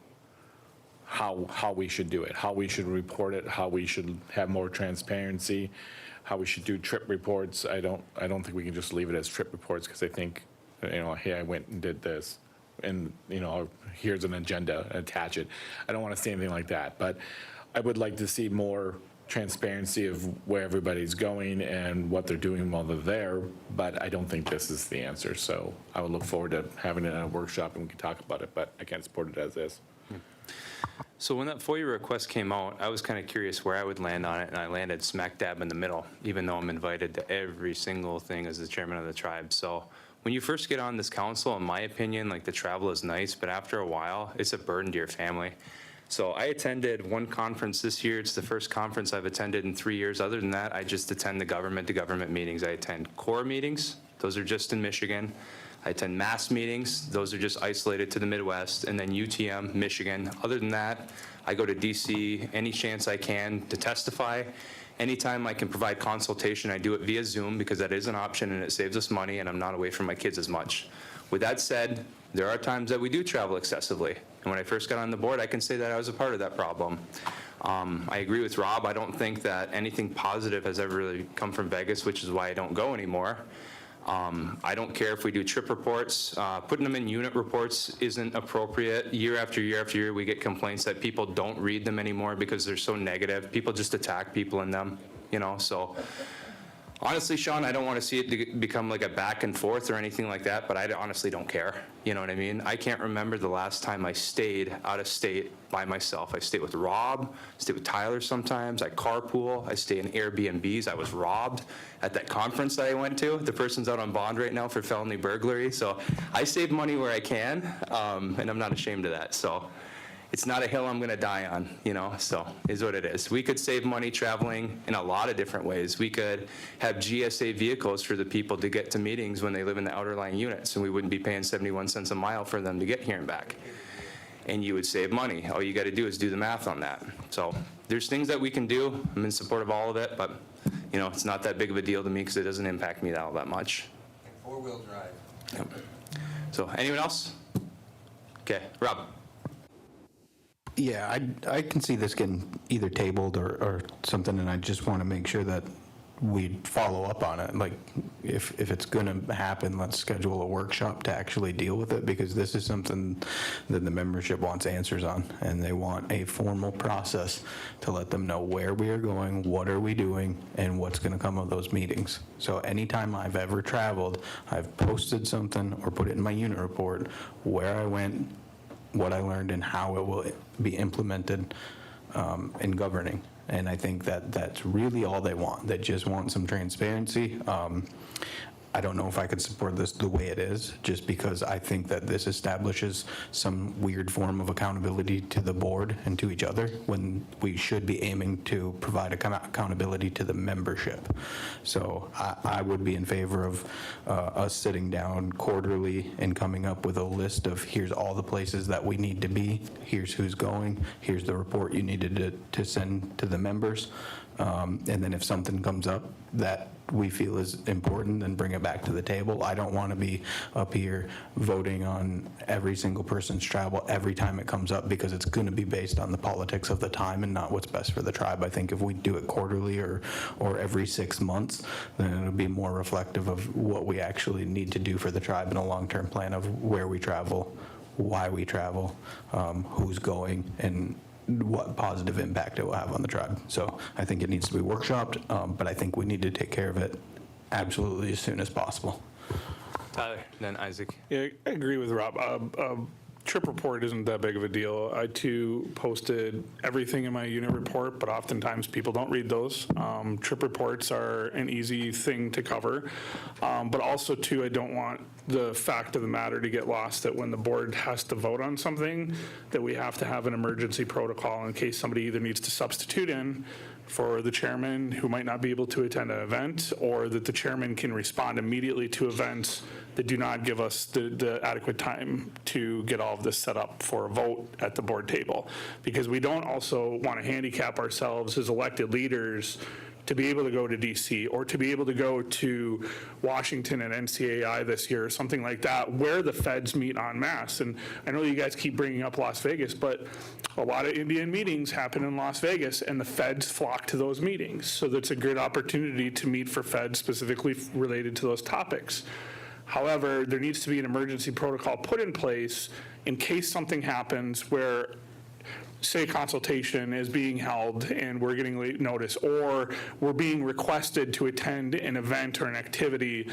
how we should do it, how we should report it, how we should have more transparency, how we should do trip reports. I don't think we can just leave it as trip reports, because I think, hey, I went and did this, and here's an agenda, attach it. I don't want to say anything like that, but I would like to see more transparency of where everybody's going and what they're doing while they're there, but I don't think this is the answer. So I would look forward to having it in a workshop and we can talk about it, but I can't support it as is. So when that FOIA request came out, I was kind of curious where I would land on it, and I landed smack dab in the middle, even though I'm invited to every single thing as the chairman of the tribe. So when you first get on this council, in my opinion, like the travel is nice, but after a while, it's a burden to your family. So I attended one conference this year. It's the first conference I've attended in 3 years. Other than that, I just attend the government-to-government meetings. I attend core meetings. Those are just in Michigan. I attend mass meetings. Those are just isolated to the Midwest, and then UTM, Michigan. Other than that, I go to DC any chance I can to testify. Anytime I can provide consultation, I do it via Zoom, because that is an option and it saves us money, and I'm not away from my kids as much. With that said, there are times that we do travel excessively. And when I first got on the board, I can say that I was a part of that problem. I agree with Rob. I don't think that anything positive has ever really come from Vegas, which is why I don't go anymore. I don't care if we do trip reports. Putting them in unit reports isn't appropriate. Year after year after year, we get complaints that people don't read them anymore because they're so negative. People just attack people in them, so honestly, Sean, I don't want to see it become like a back and forth or anything like that, but I honestly don't care. You know what I mean? I can't remember the last time I stayed out of state by myself. I stayed with Rob, stayed with Tyler sometimes. I carpool. I stay in Airbnbs. I was robbed at that conference that I went to. The person's out on bond right now for felony burglary. So I save money where I can, and I'm not ashamed of that. So, it's not a hill I'm going to die on, so is what it is. We could save money traveling in a lot of different ways. We could have GSA vehicles for the people to get to meetings when they live in the outer line units, and we wouldn't be paying 71 cents a mile for them to get here and back. And you would save money. All you got to do is do the math on that. So there's things that we can do. I'm in support of all of it, but, it's not that big of a deal to me because it doesn't impact me all that much. Four-wheel drive. Yep. So anyone else? Okay, Rob. Yeah, I can see this getting either tabled or something, and I just want to make sure that we follow up on it. Like, if it's going to happen, let's schedule a workshop to actually deal with it, because this is something that the membership wants answers on, and they want a formal process to let them know where we are going, what are we doing, and what's going to come of those meetings. So anytime I've ever traveled, I've posted something or put it in my unit report where I went, what I learned, and how it will be implemented in governing. And I think that that's really all they want. They just want some transparency. I don't know if I could support this the way it is, just because I think that this establishes some weird form of accountability to the board and to each other, when we should be aiming to provide accountability to the membership. So I would be in favor of us sitting down quarterly and coming up with a list of, here's all the places that we need to be, here's who's going, here's the report you needed to send to the members. And then if something comes up that we feel is important, then bring it back to the table. I don't want to be up here voting on every single person's travel every time it comes up, because it's going to be based on the politics of the time and not what's best for the tribe. I think if we do it quarterly or every 6 months, then it'll be more reflective of what we actually need to do for the tribe in a long-term plan of where we travel, why we travel, who's going, and what positive impact it will have on the tribe. So I think it needs to be workshopped, but I think we need to take care of it absolutely as soon as possible. Tyler, then Isaac. Yeah, I agree with Rob. Trip report isn't that big of a deal. I too posted everything in my unit report, but oftentimes people don't read those. Trip reports are an easy thing to cover, but also too, I don't want the fact of the matter to get lost that when the board has to vote on something, that we have to have an emergency protocol in case somebody either needs to substitute in for the chairman who might not be able to attend an event, or that the chairman can respond immediately to events that do not give us the adequate time to get all of this set up for a vote at the board table. Because we don't also want to handicap ourselves as elected leaders to be able to go to DC or to be able to go to Washington and NCAI this year or something like that, where the feds meet en masse. And I know you guys keep bringing up Las Vegas, but a lot of Indian meetings happen in Las Vegas, and the feds flock to those meetings. So that's a great opportunity to meet for feds specifically related to those topics. However, there needs to be an emergency protocol put in place in case something happens where, say, consultation is being held and we're getting late notice, or we're being requested to attend an event or an activity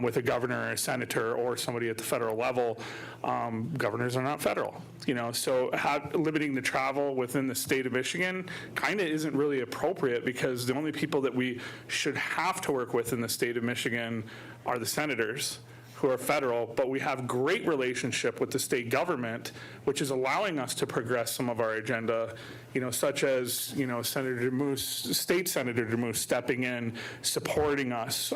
with a governor or a senator or somebody at the federal level. Governors are not federal, so limiting the travel within the state of Michigan kind of isn't really appropriate, because the only people that we should have to work with in the state of Michigan are the senators, who are federal, but we have great relationship with the state government, which is allowing us to progress some of our agenda, such as, Senator DeMoose, State Senator DeMoose stepping in, supporting us,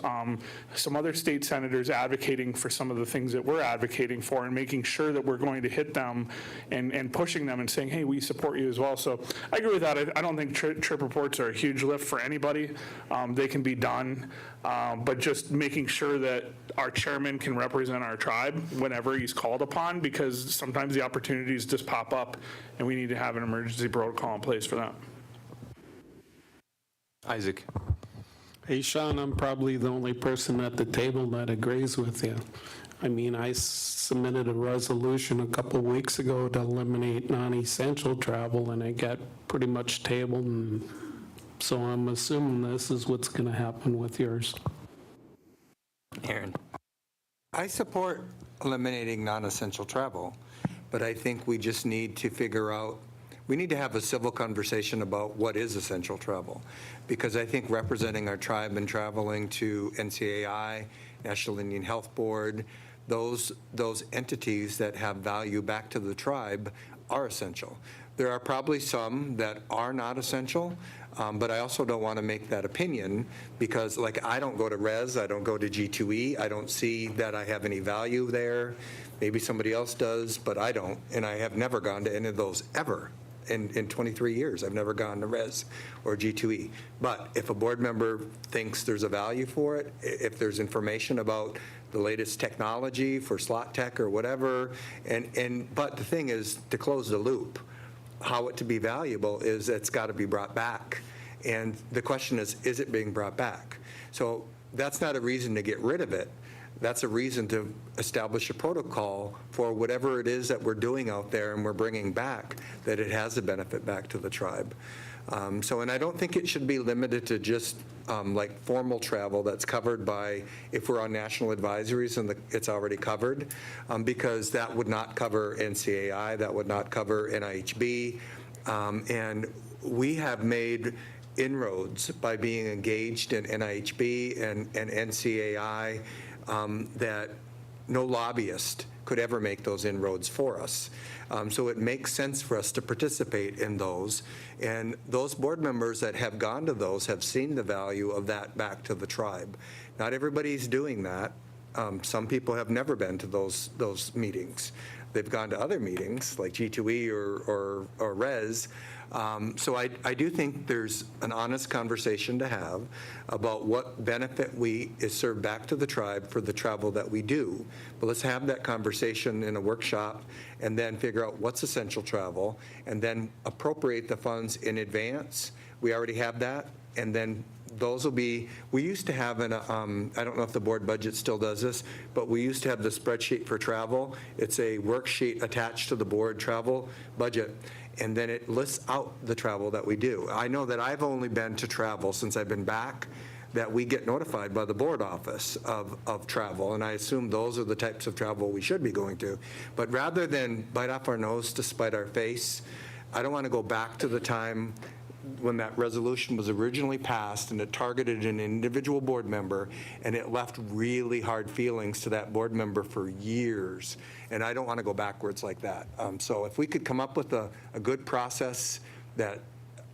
some other state senators advocating for some of the things that we're advocating for, and making sure that we're going to hit them and pushing them and saying, hey, we support you as well. So I agree with that. I don't think trip reports are a huge lift for anybody. They can be done, but just making sure that our chairman can represent our tribe whenever he's called upon, because sometimes the opportunities just pop up and we need to have an emergency protocol in place for that. Isaac. Hey, Sean, I'm probably the only person at the table that agrees with you. I mean, I submitted a resolution a couple of weeks ago to eliminate non-essential travel, and it got pretty much tabled, and so I'm assuming this is what's going to happen with yours. Aaron. I support eliminating non-essential travel, but I think we just need to figure out, we need to have a civil conversation about what is essential travel. Because I think representing our tribe and traveling to NCAI, National Indian Health Board, those entities that have value back to the tribe are essential. There are probably some that are not essential, but I also don't want to make that opinion because, like, I don't go to res, I don't go to G2E, I don't see that I have any value there. Maybe somebody else does, but I don't, and I have never gone to any of those ever. In 23 years, I've never gone to res or G2E. But if a board member thinks there's a value for it, if there's information about the latest technology for slot tech or whatever, but the thing is, to close the loop, how it to be valuable is it's got to be brought back. And the question is it being brought back? So that's not a reason to get rid of it. That's a reason to establish a protocol for whatever it is that we're doing out there and we're bringing back, that it has a benefit back to the tribe. And I don't think it should be limited to just like formal travel that's covered by, if we're on national advisories and it's already covered, because that would not cover NCAI, that would not cover NIHB. And we have made inroads by being engaged in NIHB and NCAI that no lobbyist could ever make those inroads for us. So it makes sense for us to participate in those. And those board members that have gone to those have seen the value of that back to the tribe. Not everybody's doing that. Some people have never been to those meetings. They've gone to other meetings like G2E or RES. So I do think there's an honest conversation to have about what benefit is served back to the tribe for the travel that we do. But let's have that conversation in a workshop and then figure out what's essential travel and then appropriate the funds in advance. We already have that. And then those will be, we used to have I don't know if the board budget still does this, but we used to have the spreadsheet for travel. It's a worksheet attached to the board travel budget, and then it lists out the travel that we do. I know that I've only been to travel since I've been back that we get notified by the board office of travel, and I assume those are the types of travel we should be going to. But rather than bite off our nose to spite our face, I don't want to go back to the time when that resolution was originally passed and it targeted an individual board member and it left really hard feelings to that board member for years. And I don't want to go backwards like that. So if we could come up with a good process that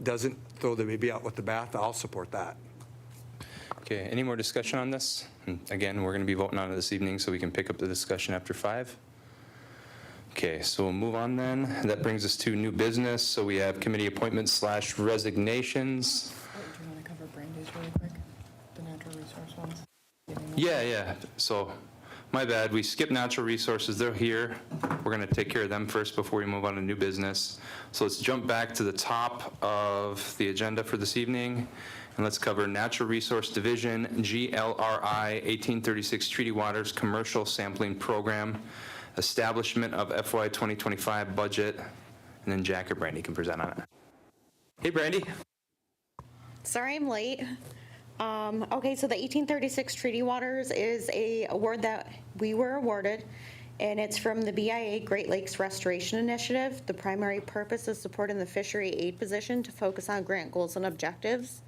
doesn't throw the baby out with the bath, I'll support that. Okay, any more discussion on this? Again, we're going to be voting on it this evening, so we can pick up the discussion after 5. Okay, so we'll move on then. That brings us to new business. So we have committee appointments / resignations. Do you want to cover Brandy's really quick? The natural resource ones? Yeah. So my bad. We skipped natural resources. They're here. We're going to take care of them first before we move on to new business. So let's jump back to the top of the agenda for this evening. And let's cover Natural Resource Division, GLRI 1836 Treaty Waters Commercial Sampling Program, establishment of FY 2025 budget, and then Jack or Brandy can present on it. Hey, Brandy. Sorry I'm late. Okay, so the 1836 Treaty Waters is a award that we were awarded, and it's from the BIA Great Lakes Restoration Initiative. The primary purpose is supporting the fishery aid position to focus on grant goals and objectives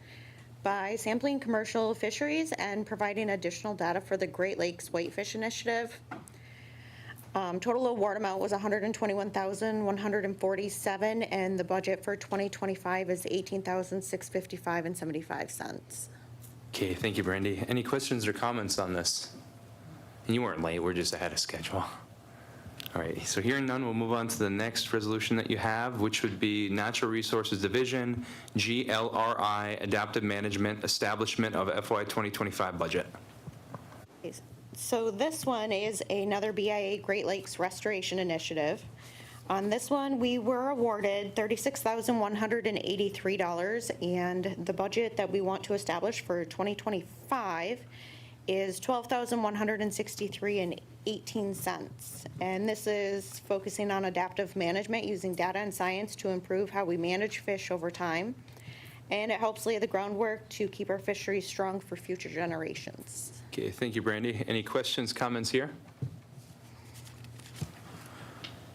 by sampling commercial fisheries and providing additional data for the Great Lakes Whitefish Initiative. Total award amount was $121,147, and the budget for 2025 is $18,655.75. Okay, thank you, Brandy. Any questions or comments on this? And you weren't late, we're just ahead of schedule. All right, so hearing none, we'll move on to the next resolution that you have, which would be Natural Resources Division, GLRI, Adaptive Management, Establishment of FY 2025 budget. So this one is another BIA Great Lakes Restoration Initiative. On this one, we were awarded $36,183, and the budget that we want to establish for 2025 is $12,163.18. And this is focusing on adaptive management using data and science to improve how we manage fish over time. And it helps lay the groundwork to keep our fisheries strong for future generations. Okay, thank you, Brandy. Any questions, comments here?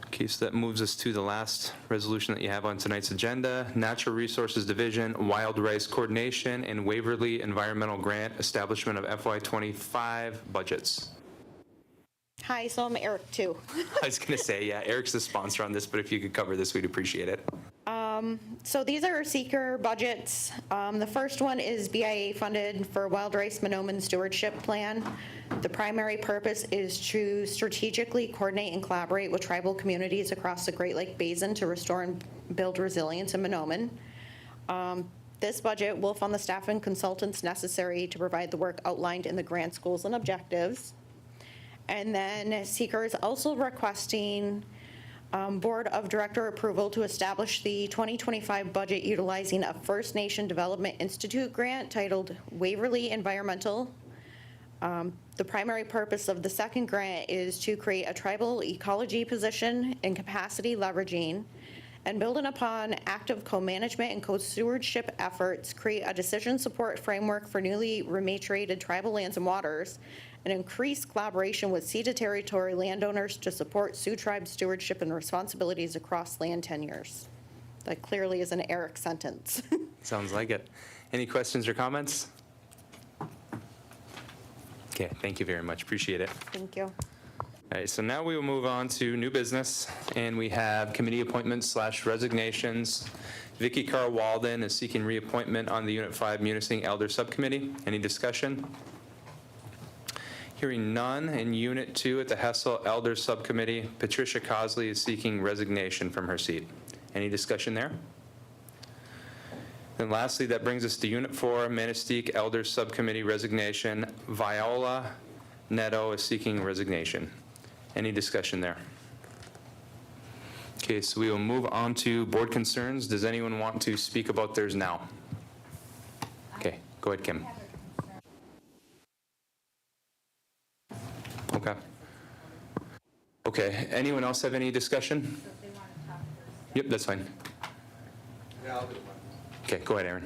Okay, so that moves us to the last resolution that you have on tonight's agenda, Natural Resources Division, Wild Rice Coordination, and Waverly Environmental Grant, establishment of FY 25 budgets. Hi, so I'm Eric too. I was going to say, yeah, Eric's the sponsor on this, but if you could cover this, we'd appreciate it. So these are seeker budgets. The first one is BIA funded for Wild Rice Monoman Stewardship Plan. The primary purpose is to strategically coordinate and collaborate with tribal communities across the Great Lake Basin to restore and build resilience in Monoman. This budget will fund the staff and consultants necessary to provide the work outlined in the grant goals and objectives. And then seeker is also requesting Board of Director approval to establish the 2025 budget utilizing a First Nation Development Institute grant titled Waverly Environmental. The primary purpose of the second grant is to create a tribal ecology position and capacity leveraging, and building upon active co-management and co-stewardship efforts, create a decision support framework for newly rematriated tribal lands and waters, and increase collaboration with ceded territory landowners to support Sioux Tribe stewardship and responsibilities across land tenures. That clearly is an Eric sentence. Sounds like it. Any questions or comments? Okay, thank you very much. Appreciate it. Thank you. All right, so now we will move on to new business, and we have committee appointments / resignations. Vicky Carl Walden is seeking reappointment on the Unit 5 Munising Elder Subcommittee. Any discussion? Hearing none. In Unit 2 at the Hessel Elder Subcommittee, Patricia Cosley is seeking resignation from her seat. Any discussion there? And lastly, that brings us to Unit 4, Manistique Elder Subcommittee resignation. Viola Neto is seeking resignation. Any discussion there? Okay, so we will move on to board concerns. Does anyone want to speak about theirs now? Okay, go ahead, Kim. Okay. Okay, anyone else have any discussion? Yep, that's fine. Yeah, I'll do Okay, go ahead,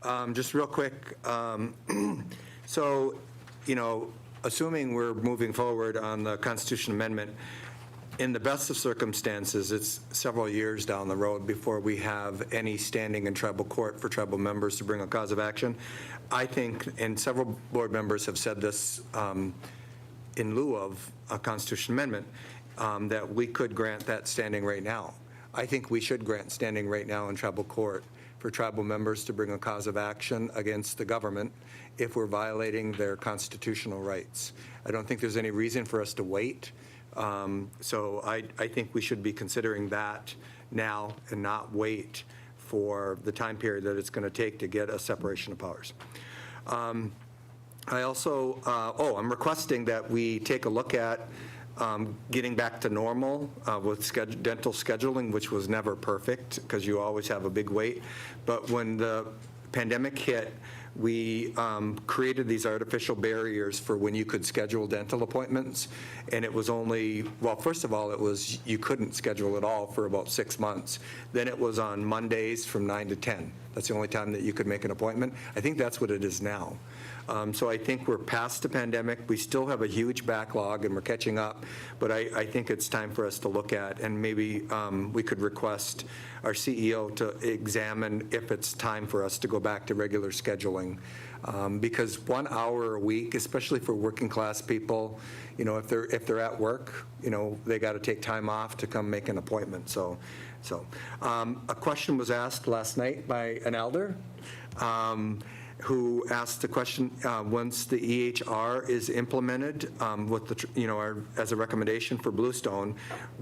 Aaron. Just real quick, so, assuming we're moving forward on the Constitution Amendment, in the best of circumstances, it's several years down the road before we have any standing in tribal court for tribal members to bring a cause of action. I think, and several board members have said this in lieu of a Constitution Amendment, that we could grant that standing right now. I think we should grant standing right now in tribal court for tribal members to bring a cause of action against the government if we're violating their constitutional rights. I don't think there's any reason for us to wait. So I think we should be considering that now and not wait for the time period that it's going to take to get a separation of powers. I also, I'm requesting that we take a look at getting back to normal with dental scheduling, which was never perfect because you always have a big wait. But when the pandemic hit, we created these artificial barriers for when you could schedule dental appointments. And it was only, well, first of all, it was you couldn't schedule at all for about 6 months. Then it was on Mondays from 9 to 10. That's the only time that you could make an appointment. I think that's what it is now. So I think we're past the pandemic. We still have a huge backlog and we're catching up, but I think it's time for us to look at, and maybe we could request our CEO to examine if it's time for us to go back to regular scheduling. Because 1 hour a week, especially for working class people, if they're at work, they got to take time off to come make an appointment. So a question was asked last night by an elder who asked the question, once the EHR is implemented with the, as a recommendation for Bluestone,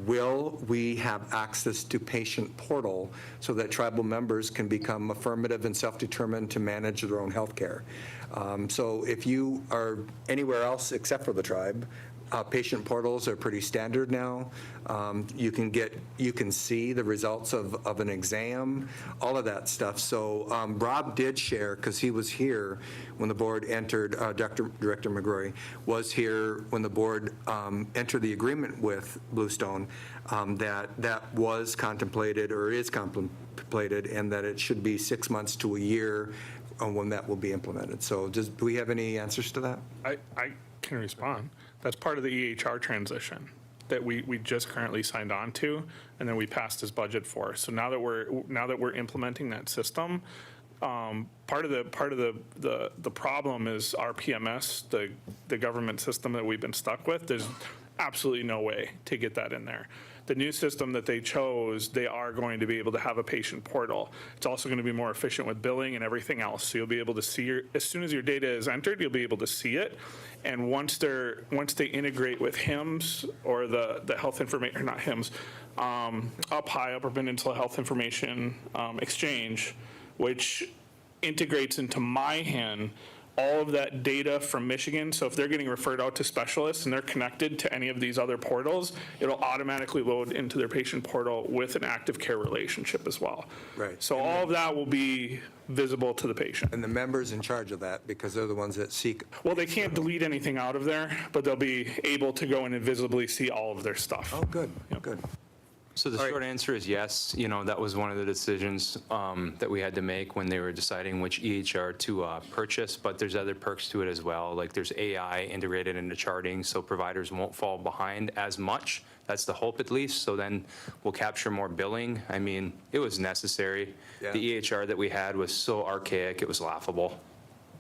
will we have access to patient portal so that tribal members can become affirmative and self-determined to manage their own health care? So if you are anywhere else except for the tribe, patient portals are pretty standard now. You can see the results of an exam, all of that stuff. So Rob did share, because he was here when the board entered, Director McGrory was here when the board entered the agreement with Bluestone, that was contemplated or is contemplated, and that it should be 6 months to a year when that will be implemented. So do we have any answers to that? I can respond. That's part of the EHR transition that we just currently signed on to, and then we passed this budget for. So now that we're implementing that system, Part of the problem is our PMS, the government system that we've been stuck with. There's absolutely no way to get that in there. The new system that they chose, they are going to be able to have a patient portal. It's also going to be more efficient with billing and everything else. So you'll be able to see as soon as your data is entered, you'll be able to see it. And once they integrate with HIMSS or the health information, or not HIMSS, Upper Peninsula Health Information Exchange, which integrates into MyHIN all of that data from Michigan. So if they're getting referred out to specialists and they're connected to any of these other portals, it'll automatically load into their patient portal with an active care relationship as well. Right. So all of that will be visible to the patient. And the members in charge of that, because they're the ones that seek. Well, they can't delete anything out of there, but they'll be able to go in and visibly see all of their stuff. Oh, good, good. So the short answer is yes. That was one of the decisions that we had to make when they were deciding which EHR to purchase, but there's other perks to it as well. Like there's AI integrated into charting, so providers won't fall behind as much. That's the hope at least. So then we'll capture more billing. I mean, it was necessary. Yeah. The EHR that we had was so archaic, it was laughable.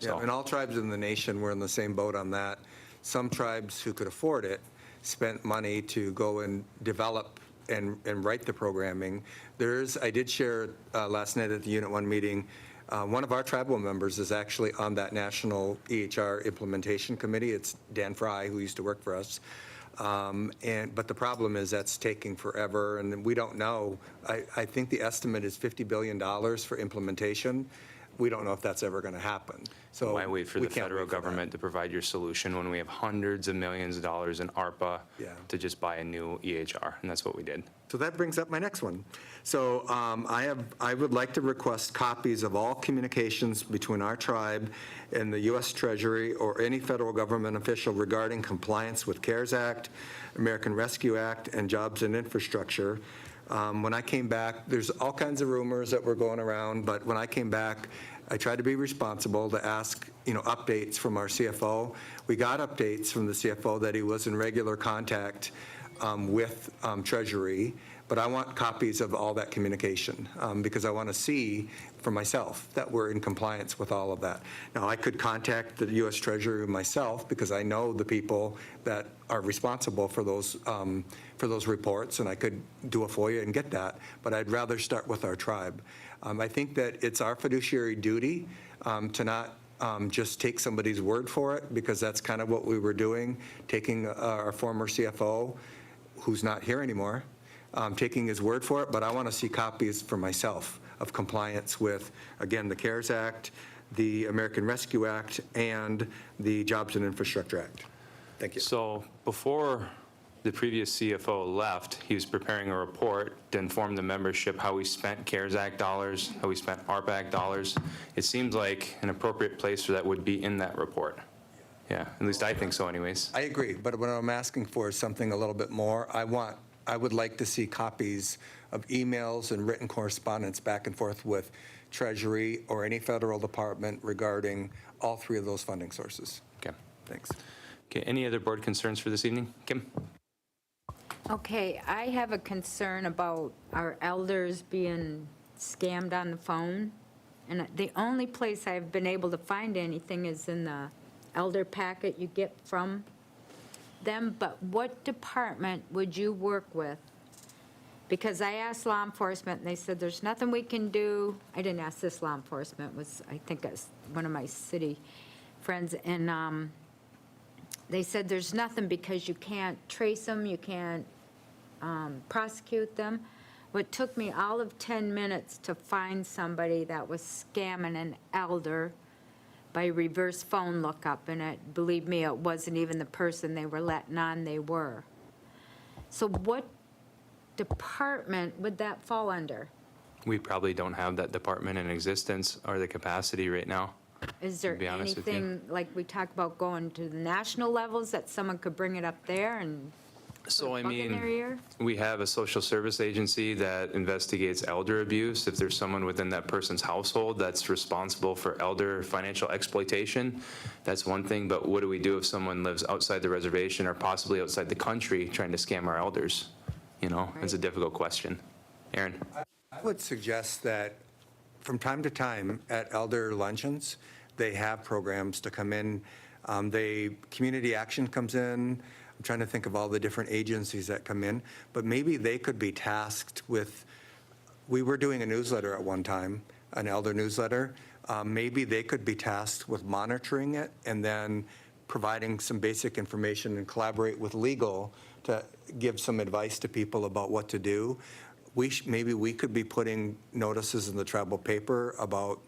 Yeah, and all tribes in the nation were in the same boat on that. Some tribes who could afford it spent money to go and develop and write the programming. I did share last night at the Unit 1 meeting, one of our tribal members is actually on that National EHR Implementation Committee. It's Dan Fry, who used to work for us. But the problem is that's taking forever, and we don't know. I think the estimate is $50 billion for implementation. We don't know if that's ever going to happen. So why wait for we the can't federal wait for that. government to provide your solution when we have hundreds of millions of dollars in ARPA to just buy a new EHR? And that's what we did. So that brings up my next one. So I would like to request copies of all communications between our tribe and the U.S. Treasury or any federal government official regarding compliance with CARES Act, American Rescue Act, and Jobs and Infrastructure. When I came back, there's all kinds of rumors that were going around, but when I came back, I tried to be responsible to ask, updates from our CFO. We got updates from the CFO that he was in regular contact with Treasury, but I want copies of all that communication because I want to see for myself that we're in compliance with all of that. Now, I could contact the U.S. Treasury myself because I know the people that are responsible for those reports, and I could do a FOIA and get that, but I'd rather start with our tribe. I think that it's our fiduciary duty to not just take somebody's word for it, because that's kind of what we were doing, taking our former CFO, who's not here anymore, taking his word for it, but I want to see copies for myself of compliance with, again, the CARES Act, the American Rescue Act, and the Jobs and Infrastructure Act. Thank you. So before the previous CFO left, he was preparing a report to inform the membership how we spent CARES Act dollars, how we spent ARPA Act dollars. It seems like an appropriate place for that would be in that report. Yeah, at least I think so anyways. I agree, but what I'm asking for is something a little bit more. I would like to see copies of emails and written correspondence back and forth with Treasury or any federal department regarding all three of those funding sources. Okay. Thanks. Okay, any other board concerns for this evening? Kim? Okay, I have a concern about our elders being scammed on the phone. And the only place I've been able to find anything is in the elder packet you get from them. But what department would you work with? Because I asked law enforcement, and they said, there's nothing we can do. I didn't ask this law enforcement, I think it was one of my city friends. And they said, there's nothing because you can't trace them, you can't prosecute them. Well, it took me all of 10 minutes to find somebody that was scamming an elder by reverse phone lookup, and believe me, it wasn't even the person they were letting on they were. So what department would that fall under? We probably don't have that department in existence or the capacity right now. Is there To be honest with you. anything, like we talk about going to the national levels, that someone could bring it up there and So I bug in their mean, ear? we have a social service agency that investigates elder abuse. If there's someone within that person's household that's responsible for elder financial exploitation, that's one thing. But what do we do if someone lives outside the reservation or possibly outside the country trying to scam our elders? It's a difficult question. Aaron? I would suggest that from time to time at elder luncheons, they have programs to come in. Community Action comes in. I'm trying to think of all the different agencies that come in, but maybe they could be tasked with, we were doing a newsletter at one time, an elder newsletter. Maybe they could be tasked with monitoring it and then providing some basic information and collaborate with legal to give some advice to people about what to do. Maybe we could be putting notices in the tribal paper about,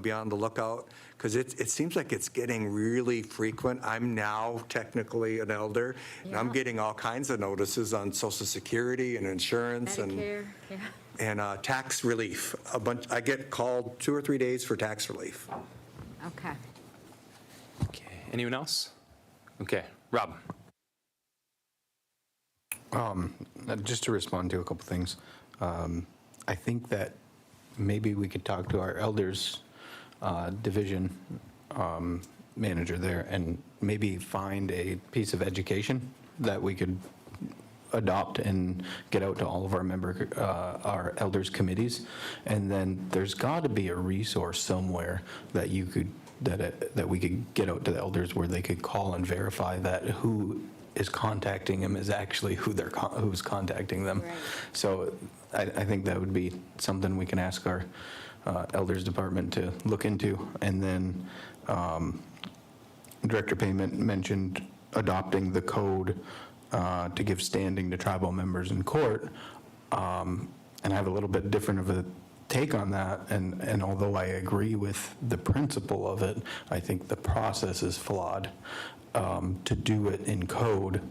be on the lookout, because it seems like it's getting really frequent. I'm now technically an elder, and I'm getting all kinds of notices on Social Security and insurance Medicare, yeah. and tax relief. I get called 2 or 3 days for tax relief. Okay. Okay, anyone else? Okay, Rob. Just to respond to a couple things, I think that maybe we could talk to our elders division manager there and maybe find a piece of education that we could adopt and get out to all of our elders committees. And then there's got to be a resource somewhere that you could that we could get out to the elders where they could call and verify that who is contacting them is actually who's contacting them. Right. So I think that would be something we can ask our elders department to look into. And then Director Payment mentioned adopting the code to give standing to tribal members in court. And I have a little bit different of a take on that, and although I agree with the principle of it, I think the process is flawed to do it in code,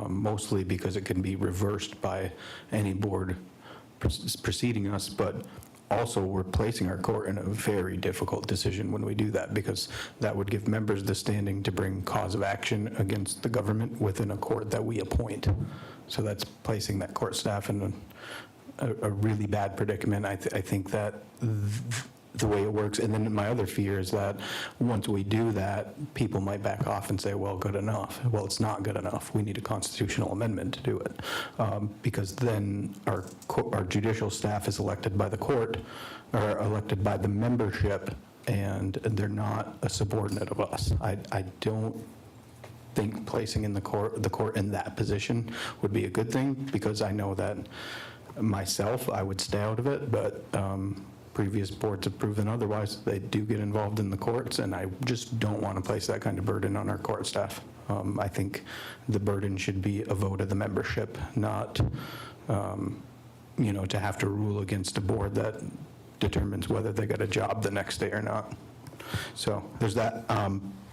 mostly because it can be reversed by any board preceding us, but also we're placing our court in a very difficult decision when we do that, because that would give members the standing to bring cause of action against the government within a court that we appoint. So that's placing that court staff in a really bad predicament. I think that the way it works, and then my other fear is that once we do that, people might back off and say, well, good enough. Well, it's not good enough. We need a constitutional amendment to do it, because then our judicial staff is elected by the court, or elected by the membership, and they're not a subordinate of us. I don't think placing in the court in that position would be a good thing, because I know that myself, I would stay out of it, but previous boards have proven otherwise. They do get involved in the courts, and I just don't want to place that kind of burden on our court staff. I think the burden should be a vote of the membership, not, to have to rule against a board that determines whether they got a job the next day or not. So there's that.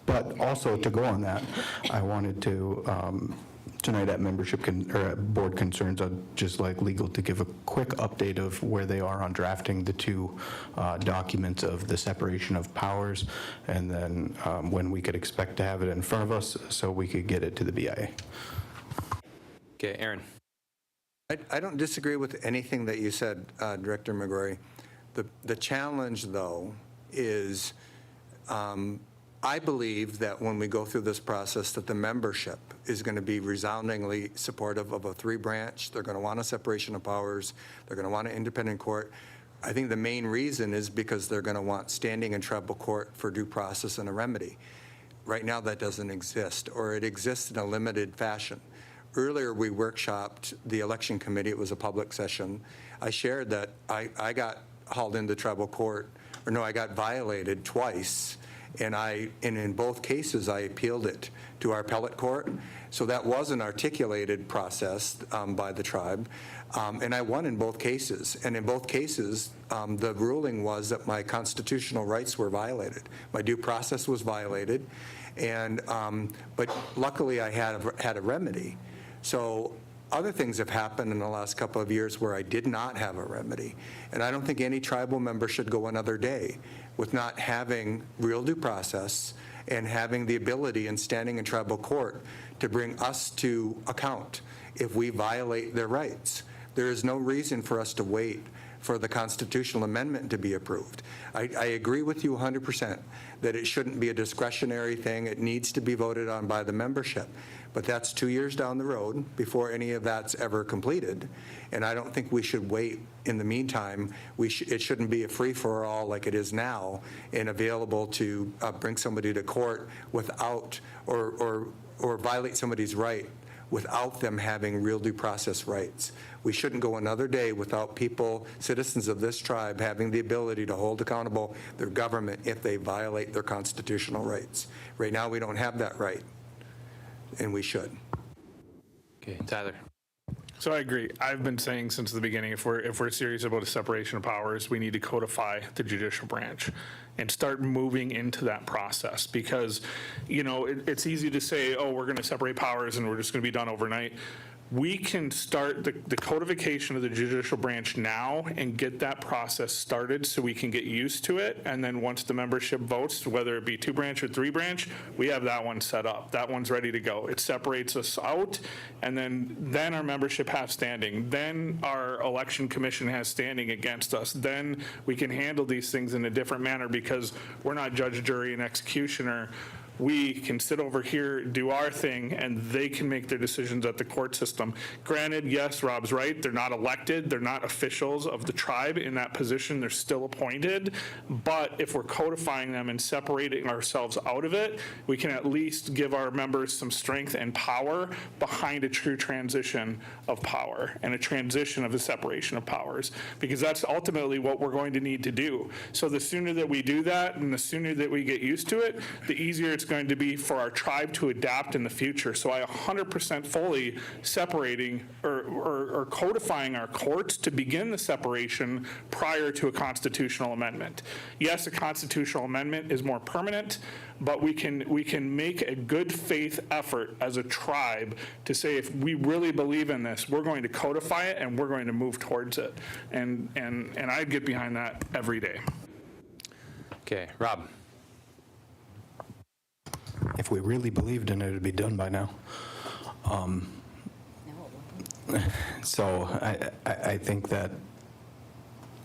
But also to go on that, I wanted to, tonight at membership or at board concerns, I'd just like legal to give a quick update of where they are on drafting the two documents of the separation of powers, and then when we could expect to have it in front of us so we could get it to the BIA. Okay, Aaron. I don't disagree with anything that you said, Director McGrory. The challenge, though, is I believe that when we go through this process, that the membership is going to be resoundingly supportive of a 3-branch. They're going to want a separation of powers. They're going to want an independent court. I think the main reason is because they're going to want standing in tribal court for due process and a remedy. Right now, that doesn't exist, or it exists in a limited fashion. Earlier, we workshopped the election committee. It was a public session. I shared that I got hauled into tribal court, I got violated twice. And in both cases, I appealed it to our appellate court. So that was an articulated process by the tribe. And I won in both cases. And in both cases, the ruling was that my constitutional rights were violated. My due process was violated. And but luckily, I had a remedy. So other things have happened in the last couple of years where I did not have a remedy. And I don't think any tribal member should go another day with not having real due process and having the ability and standing in tribal court to bring us to account if we violate their rights. There is no reason for us to wait for the constitutional amendment to be approved. I agree with you 100% that it shouldn't be a discretionary thing. It needs to be voted on by the membership. But that's 2 years down the road before any of that's ever completed. And I don't think we should wait. In the meantime, it shouldn't be a free-for-all like it is now and available to bring somebody to court without, or violate somebody's right without them having real due process rights. We shouldn't go another day without people, citizens of this tribe, having the ability to hold accountable their government if they violate their constitutional rights. Right now, we don't have that right, and we should. Okay, Tyler. So I agree. I've been saying since the beginning, if we're serious about a separation of powers, we need to codify the judicial branch and start moving into that process, because, it's easy to say, oh, we're going to separate powers and we're just going to be done overnight. We can start the codification of the judicial branch now and get that process started so we can get used to it. And then once the membership votes, whether it be 2-branch or 3-branch, we have that one set up. That one's ready to go. It separates us out, and then our membership has standing. Then our election commission has standing against us. Then we can handle these things in a different manner because we're not judge, jury, and executioner. We can sit over here, do our thing, and they can make their decisions at the court system. Granted, yes, Rob's right. They're not elected. They're not officials of the tribe in that position. They're still appointed. But if we're codifying them and separating ourselves out of it, we can at least give our members some strength and power behind a true transition of power and a transition of the separation of powers, because that's ultimately what we're going to need to do. So the sooner that we do that and the sooner that we get used to it, the easier it's going to be for our tribe to adapt in the future. So I 100% fully separating or codifying our courts to begin the separation prior to a constitutional amendment. Yes, a constitutional amendment is more permanent, but we can make a good faith effort as a tribe to say, if we really believe in this, we're going to codify it and we're going to move towards it. And I'd get behind that every day. Okay, Rob. If we really believed in it, it'd be done by now. So I think that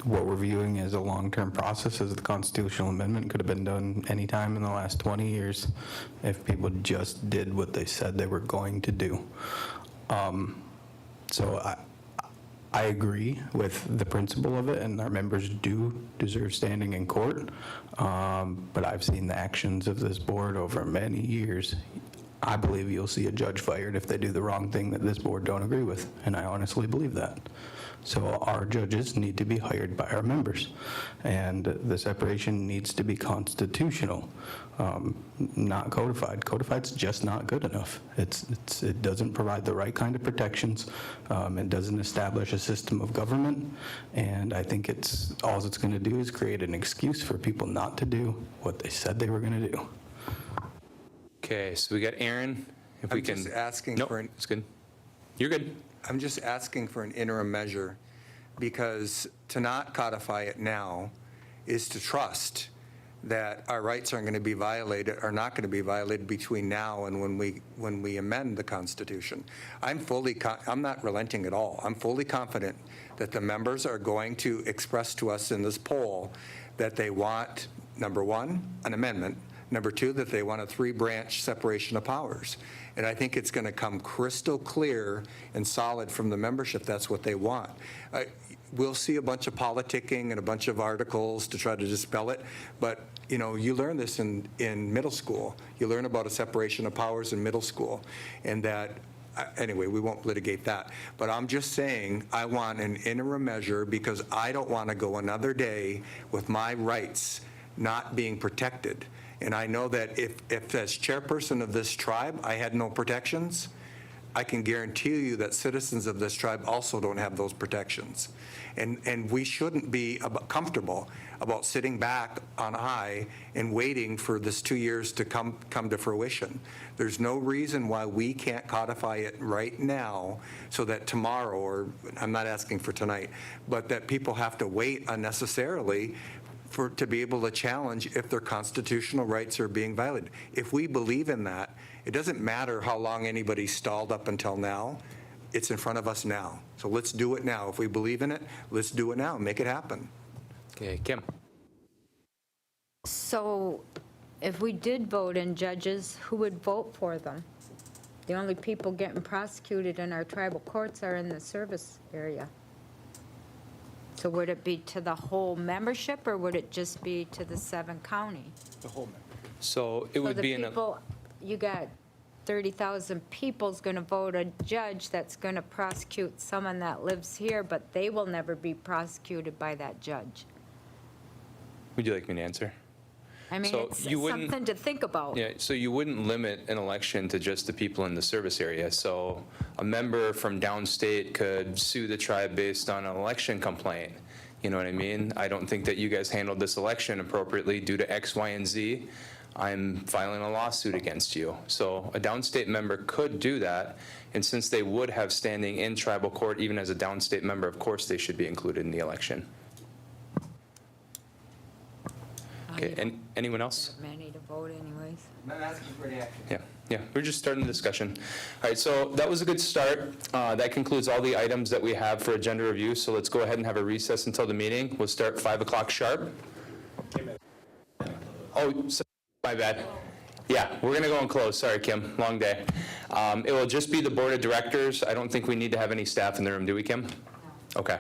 what we're viewing as a long-term process as the constitutional amendment could have been done anytime in the last 20 years if people just did what they said they were going to do. So I agree with the principle of it, and our members do deserve standing in court. But I've seen the actions of this board over many years. I believe you'll see a judge fired if they do the wrong thing that this board don't agree with, and I honestly believe that. So our judges need to be hired by our members, and the separation needs to be constitutional, not codified. Codified's just not good enough. It doesn't provide the right kind of protections. It doesn't establish a system of government, and I think all it's going to do is create an excuse for people not to do what they said they were going to do. Okay, so we got Aaron. If we I'm can. just asking Nope, for an. it's good. You're good. I'm just asking for an interim measure, because to not codify it now is to trust that our rights aren't going to be violated, are not going to be violated between now and when we amend the Constitution. I'm not relenting at all. I'm fully confident that the members are going to express to us in this poll that they want, number one, an amendment, number two, that they want a 3-branch separation of powers. And I think it's going to come crystal clear and solid from the membership. That's what they want. We'll see a bunch of politicking and a bunch of articles to try to dispel it. But, you learn this in middle school. You learn about a separation of powers in middle school. And that, anyway, we won't litigate that. But I'm just saying I want an interim measure, because I don't want to go another day with my rights not being protected. And I know that if as chairperson of this tribe, I had no protections, I can guarantee you that citizens of this tribe also don't have those protections. And we shouldn't be comfortable about sitting back on high and waiting for this 2 years to come to fruition. There's no reason why we can't codify it right now so that tomorrow, or I'm not asking for tonight, but that people have to wait unnecessarily to be able to challenge if their constitutional rights are being violated. If we believe in that, it doesn't matter how long anybody stalled up until now. It's in front of us now. So let's do it now. If we believe in it, let's do it now and make it happen. Okay, Kim. So if we did vote in judges, who would vote for them? The only people getting prosecuted in our tribal courts are in the service area. So would it be to the whole membership, or would it just be to the 7 county? The whole member. So it would be in So the people, you got 30,000 people's gonna vote a judge that's gonna prosecute someone that lives here, but they will never be prosecuted by that judge. would you like me to answer? I mean, So it's you wouldn't- something to think about. Yeah, so you wouldn't limit an election to just the people in the service area. So a member from downstate could sue the tribe based on an election complaint. You know what I mean? I don't think that you guys handled this election appropriately due to X, Y, and Z. I'm filing a lawsuit against you. So a downstate member could do that. And since they would have standing in tribal court, even as a downstate member, of course, they should be included in the election. Okay, and anyone else? Many to vote anyways. Yeah, we're just starting the discussion. All right, so that was a good start. That concludes all the items that we have for agenda review, so let's go ahead and have a recess until the meeting. We'll start 5 o'clock sharp. Oh, my bad. Yeah, we're going to go and close. Sorry, Kim, long day. It will just be the board of directors. I don't think we need to have any staff in the room, do we, Kim? Okay.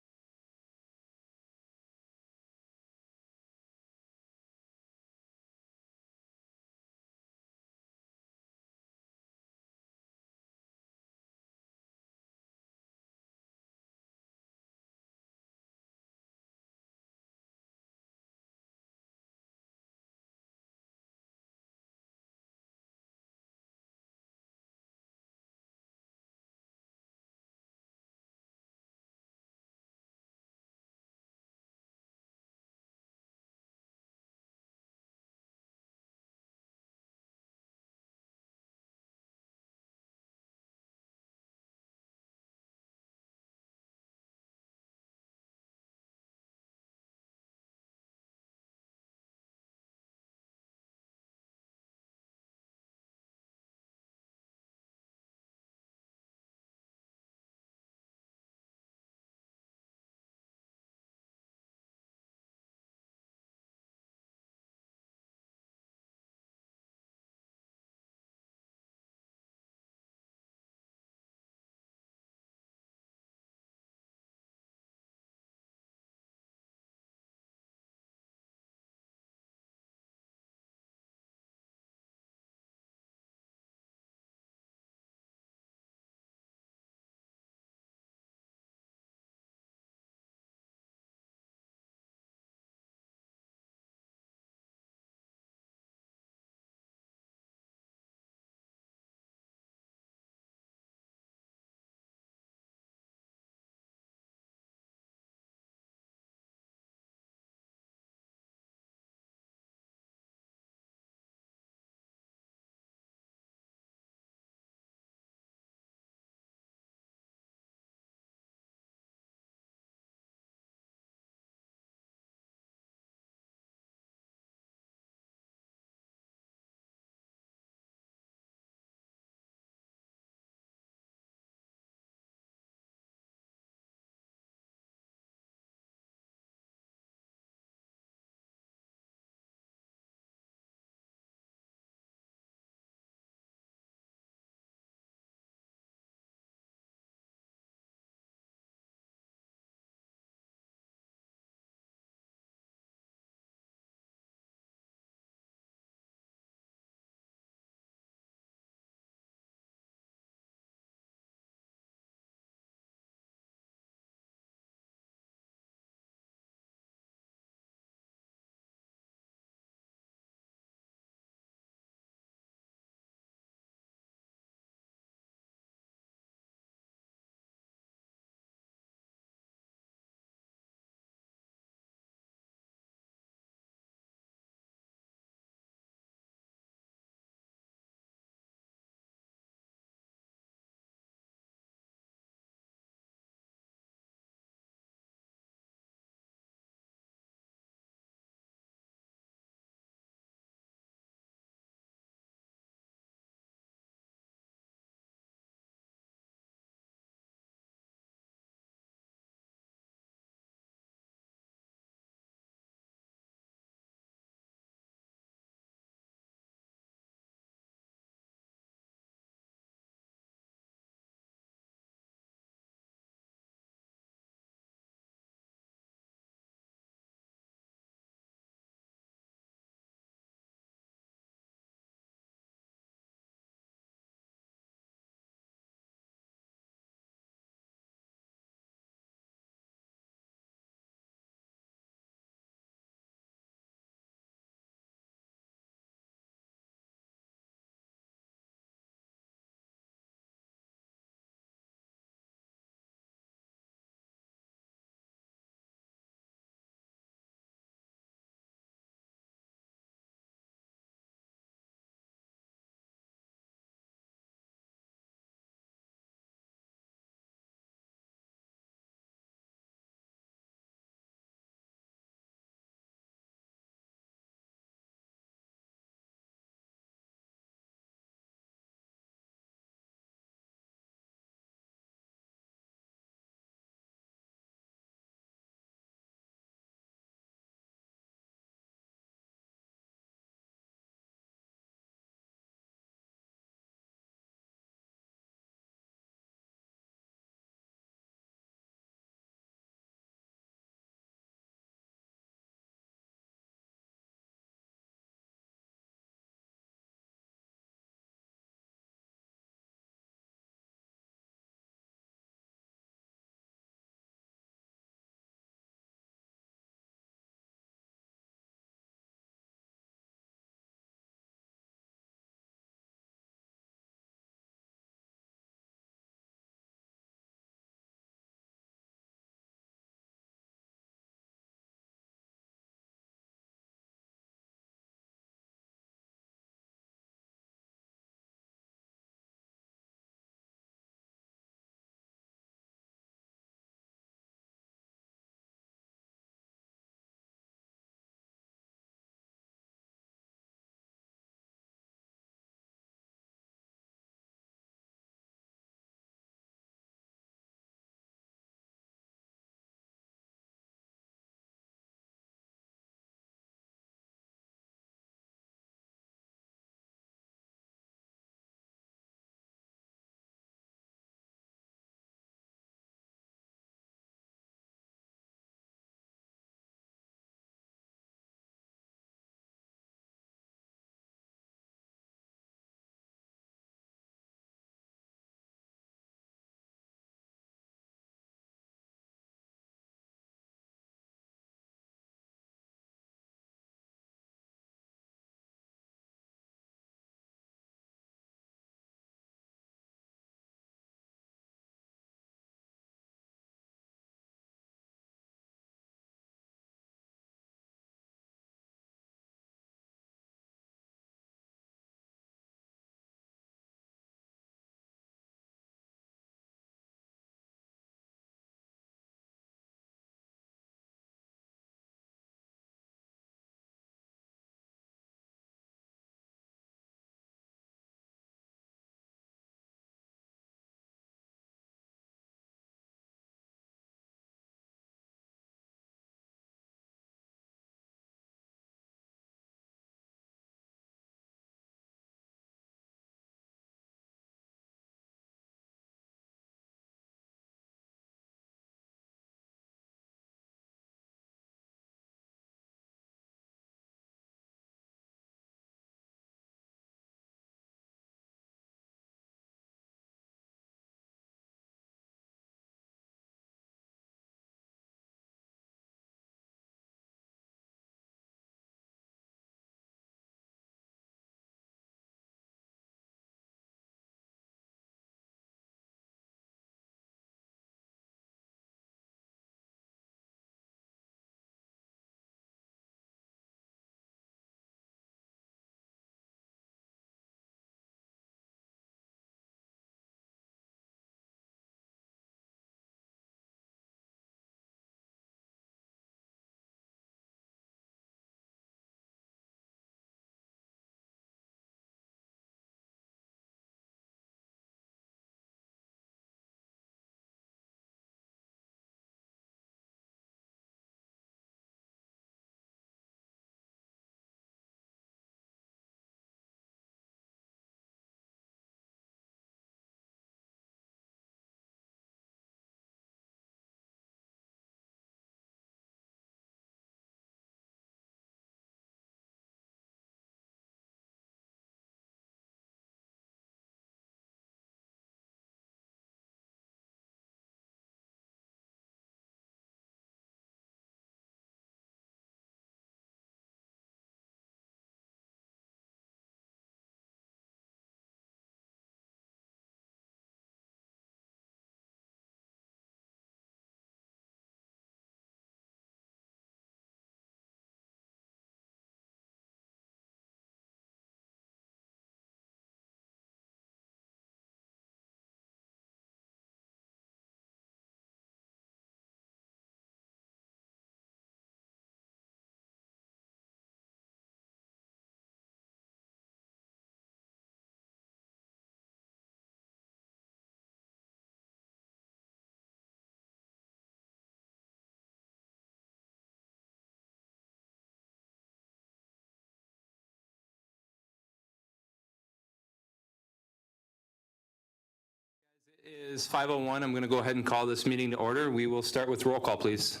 Is 5:01. I'm going to go ahead and call this meeting to order. We will start with roll call, please.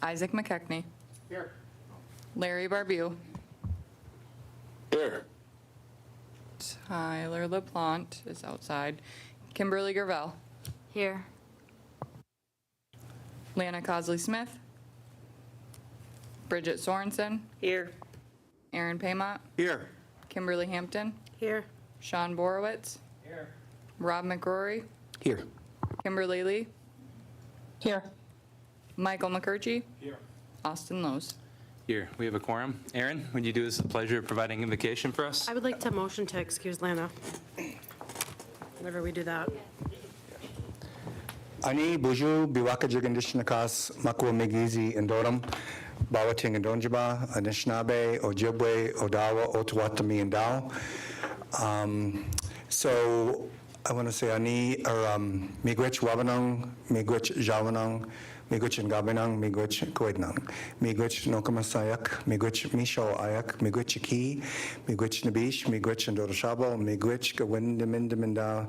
Isaac McKechnie. Here. Larry Barbeau. Here. Tyler LaPlante is outside. Kimberly Gervell. Here. Lana Cosley Smith. Bridget Sorensen. Here. Aaron Paymont. Here. Kimberly Hampton. Here. Sean Borowitz. Here. Rob McRory. Here. Kimberly Lee. Here. Michael McCurchy. Here. Austin Lowe's. Here, we have a quorum. Aaron, would you do us the pleasure of providing invocation for us? I would like to motion to excuse Lana. Whenever we do that. Ani buju biwaka jigandishnakas makwa migizi indoram bawating indonjaba Anishinaabe Ojibwe Odawa Otawatami and Dao. So I want to say ani or miigwech wabanang, miigwech jawanang, miigwech ngabinang, miigwech koidnang, miigwech nokamasayak, miigwech misho ayak, miigwech ki, miigwech nabish, miigwech ndoroshabo, miigwech gawindamindaminda,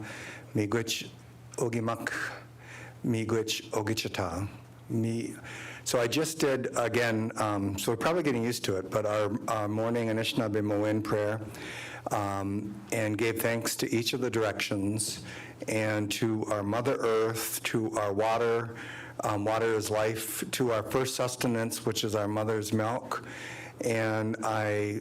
miigwech ogimak, miigwech ogichata. So I just did, again, so we're probably getting used to it, but our morning Anishinaabe Moen prayer, and gave thanks to each of the directions and to our Mother Earth, to our water, water is life, to our first sustenance, which is our mother's milk. And I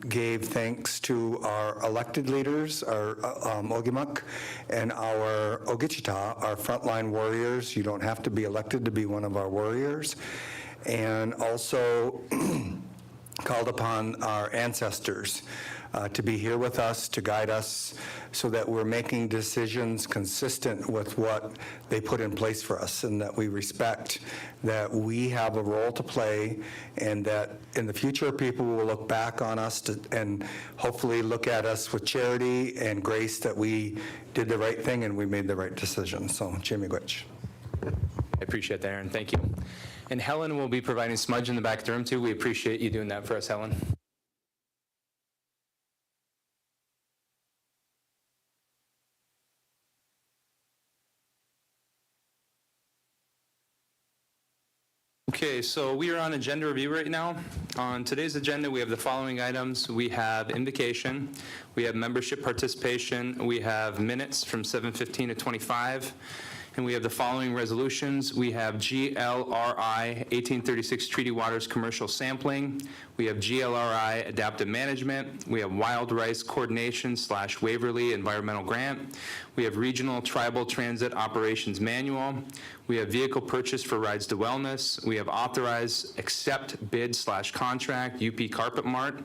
gave thanks to our elected leaders, our Ogimak, and our Ogichita, our frontline warriors. You don't have to be elected to be one of our warriors. And also called upon our ancestors to be here with us, to guide us, so that we're making decisions consistent with what they put in place for us, and that we respect that we have a role to play, and that in the future, people will look back on us and hopefully look at us with charity and grace that we did the right thing and we made the right decision. So, Chimigwich. I appreciate that, Aaron. Thank you. And Helen will be providing smudge in the back of the room, too. We appreciate you doing that for us, Helen. Okay, so we are on agenda review right now. On today's agenda, we have the following items. We have invocation, we have membership participation, we have minutes from 7:15 to 25, and we have the following resolutions. We have GLRI 1836 Treaty Waters Commercial Sampling. We have GLRI Adaptive Management. We have Wild Rice Coordination / Waverly Environmental Grant. We have Regional Tribal Transit Operations Manual. We have Vehicle Purchase for Rides to Wellness. We have Authorized Accept Bid / Contract UP Carpet Mart.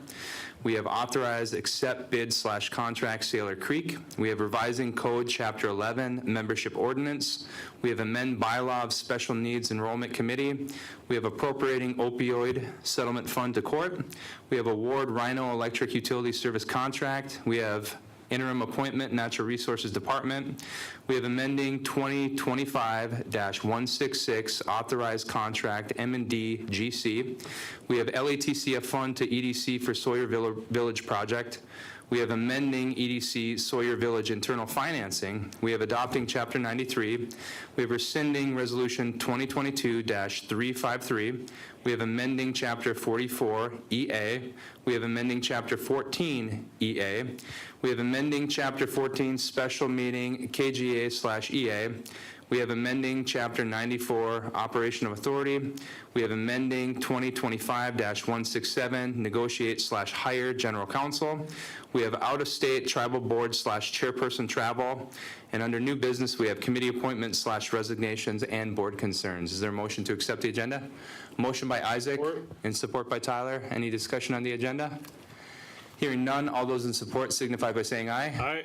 We have Authorized Accept Bid / Contract Sailor Creek. We have Revising Code Chapter 11 Membership Ordinance. We have Amend Bylaw of Special Needs Enrollment Committee. We have Appropriating Opioid Settlement Fund to Court. We have Award Rhino Electric Utility Service Contract. We have Interim Appointment Natural Resources Department. We have Amending 2025-166 Authorized Contract M&D GC. We have LATCF Fund to EDC for Sawyer Village Project. We have Amending EDC Sawyer Village Internal Financing. We have Adopting Chapter 93. We have Rescinding Resolution 2022-353. We have Amending Chapter 44 EA. We have Amending Chapter 14 EA. We have Amending Chapter 14 Special Meeting KGA/EA. We have Amending Chapter 94 Operation of Authority. We have Amending 2025-167 Negotiate/Hire General Counsel. We have Out-of-State Tribal Board /Chairperson Travel. And under New Business, we have Committee Appointments /Resignations and Board Concerns. Is there a motion to accept the agenda? Motion by Isaac and support by Tyler. Any discussion on the agenda? Hearing none, all those in support signify by saying aye. Aye.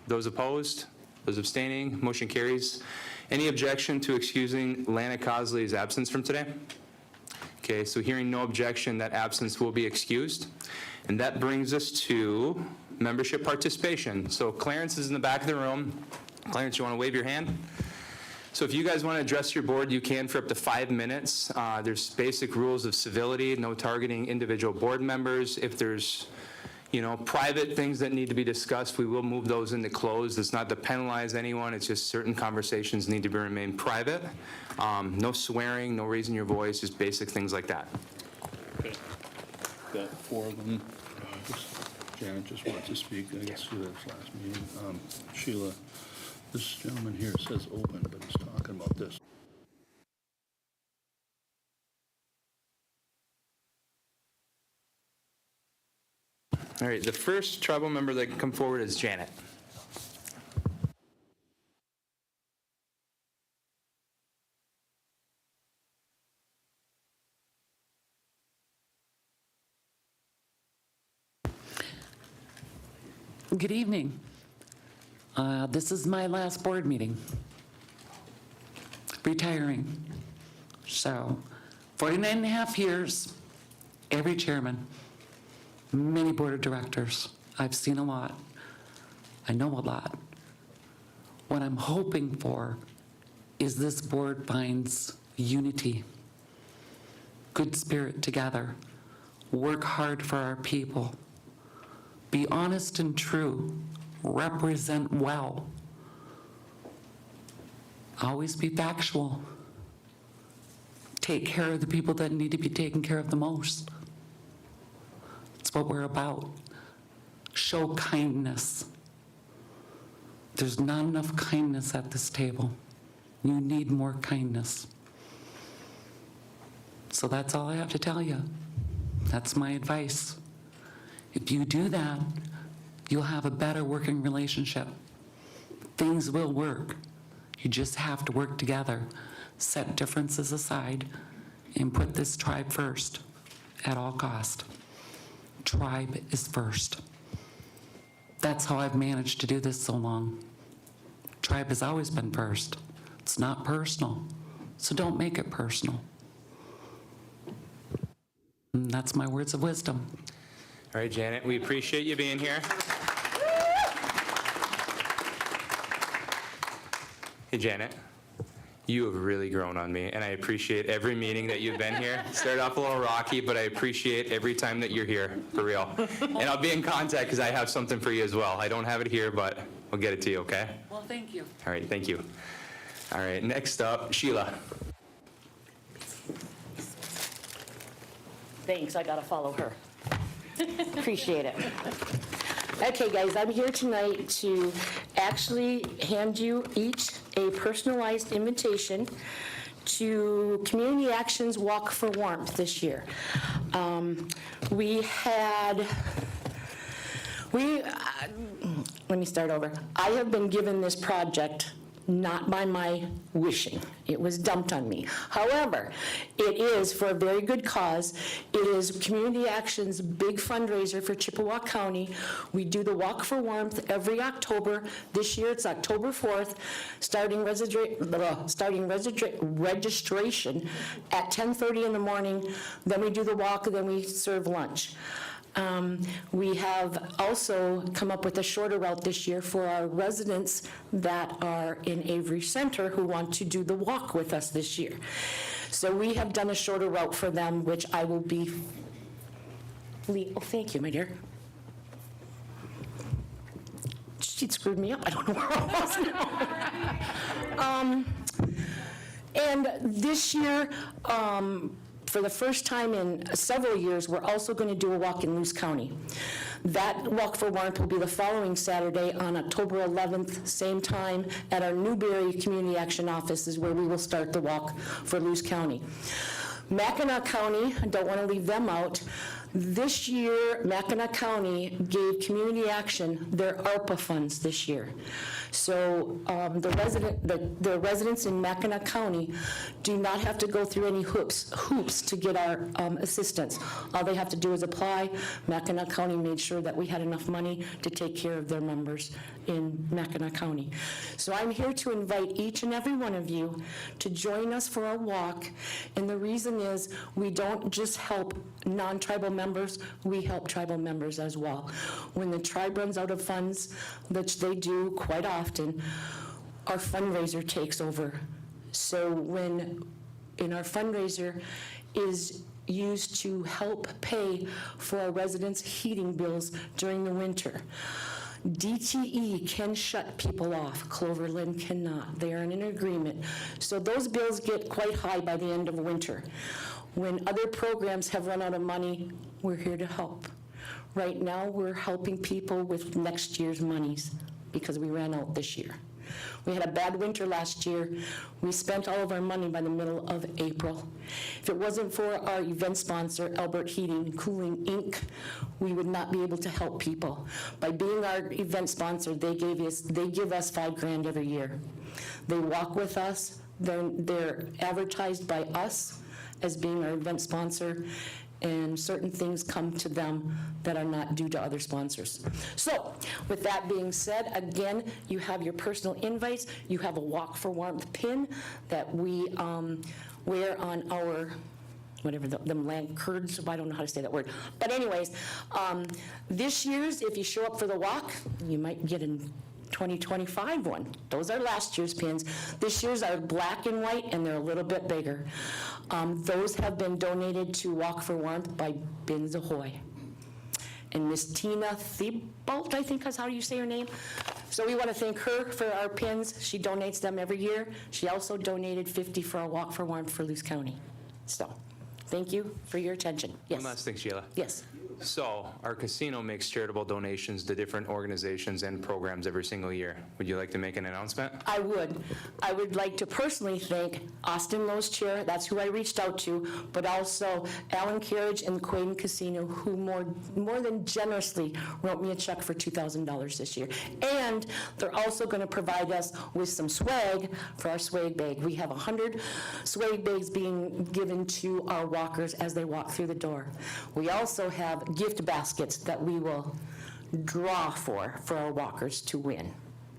Those opposed? Those abstaining? Motion carries. Any objection to excusing Lana Cosley's absence from today? Okay, so hearing no objection, that absence will be excused. And that brings us to membership participation. So Clarence is in the back of the room. Clarence, you want to wave your hand? So if you guys want to address your board, you can for up to 5 minutes. There's basic rules of civility, no targeting individual board members. If there's Private things that need to be discussed, we will move those into closed. It's not to penalize anyone, it's just certain conversations need to be remain private. No swearing, no raising your voice, just basic things like that. Okay. Got 4 of them. Janet just wants to speak. I guess she was last meeting. Sheila, this gentleman here says open, but he's talking about this. All right, the first tribal member that can come forward is Janet. Good evening. This is my last board meeting. Retiring. So, 49 and a half years, every chairman, many board of directors. I've seen a lot. I know a lot. What I'm hoping for is this board finds unity, good spirit together, work hard for our people, be honest and true, represent well, always be factual, take care of the people that need to be taken care of the most. That's what we're about. Show kindness. There's not enough kindness at this table. You need more kindness. So that's all I have to tell you. That's my advice. If you do that, you'll have a better working relationship. Things will work. You just have to work together, set differences aside, and put this tribe first at all cost. Tribe is first. That's how I've managed to do this so long. Tribe has always been first. It's not personal, so don't make it personal. And that's my words of wisdom. All right, Janet, we appreciate you being here. Hey, Janet, you have really grown on me, and I appreciate every meeting that you've been here. Started off a little rocky, but I appreciate every time that you're here, for real. And I'll be in contact because I have something for you as well. I don't have it here, but I'll get it to you, okay? Well, thank you. All right, thank you. All right, next up, Sheila. Thanks, I gotta follow her. Appreciate it. Okay, guys, I'm here tonight to actually hand you each a personalized invitation to Community Action's Walk for Warmth this year. Let me start over. I have been given this project not by my wishing. It was dumped on me. However, it is for a very good cause. It is Community Action's big fundraiser for Chippewa County. We do the Walk for Warmth every October. This year it's October 4th, starting registration at 10:30 in the morning. Then we do the walk, then we serve lunch. We have also come up with a shorter route this year for our residents that are in Avery Center who want to do the walk with us this year. So we have done a shorter route for them, which I will be, oh, thank you, my dear. She screwed me up, I don't know where I was now. And this year, for the first time in several years, we're also going to do a walk in Luce County. That Walk for Warmth will be the following Saturday on October 11th, same time, at our Newberry Community Action Office is where we will start the walk for Luce County. Mackinac County, I don't want to leave them out. This year, Mackinac County gave Community Action their ARPA funds this year. So the residents in Mackinac County do not have to go through any hoops to get our assistance. All they have to do is apply. Mackinac County made sure that we had enough money to take care of their members in Mackinac County. So I'm here to invite each and every one of you to join us for our walk. And the reason is we don't just help non-tribal members, we help tribal members as well. When the tribe runs out of funds, which they do quite often, our fundraiser takes over. So when in our fundraiser is used to help pay for our residents' heating bills during the winter. DTE can shut people off, Cloverland cannot. They are in an agreement. So those bills get quite high by the end of winter. When other programs have run out of money, we're here to help. Right now, we're helping people with next year's monies because we ran out this year. We had a bad winter last year. We spent all of our money by the middle of April. If it wasn't for our event sponsor, Albert Heating and Cooling, Inc., we would not be able to help people. By being our event sponsor, they give us $5,000 every year. They walk with us. They're advertised by us as being our event sponsor, and certain things come to them that are not due to other sponsors. So, with that being said, again, you have your personal invites, you have a Walk for Warmth pin that we wear on our, whatever, them land curds, I don't know how to say that word. But anyways, this year's, if you show up for the walk, you might get a 2025 one. Those are last year's pins. This year's are black and white, and they're a little bit bigger. Those have been donated to Walk for Warmth by Bins Ahoy. And Miss Tina Thibault, I think is how you say her name. So we want to thank her for our pins. She donates them every year. She also donated 50 for our Walk for Warmth for Luce County. So, thank you for your attention. Yes. One last thing, Sheila. Yes. So our casino makes charitable donations to different organizations and programs every single year. Would you like to make an announcement? I would. I would like to personally thank Austin Lowe's Chair, that's who I reached out to, but also Alan Carriage and the Quaden Casino, who more than generously wrote me a check for $2,000 this year. And they're also going to provide us with some swag for our swag bag. We have 100 swag bags being given to our walkers as they walk through the door. We also have gift baskets that we will draw for our walkers to win.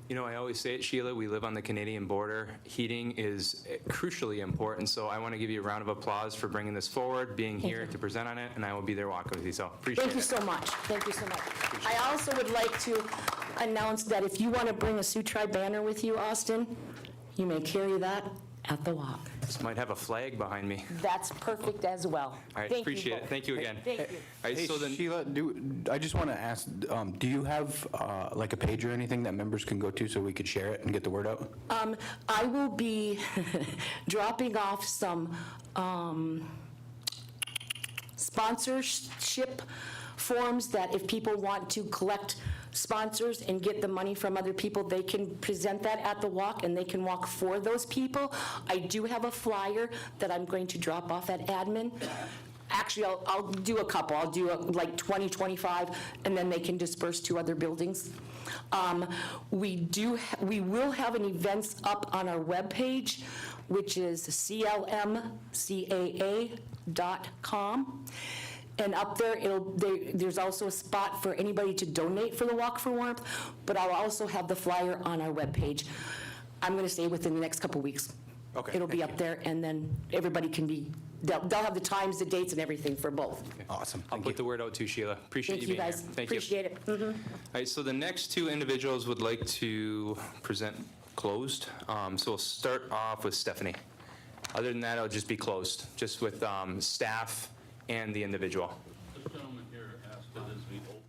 You know, I always say it, Sheila, we live on the Canadian border. Heating is crucially important, so I want to give you a round of applause for bringing this forward, being here to present on it, and I will be there walking with you, so appreciate it. Thank you so much. Thank you so much. I also would like to announce that if you want to bring a Sioux Tribe banner with you, Austin, you may carry that at the walk. This might have a flag behind me. That's perfect as well. All right, Thank you appreciate it. both. Thank you again. Thank you. All right, Hey, so then, Sheila, I just want to ask, do you have like a page or anything that members can go to so we could share it and get the word out? I will be dropping off some sponsorship forms that if people want to collect sponsors and get the money from other people, they can present that at the walk and they can walk for those people. I do have a flyer that I'm going to drop off at admin. Actually, I'll do a couple. I'll do like 20, 25, and then they can disperse to other buildings. We will have an events up on our webpage, which is clmcaa.com. And up there, there's also a spot for anybody to donate for the Walk for Warmth, but I'll also have the flyer on our webpage. I'm going to say within the next couple weeks. Okay, It'll be up there, and then everybody can they'll have the times, the dates, and everything for both. Awesome. I'll put the word out too, Sheila. Appreciate Thank you you, being guys. here. Thank you. Appreciate it. Mhm. All right, so the next two individuals would like to present closed. So we'll start off with Stephanie. Other than that, it'll just be closed, just with staff and the individual. This gentleman here asked it as we open.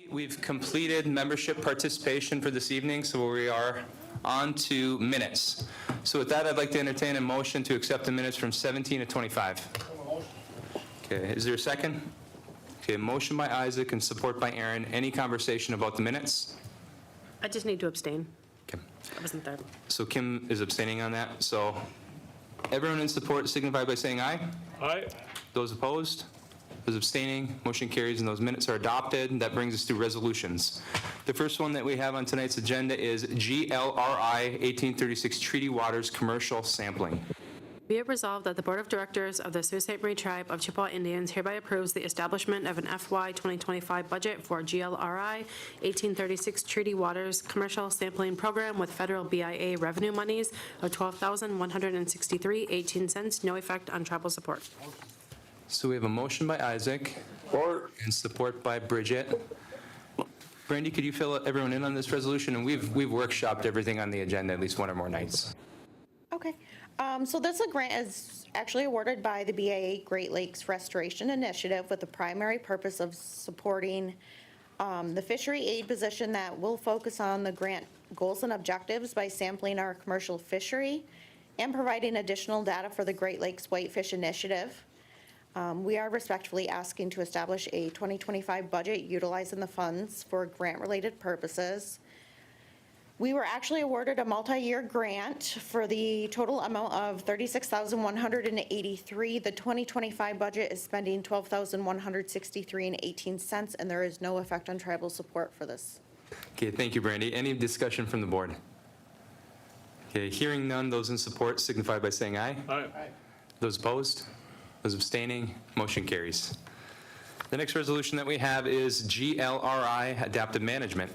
We've completed membership participation for this evening, so we are on to minutes. So with that, I'd like to entertain a motion to accept the minutes from 17 to 25. Okay, is there a second? Okay, motion by Isaac and support by Aaron. Any conversation about the minutes? I just need to abstain. Okay. I wasn't there. So Kim is abstaining on that. So everyone in support signify by saying aye. Aye. Those opposed? Those abstaining? Motion carries and those minutes are adopted. That brings us to resolutions. The first one that we have on tonight's agenda is GLRI 1836 Treaty Waters Commercial Sampling. Be it resolved that the Board of Directors of the Sault Ste. Marie Tribe of Chippewa Indians hereby approves the establishment of an FY 2025 budget for GLRI 1836 Treaty Waters Commercial Sampling Program with federal BIA revenue monies of $12,163.18, no effect on tribal support. So we have a motion by Isaac. And support by Bridget. Brandy, could you fill everyone in on this resolution? And we've workshopped everything on the agenda at least one or more nights. Okay. So this grant is actually awarded by the BIA Great Lakes Restoration Initiative with the primary purpose of supporting the fishery aid position that will focus on the grant goals and objectives by sampling our commercial fishery and providing additional data for the Great Lakes Whitefish Initiative. We are respectfully asking to establish a 2025 budget utilizing the funds for grant-related purposes. We were actually awarded a multi-year grant for the total amount of $36,183. The 2025 budget is spending $12,163.18, and there is no effect on tribal support for this. Okay, thank you, Brandy. Any discussion from the board? Okay, hearing none, those in support signify by saying aye. Aye. Those opposed? Those abstaining? Motion carries. The next resolution that we have is GLRI Adaptive Management.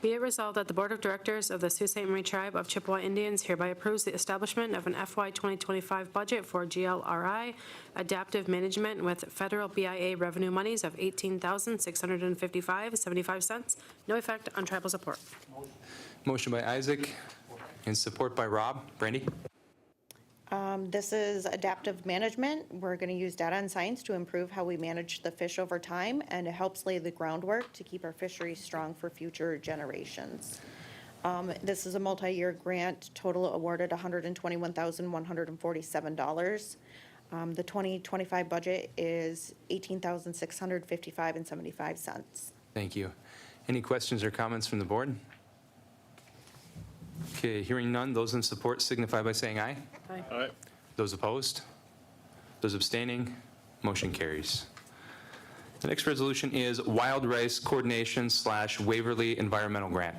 Be it resolved that the Board of Directors of the Sault Ste. Marie Tribe of Chippewa Indians hereby approves the establishment of an FY 2025 budget for GLRI Adaptive Management with federal BIA revenue monies of $18,655.75, no effect on tribal support. Motion by Isaac and support by Rob. Brandy? This is adaptive management. We're going to use data and science to improve how we manage the fish over time, and it helps lay the groundwork to keep our fisheries strong for future generations. This is a multi-year grant, total awarded $121,147. The 2025 budget is $18,655.75. Thank you. Any questions or comments from the board? Okay, hearing none, those in support signify by saying aye. Aye. Aye. Those opposed? Those abstaining? Motion carries. The next resolution is Wild Rice Coordination / Waverly Environmental Grant.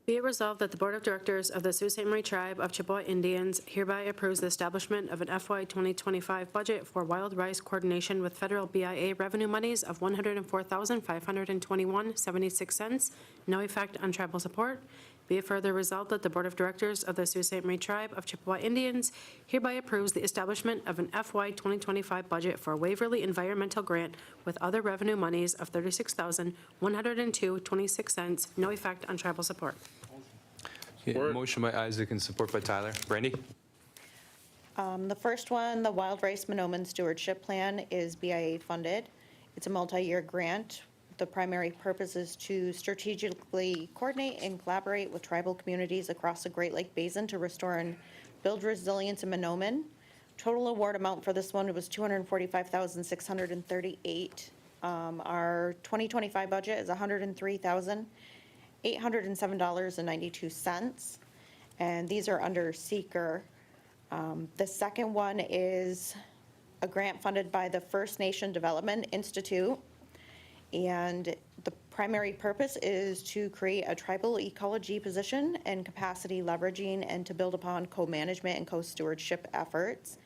Be it resolved that the Board of Directors of the Sault Ste. Marie Tribe of Chippewa Indians hereby approves the establishment of an FY 2025 budget for wild rice coordination with federal BIA revenue monies of $104,521.76, no effect on tribal support. Be it further resolved that the Board of Directors of the Sault Ste. Marie Tribe of Chippewa Indians hereby approves the establishment of an FY 2025 budget for Waverly Environmental Grant with other revenue monies of $36,102.26, no effect on tribal support. Okay, motion by Isaac and support by Tyler. Brandy? The first one, the Wild Rice Monoman Stewardship Plan, is BIA funded. It's a multi-year grant. The primary purpose is to strategically coordinate and collaborate with tribal communities across the Great Lake Basin to restore and build resilience in Monoman. Total award amount for this one was $245,638. Our 2025 budget is $103,807.92, and these are under seeker. The second one is a grant funded by the First Nation Development Institute. And the primary purpose is to create a tribal ecology position and capacity leveraging and to build upon co-management and co-stewardship efforts.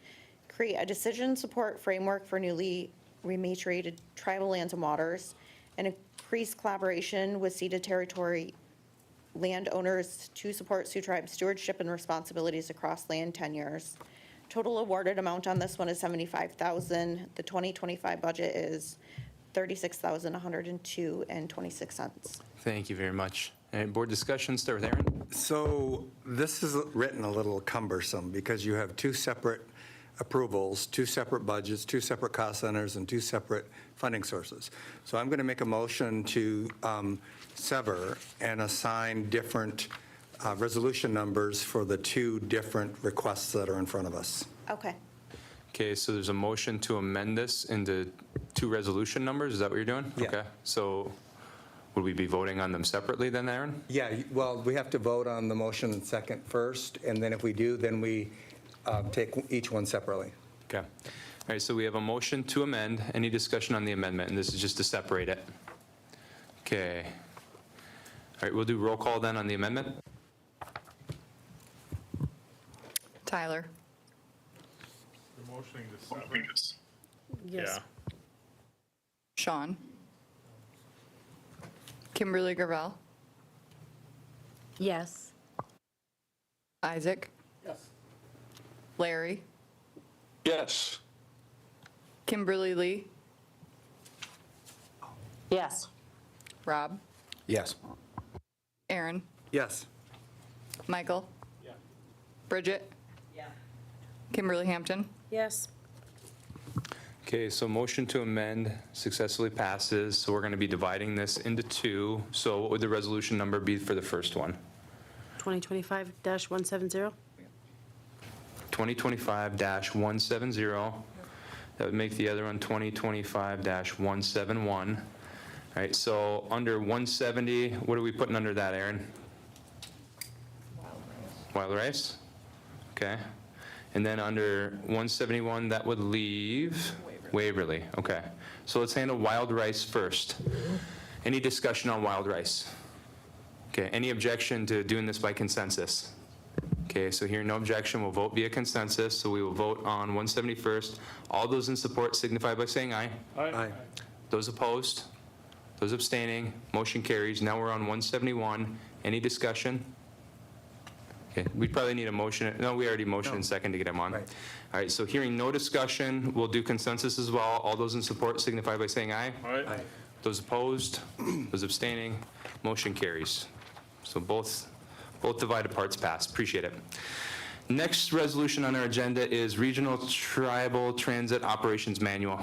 Create a decision support framework for newly rematriated tribal lands and waters, and increase collaboration with ceded territory landowners to support Sioux Tribe stewardship and responsibilities across land tenures. Total awarded amount on this one is $75,000. The 2025 budget is $36,102.26. Thank you very much. And board discussion, start with Aaron. So this is written a little cumbersome because you have two separate approvals, two separate budgets, two separate cost centers, and two separate funding sources. So I'm going to make a motion to sever and assign different resolution numbers for the two different requests that are in front of us. Okay. Okay, so there's a motion to amend this into two resolution numbers, is that what you're doing? Yeah. Okay, so would we be voting on them separately then, Aaron? Yeah, well, we have to vote on the motion and second first, and then if we do, then we take each one separately. Okay. All right, so we have a motion to amend. Any discussion on the amendment? And this is just to separate it. Okay. All right, we'll do roll call then on the amendment. Tyler. The motioning to sever. Yes. Sean. Kimberly Gravel. Yes. Isaac. Yes. Larry. Yes. Kimberly Lee. Yes. Rob. Yes. Aaron. Yes. Michael. Yeah. Bridget. Kimberly Hampton. Yes. Okay, so motion to amend successfully passes. So we're going to be dividing this into two. So what would the resolution number be for the first one? 2025-170. 2025-170. That would make the other one 2025-171. All right, so under 170, what are we putting under that, Aaron? Wild rice. Okay. And then under 171, that would leave Waverly. Okay. So let's handle wild rice first. Any discussion on wild rice? Okay. Any objection to doing this by consensus? Okay, so hearing no objection, we'll vote via consensus. So we will vote on 170 first. All those in support signify by saying aye. Aye. Those opposed? Those abstaining? Motion carries. Now we're on 171. Any discussion? Okay, we probably need a motion. No, we already motioned in second to get him on. Right. All right, so hearing no discussion, we'll do consensus as well. All those in support signify by saying aye. Aye. Those opposed? Those abstaining? Motion carries. So both divided parts pass. Appreciate it. Next resolution on our agenda is Regional Tribal Transit Operations Manual.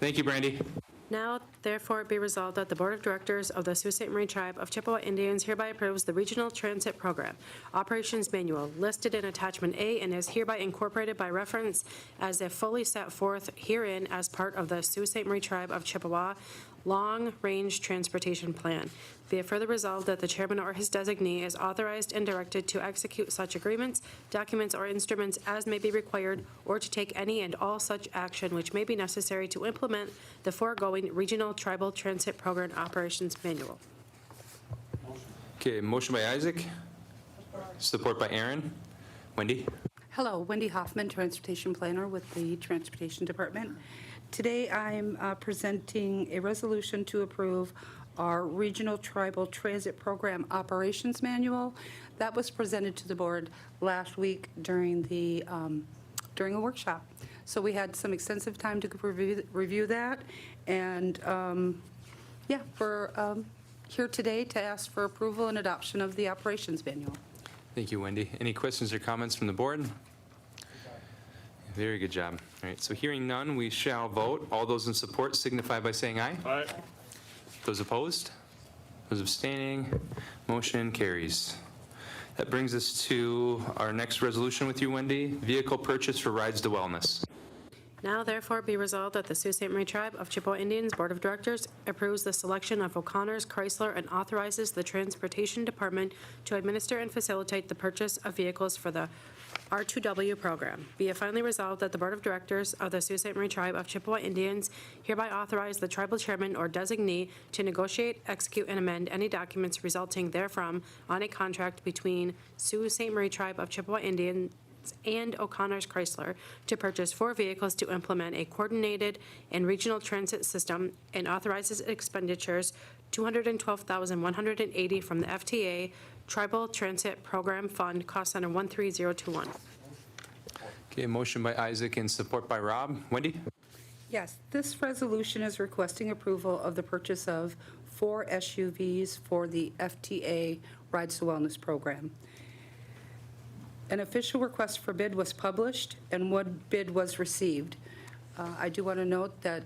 Thank you, Brandy. Now, therefore, it be resolved that the Board of Directors of the Sault Ste. Marie Tribe of Chippewa Indians hereby approves the Regional Transit Program Operations Manual listed in Attachment A and is hereby incorporated by reference as if fully set forth herein as part of the Sault Ste. Marie Tribe of Chippewa Long-Range Transportation Plan. Be it further resolved that the chairman or his designee is authorized and directed to execute such agreements, documents, or instruments as may be required, or to take any and all such action which may be necessary to implement the foregoing Regional Tribal Transit Program Operations Manual. Okay, motion by Isaac, support by Aaron. Wendy? Hello, Wendy Hoffman, Transportation Planner with the Transportation Department. Today I'm presenting a resolution to approve our Regional Tribal Transit Program Operations Manual. That was presented to the board last week during a workshop. So we had some extensive time to review that, and we're here today to ask for approval and adoption of the Operations Manual. Thank you, Wendy. Any questions or comments from the board? Very good job. All right, so hearing none, we shall vote. All those in support signify by saying aye. Aye. Those opposed? Those abstaining? Motion carries. That brings us to our next resolution with you, Wendy. Vehicle purchase for rides to wellness. Now therefore be resolved that the Sault Ste. Marie Tribe of Chippewa Indians Board of Directors approves the selection of O'Connor's Chrysler and authorizes the Transportation Department to administer and facilitate the purchase of vehicles for the R2W program. Be it finally resolved that the Board of Directors of the Sault Ste. Marie Tribe of Chippewa Indians hereby authorize the tribal chairman or designee to negotiate, execute, and amend any documents resulting therefrom on a contract between Sault Ste. Marie Tribe of Chippewa Indians and O'Connor's Chrysler to purchase 4 vehicles to implement a coordinated and regional transit system, and authorizes expenditures $212,180 from the FTA Tribal Transit Program Fund, cost center 13021. Okay, motion by Isaac and support by Rob. Wendy? Yes, this resolution is requesting approval of the purchase of 4 SUVs for the FTA Rides to Wellness program. An official request for bid was published and one bid was received. I do want to note that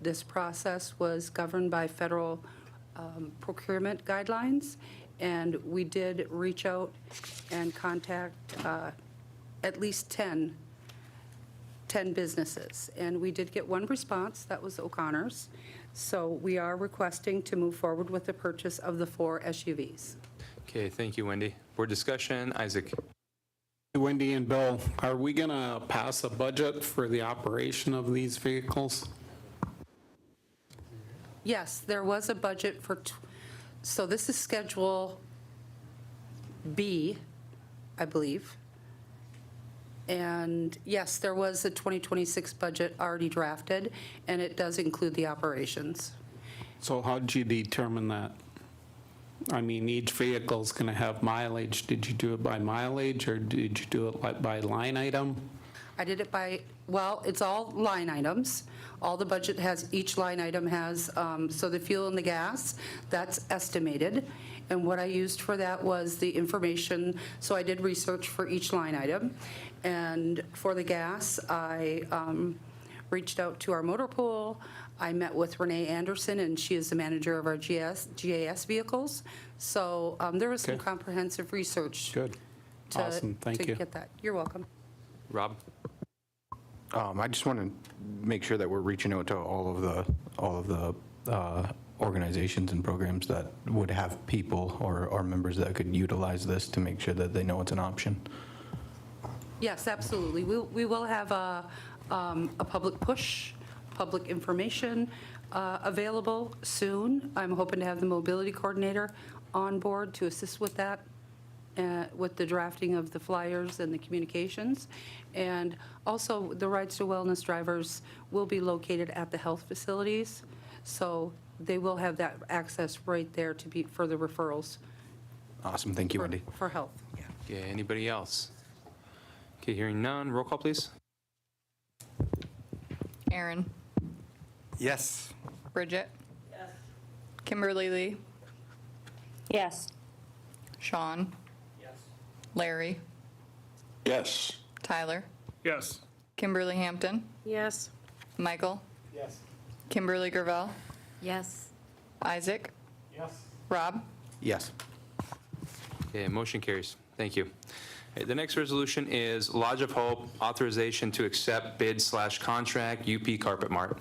this process was governed by federal procurement guidelines, and we did reach out and contact at least 10 businesses. And we did get one response, that was O'Connor's. So we are requesting to move forward with the purchase of the 4 SUVs. Okay, thank you, Wendy. Board discussion, Isaac. Wendy and Bill, are we going to pass a budget for the operation of these vehicles? Yes, there was a budget for, so this is Schedule B, I believe. And yes, there was a 2026 budget already drafted, and it does include the operations. So how did you determine that? I mean, each vehicle's going to have mileage. Did you do it by mileage, or did you do it by line item? I did it by, well, it's all line items. All the budget has, each line item has, so the fuel and the gas, that's estimated. And what I used for that was the information, so I did research for each line item. And for the gas, I reached out to our motor pool. I met with Renee Anderson, and she is the manager of our GAS vehicles. So there was some Okay. comprehensive research. Good. Awesome. Thank To you. get that. You're welcome. Rob? I just want to make sure that we're reaching out to all of the organizations and programs that would have people or members that could utilize this to make sure that they know it's an option. Yes, absolutely. We will have a public push, public information available soon. I'm hoping to have the mobility coordinator on board to assist with that, with the drafting of the flyers and the communications. And also, the Rides to Wellness drivers will be located at the health facilities, so they will have that access right there to be for the referrals Awesome. Thank you, Wendy. for health. Okay, anybody else? Okay, hearing none, roll call, please. Aaron, Yes. Bridget. Yes. Kimberly Lee, Yes. Sean. Yes. Larry, Yes. Tyler, Yes. Kimberly Hampton, Yes. Michael, Yes. Kimberly Gravel, Yes. Isaac, Yes. Rob. Yes. Okay, motion carries. Thank you. Okay, the next resolution is Lodge of Hope, authorization to accept bid/contract UP Carpet Mart.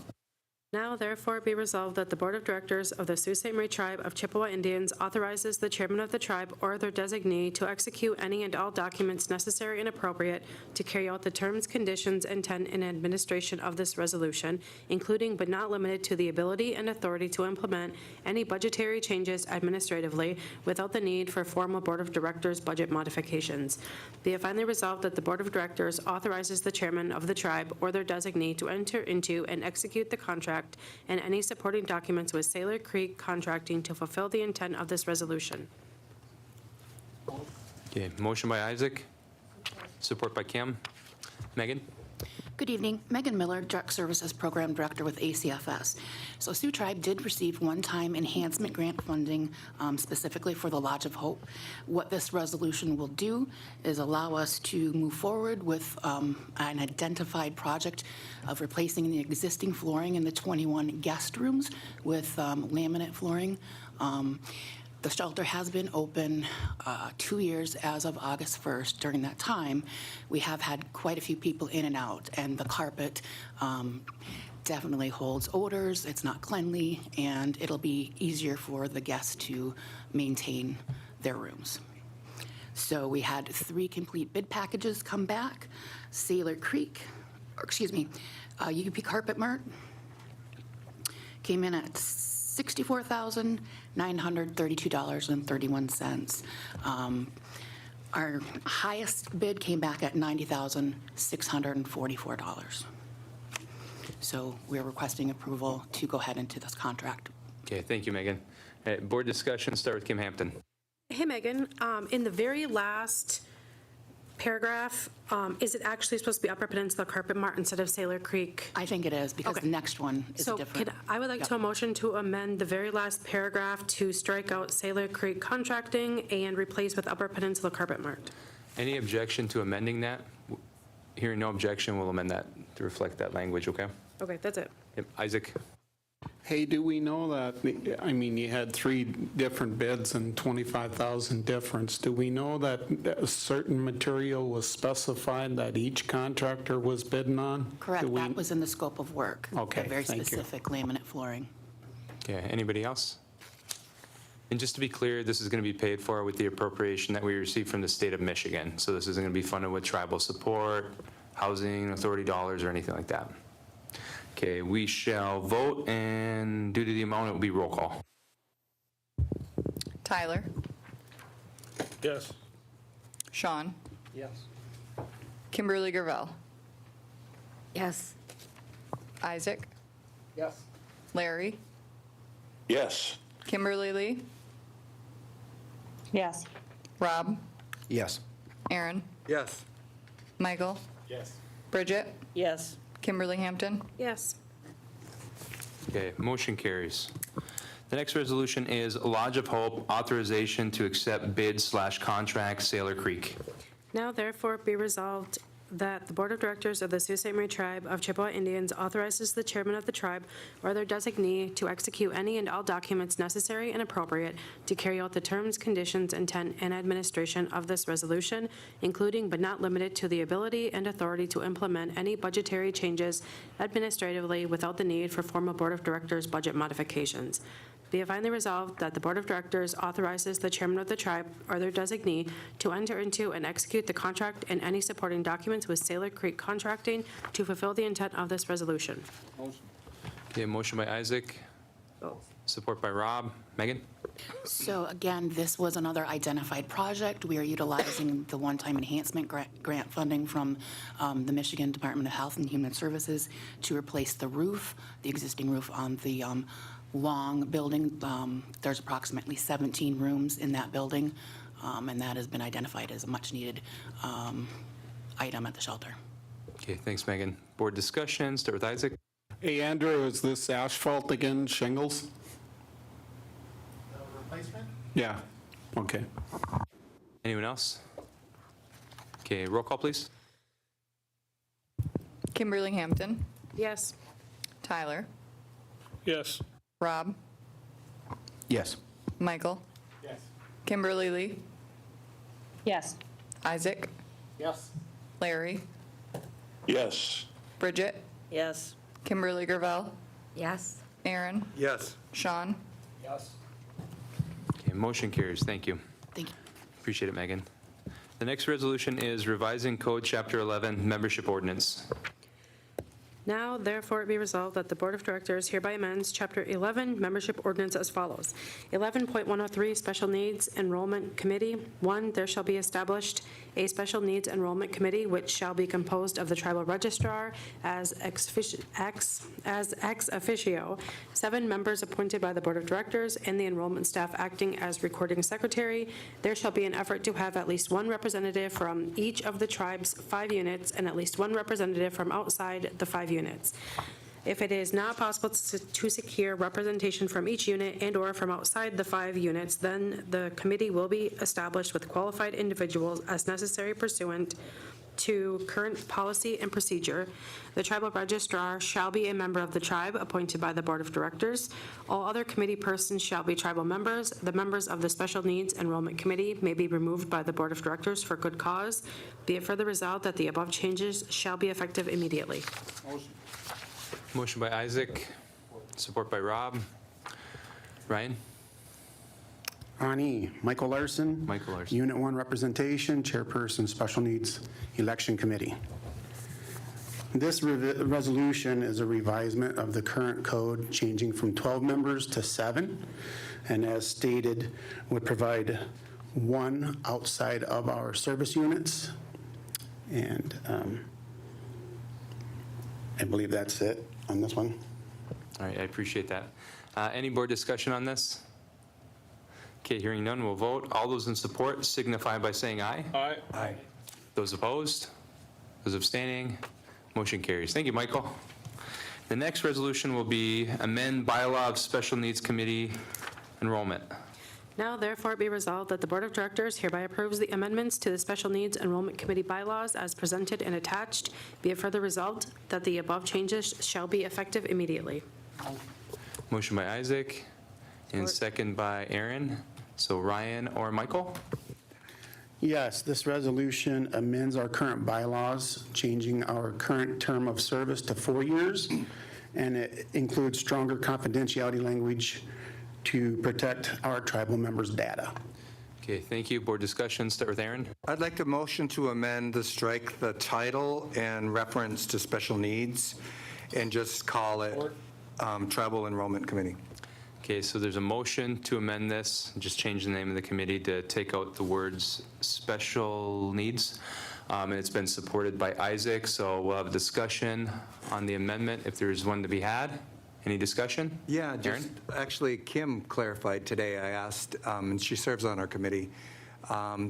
Now therefore be resolved that the Board of Directors of the Sault Ste. Marie Tribe of Chippewa Indians authorizes the chairman of the tribe or their designee to execute any and all documents necessary and appropriate to carry out the terms, conditions, intent, and administration of this resolution, including but not limited to the ability and authority to implement any budgetary changes administratively without the need for formal Board of Directors budget modifications. Be it finally resolved that the Board of Directors authorizes the chairman of the tribe or their designee to enter into and execute the contract and any supporting documents with Sailor Creek Contracting to fulfill the intent of this resolution. Okay, motion by Isaac, support by Kim. Megan? Good evening. Megan Miller, Direct Services Program Director with ACFS. So Sioux Tribe did receive one-time enhancement grant funding specifically for the Lodge of Hope. What this resolution will do is allow us to move forward with an identified project of replacing the existing flooring in the 21 guest rooms with laminate flooring. The shelter has been open 2 years as of August 1st. During that time, we have had quite a few people in and out, and the carpet definitely holds odors, it's not cleanly, and it'll be easier for the guests to maintain their rooms. So we had 3 complete bid packages come back. Sailor Creek, UP Carpet Mart came in at $64,932.31. Our highest bid came back at $90,644. So we're requesting approval to go ahead into this contract. Okay, thank you, Megan. Board discussion, start with Kim Hampton. Hey, Megan, in the very last paragraph, is it actually supposed to be Upper Peninsula Carpet Mart instead of Sailor Creek? I think it is, because the next one is different. So I would like to motion to amend the very last paragraph to strike out Sailor Creek Contracting and replace with Upper Peninsula Carpet Mart. Any objection to amending that? Hearing no objection, we'll amend that to reflect that language, okay? Okay, that's it. Yep, Isaac? Hey, do we know that, I mean, you had 3 different bids and 25,000 difference. Do we know that a certain material was specified that each contractor was bidding on? Correct, Do we- that was in the scope of work. Okay, The very thank you. specific laminate flooring. Okay, anybody else? And just to be clear, this is going to be paid for with the appropriation that we received from the state of Michigan. So this isn't going to be funded with tribal support, housing authority dollars, or anything like that. Okay, we shall vote, and due to the amount, it will be roll call. Tyler, Yes. Sean, Yes. Kimberly Gravel, Yes. Isaac, Yes. Larry, Yes. Kimberly Lee, Yes. Rob, Yes. Aaron, Yes. Michael, Yes. Bridget, Yes. Kimberly Hampton. Yes. Okay, motion carries. The next resolution is Lodge of Hope authorization to accept bid/contract Sailor Creek. Now therefore be resolved that the Board of Directors of the Sault Ste. Marie Tribe of Chippewa Indians authorizes the chairman of the tribe or their designee to execute any and all documents necessary and appropriate to carry out the terms, conditions, intent, and administration of this resolution, including but not limited to the ability and authority to implement any budgetary changes administratively without the need for formal Board of Directors budget modifications. Be it finally resolved that the Board of Directors authorizes the chairman of the tribe or their designee to enter into and execute the contract and any supporting documents with Sailor Creek Contracting to fulfill the intent of this resolution. Okay, motion by Isaac, support by Rob. Megan? So again, this was another identified project. We are utilizing the one-time enhancement grant funding from the Michigan Department of Health and Human Services to replace the roof, the existing roof on the long building. There's approximately 17 rooms in that building, and that has been identified as a much-needed item at the shelter. Okay, thanks, Megan. Board discussion, start with Isaac. Hey, Andrew, is this asphalt again, shingles? Replacement? Yeah, okay. Anyone else? Okay, roll call, please. Kimberly Hampton, Yes. Tyler, Yes. Rob, Yes. Michael, Yes. Kimberly Lee, Yes. Isaac, Yes. Larry, Yes. Bridget, Yes. Kimberly Gravel, Yes. Aaron, Yes. Sean. Yes. Okay, motion carries. Thank you. Thank you. Appreciate it, Megan. The next resolution is revising Code Chapter 11 Membership Ordinance. Now, therefore, it be resolved that the Board of Directors hereby amends Chapter 11 Membership Ordinance as follows. 11.103 Special Needs Enrollment Committee. 1, there shall be established a Special Needs Enrollment Committee which shall be composed of the Tribal Registrar as ex officio, 7 members appointed by the Board of Directors, and the enrollment staff acting as recording secretary. There shall be an effort to have at least 1 representative from each of the tribe's 5 units and at least 1 representative from outside the 5 units. If it is not possible to secure representation from each unit and/or from outside the 5 units, then the committee will be established with qualified individuals as necessary pursuant to current policy and procedure. The tribal registrar shall be a member of the tribe appointed by the Board of Directors. All other committee persons shall be tribal members. The members of the Special Needs Enrollment Committee may be removed by the Board of Directors for good cause. Be it further resolved that the above changes shall be effective immediately. Motion by Isaac, support by Rob. Ryan? Ani, Michael Larson. Michael Larson. Unit 1 Representation, Chairperson, Special Needs Election Committee. This resolution is a revisement of the current code, changing from 12 members to 7, and as stated, would provide 1 outside of our service units. And I believe that's it on this one. All right, I appreciate that. Any board discussion on this? Okay, hearing none, we'll vote. All those in support signify by saying aye. Aye. Aye. Those opposed? Those abstaining? Motion carries. Thank you, Michael. The next resolution will be amend bylaw of Special Needs Committee enrollment. Now therefore be resolved that the Board of Directors hereby approves the amendments to the Special Needs Enrollment Committee bylaws as presented and attached. Be it further resolved that the above changes shall be effective immediately. Motion by Isaac and second by Aaron. So Ryan or Michael? Yes, this resolution amends our current bylaws, changing our current term of service to 4 years, and it includes stronger confidentiality language to protect our tribal members' data. Okay, thank you. Board discussion, start with Aaron. I'd like to motion to amend to strike the title and reference to special needs and just call it Tribal Enrollment Committee. Okay, so there's a motion to amend this, just change the name of the committee to take out the words special needs. And it's been supported by Isaac, so we'll have a discussion on the amendment if there's one to be had. Any discussion? Yeah, just, actually, Kim clarified today. I asked, and she serves on our committee.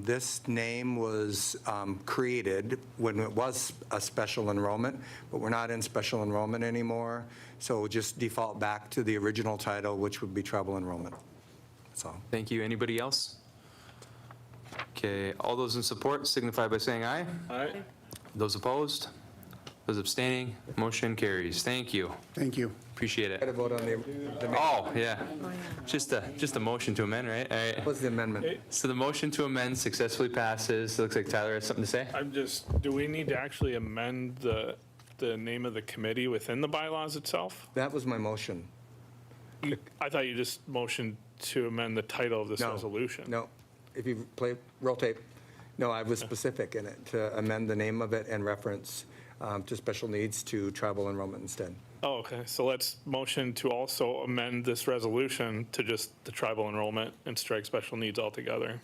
This name was created when it was a special enrollment, but we're not in special enrollment anymore. So we'll just default back to the original title, which would be tribal enrollment. That's all. Thank you. Anybody else? Okay, all those in support signify by saying aye. Aye. Those opposed? Those abstaining? Motion carries. Thank you. Thank you. Appreciate Got to it. vote on the Oh, yeah. Just a motion to amend, right? All right. What's the amendment? So the motion to amend successfully passes. It looks like Tyler has something to say. Do we need to actually amend the name of the committee within the bylaws itself? That was my motion. I thought you just motioned to amend the title of this No. resolution. No. If you play, roll tape. No, I was specific in it to amend the name of it and reference to special needs to tribal enrollment instead. Oh, okay. So let's motion to also amend this resolution to just the tribal enrollment and strike special needs altogether.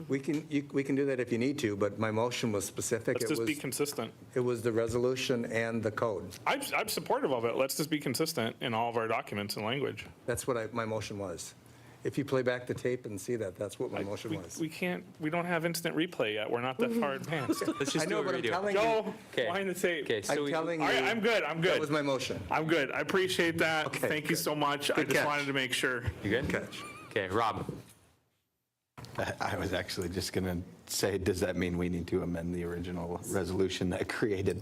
We can do that if you need to, but my motion was specific. Let's just be consistent. It was the resolution and the code. I'm supportive of it. Let's just be consistent in all of our documents and language. That's what my motion was. If you play back the tape and see that, that's what my motion was. We don't have instant replay yet. We're not that far advanced. Let's just I know, do a but I'm radio. telling you. Joe, Okay. wind the tape. Okay, so I'm telling you. All right, I'm good. That was my motion. I'm good. I appreciate that. Okay, Thank you good. so much. I Good just catch. wanted to make sure. You good? Catch. Okay, Rob. I was actually just going to say, does that mean we need to amend the original resolution that created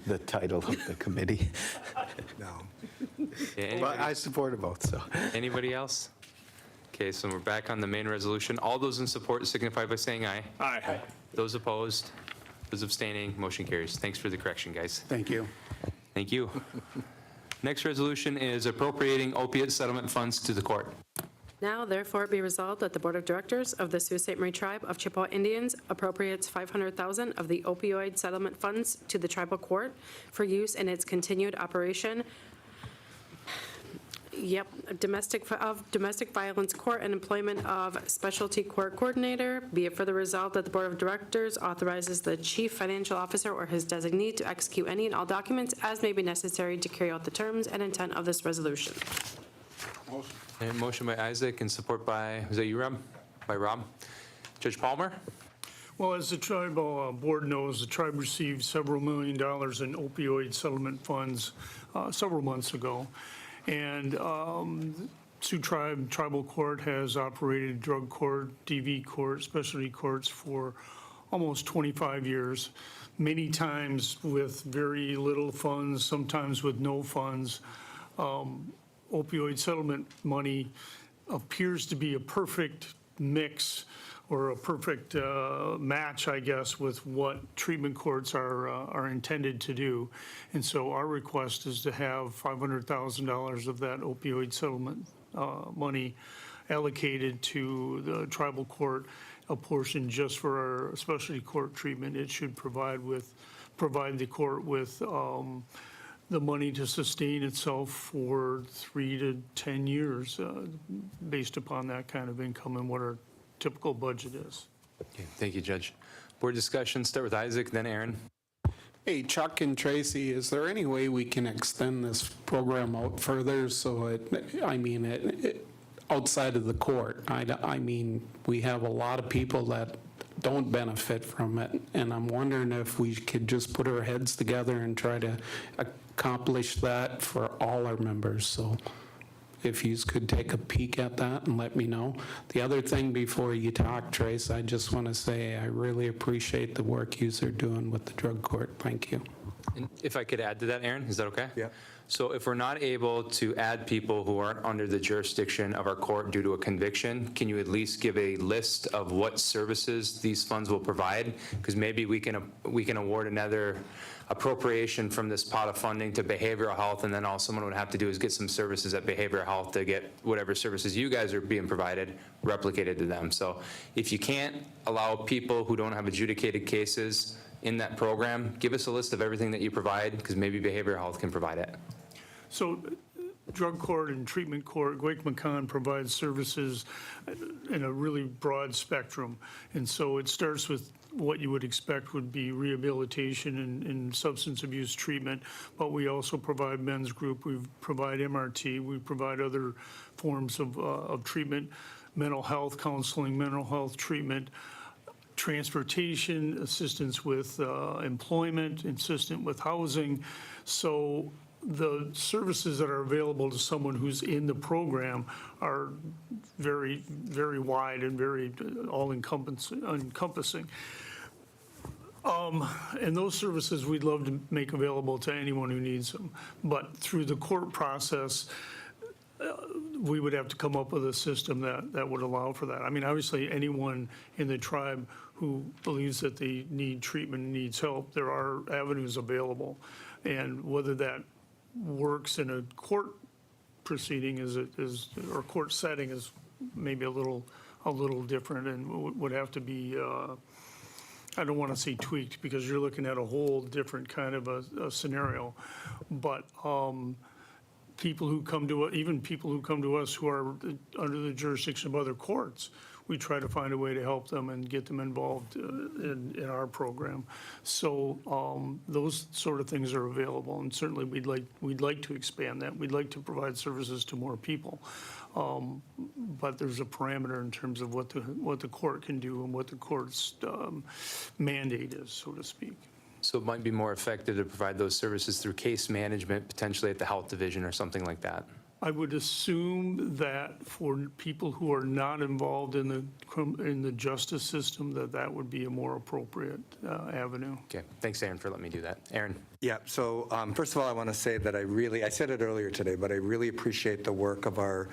the title of the committee? No. Yeah, But I support both, so. Anybody else? Okay, so we're back on the main resolution. All those in support signify by saying aye. Aye. Those opposed? Those abstaining? Motion carries. Thanks for the correction, guys. Thank you. Thank you. Next resolution is appropriating opiate settlement funds to the court. Now therefore be resolved that the Board of Directors of the Sault Ste. Marie Tribe of Chippewa Indians appropriates $500,000 of the opioid settlement funds to the tribal court for use in its continued operation. Domestic violence court and employment of specialty court coordinator. Be it further resolved that the Board of Directors authorizes the chief financial officer or his designee to execute any and all documents as may be necessary to carry out the terms and intent of this resolution. And motion by Isaac and support by, is that you, Rob? By Rob. Judge Palmer? Well, as the tribal board knows, the tribe received several $1 million in opioid settlement funds several months ago. And Sioux Tribe Tribal Court has operated drug court, DV court, specialty courts for almost 25 years, many times with very little funds, sometimes with no funds. Opioid settlement money appears to be a perfect mix or a perfect match, I guess, with what treatment courts are intended to do. And so our request is to have $500,000 of that opioid settlement money allocated to the tribal court, a portion just for our specialty court treatment. It should provide the court with the money to sustain itself for 3 to 10 years based upon that kind of income and what our typical budget is. Okay, thank you, Judge. Board discussion, start with Isaac, then Aaron. Hey, Chuck and Tracy, is there any way we can extend this program out further so outside of the court? I mean, we have a lot of people that don't benefit from it, and I'm wondering if we could just put our heads together and try to accomplish that for all our members. So if you could take a peek at that and let me know. The other thing before you talk, Trace, I just want to say I really appreciate the work yous are doing with the drug court. Thank you. And if I could add to that, Aaron, is that okay? Yeah. So if we're not able to add people who aren't under the jurisdiction of our court due to a conviction, can you at least give a list of what services these funds will provide? Because maybe we can award another appropriation from this pot of funding to behavioral health, and then all someone would have to do is get some services at behavioral health to get whatever services you guys are being provided replicated to them. So if you can't allow people who don't have adjudicated cases in that program, give us a list of everything that you provide, because maybe behavioral health can provide it. So drug court and treatment court, Wake-McConn provides services in a really broad spectrum. And so it starts with what you would expect would be rehabilitation and substance abuse treatment, but we also provide men's group, we provide MRT, we provide other forms of treatment, mental health counseling, mental health treatment, transportation, assistance with employment, assistance with housing. So the services that are available to someone who's in the program are very, very wide and very all-encompassing. And those services we'd love to make available to anyone who needs them. But through the court process, we would have to come up with a system that would allow for that. I mean, obviously, anyone in the tribe who believes that they need treatment and needs help, there are avenues available. And whether that works in a court proceeding or court setting is maybe a little different and would have to be, I don't want to say tweaked, because you're looking at a whole different kind of a scenario. But people who come to, even people who come to us who are under the jurisdiction of other courts, we try to find a way to help them and get them involved in our program. So those sort of things are available, and certainly we'd like to expand that. We'd like to provide services to more people. But there's a parameter in terms of what the court can do and what the court's mandate is, so to speak. So it might be more effective to provide those services through case management, potentially at the health division or something like that. I would assume that for people who are not involved in the justice system, that would be a more appropriate avenue. Okay, thanks, Aaron, for letting me do that. Aaron? Yeah, so first of all, I want to say that I said it earlier today, but I really appreciate the work of our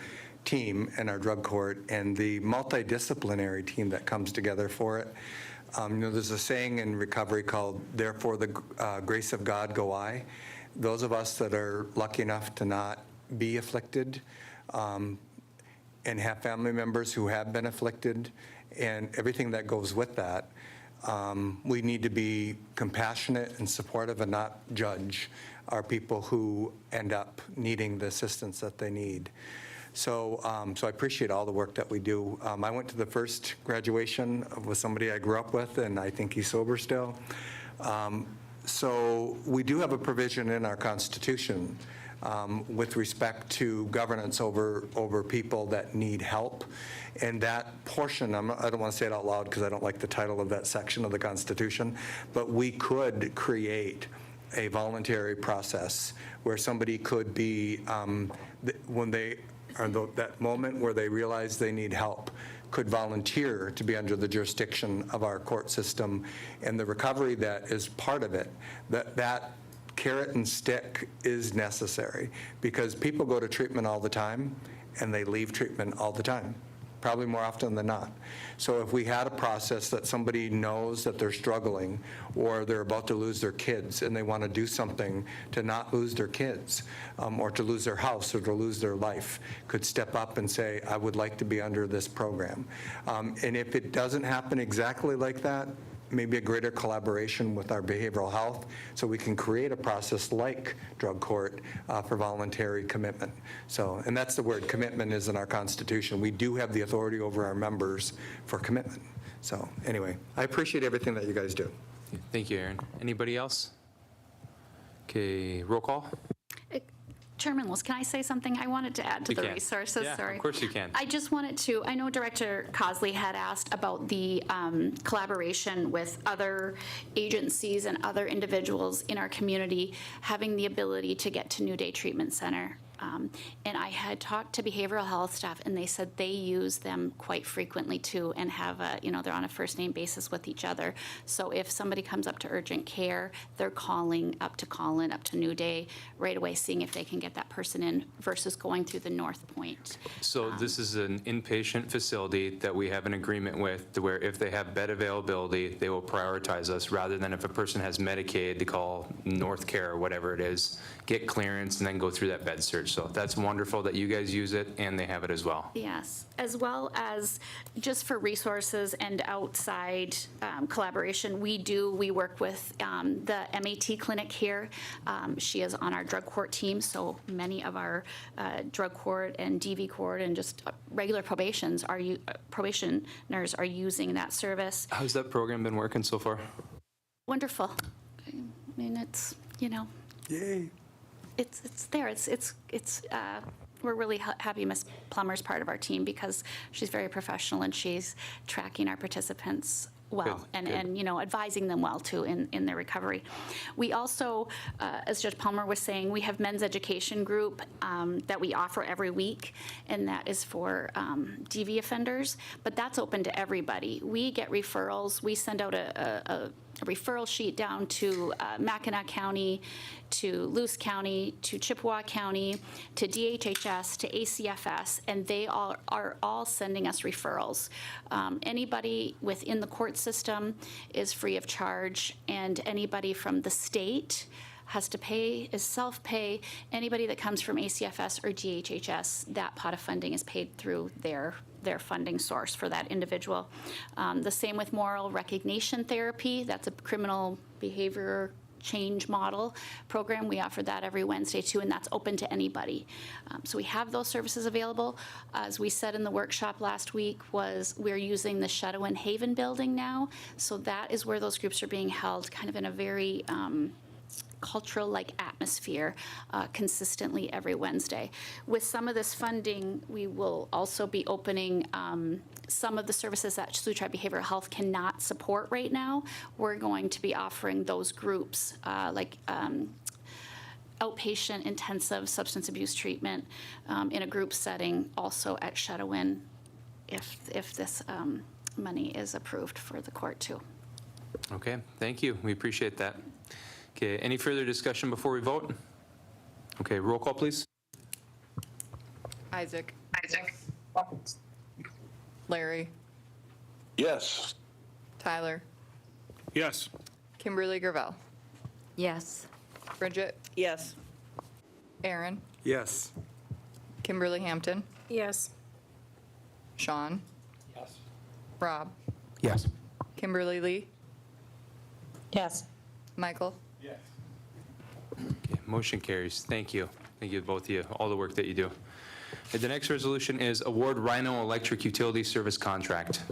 team and our drug court and the multidisciplinary team that comes together for it. There's a saying in recovery called, "Therefore the grace of God go I." Those of us that are lucky enough to not be afflicted and have family members who have been afflicted and everything that goes with that, we need to be compassionate and supportive and not judge our people who end up needing the assistance that they need. So I appreciate all the work that we do. I went to the first graduation with somebody I grew up with, and I think he's sober still. So we do have a provision in our Constitution with respect to governance over people that need help. And that portion, I don't want to say it out loud because I don't like the title of that section of the Constitution, but we could create a voluntary process where somebody could be, when they are that moment where they realize they need help, could volunteer to be under the jurisdiction of our court system, and the recovery that is part of it, that carrot and stick is necessary, because people go to treatment all the time and they leave treatment all the time, probably more often than not. So if we had a process that somebody knows that they're struggling or they're about to lose their kids and they want to do something to not lose their kids or to lose their house or to lose their life, could step up and say, I would like to be under this program. And if it doesn't happen exactly like that, maybe a greater collaboration with our behavioral health so we can create a process like drug court for voluntary commitment. So, and that's the word, commitment is in our Constitution. We do have the authority over our members for commitment. So anyway, I appreciate everything that you guys do. Thank you, Aaron. Anybody else? Okay, roll call. Chairman Lewis, can I say something? I wanted to add to the resources. Yeah, Sorry. of course you can. I just wanted to, I know Director Cosley had asked about the collaboration with other agencies and other individuals in our community having the ability to get to New Day Treatment Center. And I had talked to behavioral health staff, and they said they use them quite frequently too, and have they're on a first name basis with each other. So if somebody comes up to urgent care, they're calling up to New Day right away, seeing if they can get that person in versus going through the North Point. So this is an inpatient facility that we have an agreement with, to where if they have bed availability, they will prioritize us, rather than if a person has Medicaid, to call North Care or whatever it is, get clearance, and then go through that bed search. So that's wonderful that you guys use it, and they have it as well. Yes, as well as just for resources and outside collaboration, we work with the MAT clinic here. She is on our drug court team, so many of our drug court and DV court and just regular probationers are using that service. How's that program been working so far? Wonderful. I mean, it's, Yay. it's there. We're really happy Miss Plummer's part of our team because she's very professional and she's tracking our participants well and advising them well too in their recovery. We also, as Judge Palmer was saying, we have men's education group that we offer every week, and that is for DV offenders, but that's open to everybody. We get referrals. We send out a referral sheet down to Mackinac County, to Luce County, to Chippewa County, to DHHS, to ACFS, and they are all sending us referrals. Anybody within the court system is free of charge, and anybody from the state has to pay, is self-pay. Anybody that comes from ACFS or DHHS, that pot of funding is paid through their funding source for that individual. The same with moral recognition therapy. That's a criminal behavior change model program. We offer that every Wednesday too, and that's open to anybody. So we have those services available. As we said in the workshop last week, we're using the Shadowin Haven building now. So that is where those groups are being held, kind of in a very cultural-like atmosphere consistently every Wednesday. With some of this funding, we will also be opening some of the services that Sault Ste. Behavioral Health cannot support right now. We're going to be offering those groups like outpatient intensive substance abuse treatment in a group setting also at Shadowin if this money is approved for the court too. Okay, thank you. We appreciate that. Okay, any further discussion before we vote? Okay, roll call, please. Isaac. Larry. Yes. Tyler. Yes. Kimberly Gravel. Yes. Bridget. Yes. Aaron. Yes. Kimberly Hampton. Yes. Sean. Yes. Rob. Yes. Kimberly Lee. Yes. Michael. Yes. Okay, motion carries. Thank you. Thank you, both of you, all the work that you do. Okay, the next resolution is award Rhino Electric Utility Service Contract.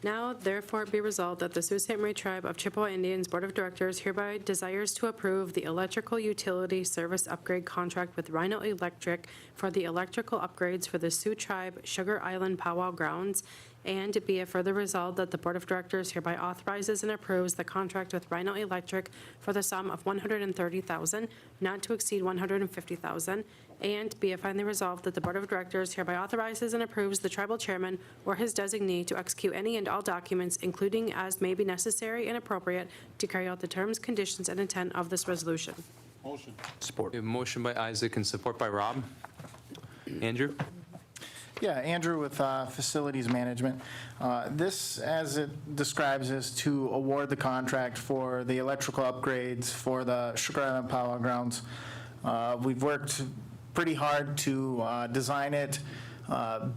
Now, therefore, be resolved that the Sault Ste. Marie Tribe of Chippewa Indians Board of Directors hereby desires to approve the electrical utility service upgrade contract with Rhino Electric for the electrical upgrades for the Sioux Tribe Sugar Island Powwow grounds, and be it further resolved that the Board of Directors hereby authorizes and approves the contract with Rhino Electric for the sum of $130,000, not to exceed $150,000, and be it finally resolved that the Board of Directors hereby authorizes and approves the tribal chairman or his designee to execute any and all documents, including as may be necessary and appropriate, to carry out the terms, conditions, and intent of this resolution. Motion. Support. We have a motion by Isaac and support by Rob. Andrew? Yeah, Andrew with Facilities Management. This, as it describes, is to award the contract for the electrical upgrades for the Sugar Island Powwow grounds. We've worked pretty hard to design it,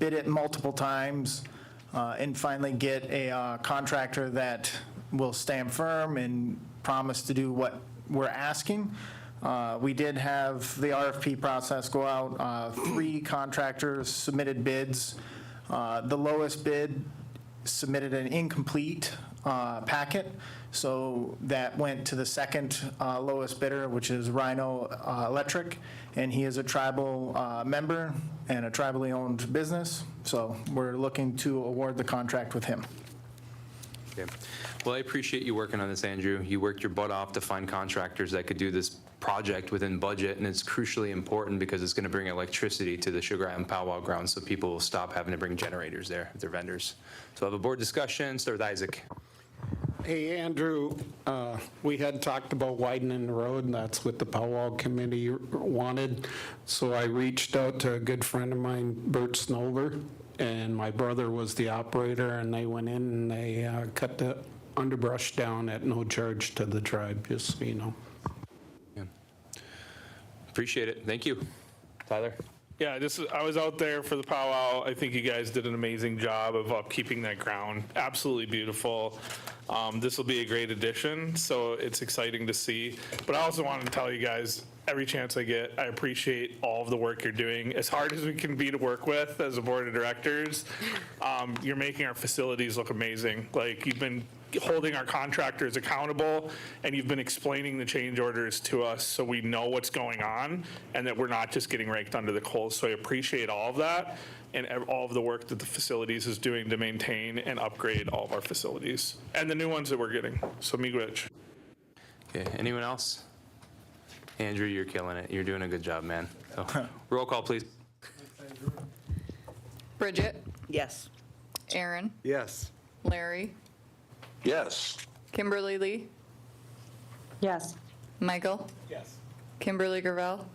bid it multiple times, and finally get a contractor that will stand firm and promise to do what we're asking. We did have the RFP process go out. 3 contractors submitted bids. The lowest bid submitted an incomplete packet, so that went to the second lowest bidder, which is Rhino Electric, and he is a tribal member and a tribally owned business, so we're looking to award the contract with him. Okay. Well, I appreciate you working on this, Andrew. You worked your butt off to find contractors that could do this project within budget, and it's crucially important because it's going to bring electricity to the Sugar Island Powwow grounds, so people will stop having to bring generators there if they're vendors. So I have a board discussion. Start with Isaac. Hey, Andrew, we had talked about widening the road, and that's what the powwow committee wanted. So I reached out to a good friend of mine, Bert Snover, and my brother was the operator, and they went in and they cut the underbrush down at no charge to the tribe, just so you know. Yeah. Appreciate it. Thank you. Tyler? Yeah, I was out there for the powwow. I think you guys did an amazing job of upkeeping that ground. Absolutely beautiful. This will be a great addition, so it's exciting to see. But I also wanted to tell you guys, every chance I get, I appreciate all of the work you're doing. As hard as we can be to work with as a board of directors, you're making our facilities look amazing. Like, you've been holding our contractors accountable, and you've been explaining the change orders to us so we know what's going on and that we're not just getting raked under the coals. So I appreciate all of that and all of the work that the facilities is doing to maintain and upgrade all of our facilities and the new ones that we're getting. So miigwech. Okay, anyone else? Andrew, you're killing it. You're doing a good job, man. So, roll call, please. Bridget, Yes. Aaron, Yes. Larry, Yes. Kimberly Lee, Yes. Michael, Yes. Kimberly Gravel,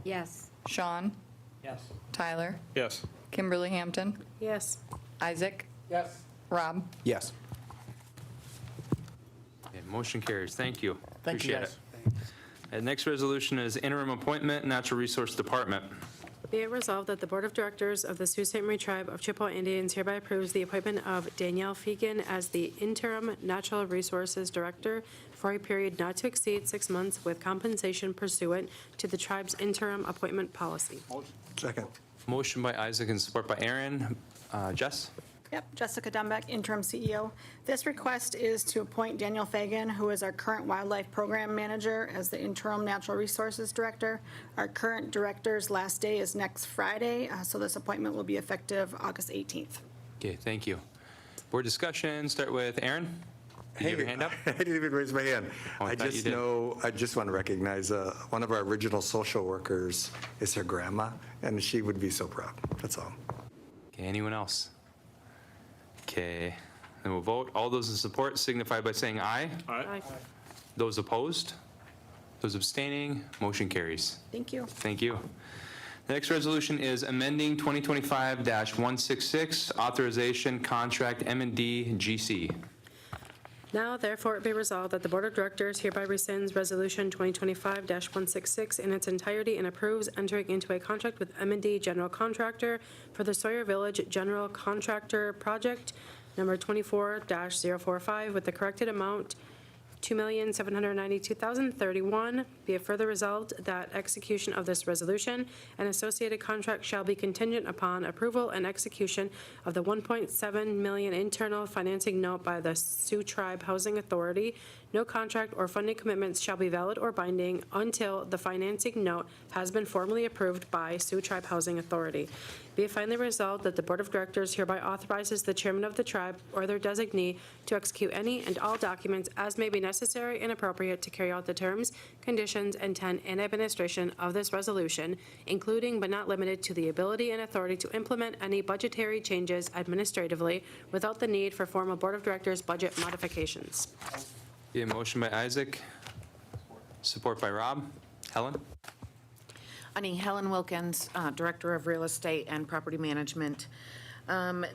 Yes. Sean, Yes. Tyler, Yes. Kimberly Hampton, Yes. Isaac, Yes. Rob. Yes. Okay, motion carries. Thank you. Thank you, Appreciate guys. it. And next resolution is interim appointment, Natural Resource Department. Be it resolved that the Board of Directors of the Sault Ste. Marie Tribe of Chippewa Indians hereby approves the appointment of Danielle Fegan as the interim Natural Resources Director for a period not to exceed 6 months with compensation pursuant to the tribe's interim appointment policy. Second. Motion by Isaac and support by Aaron. Jess? Yep, Jessica Dumbeck, interim CEO. This request is to appoint Daniel Fagan, who is our current Wildlife Program Manager, as the interim Natural Resources Director. Our current director's last day is next Friday, so this appointment will be effective August 18th. Okay, thank you. Board discussion, start with Aaron. Did you have your hand up? I didn't even raise my hand. Oh, I thought you did. I just want to recognize one of our original social workers is her grandma, and she would be so proud. That's all. Okay, anyone else? Okay, then we'll vote. All those in support signify by saying aye. Aye. Those opposed? Those abstaining? Motion carries. Thank you. Thank you. The next resolution is amending 2025-166, authorization contract M&D GC. Now, therefore, it be resolved that the Board of Directors hereby rescinds Resolution 2025-166 in its entirety and approves entering into a contract with M&D General Contractor for the Sawyer Village General Contractor Project, number 24-045, with the corrected amount $2,792,031. Be it further resolved that execution of this resolution and associated contract shall be contingent upon approval and execution of the $1.7 million internal financing note by the Sioux Tribe Housing Authority. No contract or funding commitments shall be valid or binding until the financing note has been formally approved by Sioux Tribe Housing Authority. Be it finally resolved that the Board of Directors hereby authorizes the chairman of the tribe or their designee to execute any and all documents as may be necessary and appropriate to carry out the terms, conditions, intent, and administration of this resolution, including but not limited to the ability and authority to implement any budgetary changes administratively without the need for formal Board of Directors budget modifications. Yeah, motion by Isaac, support by Rob. Helen? Helen Wilkins, Director of Real Estate and Property Management.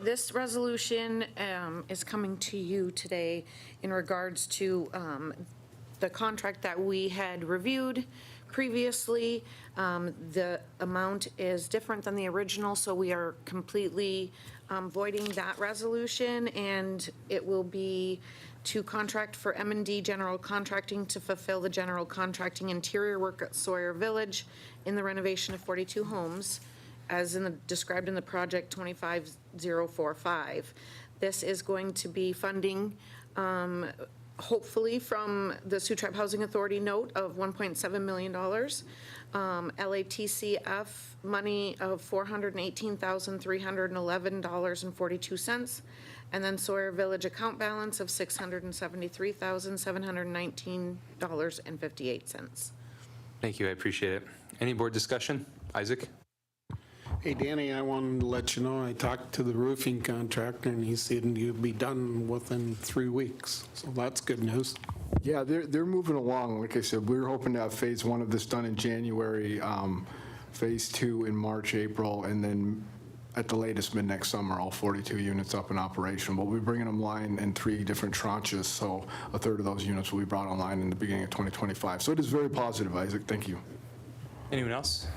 This resolution is coming to you today in regards to the contract that we had reviewed previously. The amount is different than the original, so we are completely voiding that resolution, and it will be to contract for M&D General Contracting to fulfill the general contracting interior work at Sawyer Village in the renovation of 42 homes, as described in the project 25045. This is going to be funding, hopefully, from the Sioux Tribe Housing Authority note of $1.7 million, LATCF money of $418,311.42, And then Sawyer Village account balance of $673,719.58. Thank you, I appreciate it. Any board discussion? Isaac? Hey, Danny, I wanted to let you know, I talked to the roofing contractor, and he said you'd be done within 3 weeks, so that's good news. Yeah, they're moving along. Like I said, we were hoping to have phase 1 of this done in January, phase 2 in March, April, and then at the latest mid-next summer, all 42 units up in operation. But we're bringing them online in 3 different tranches, so a third of those units will be brought online in the beginning of 2025. So it is very positive, Isaac. Thank you. Anyone else?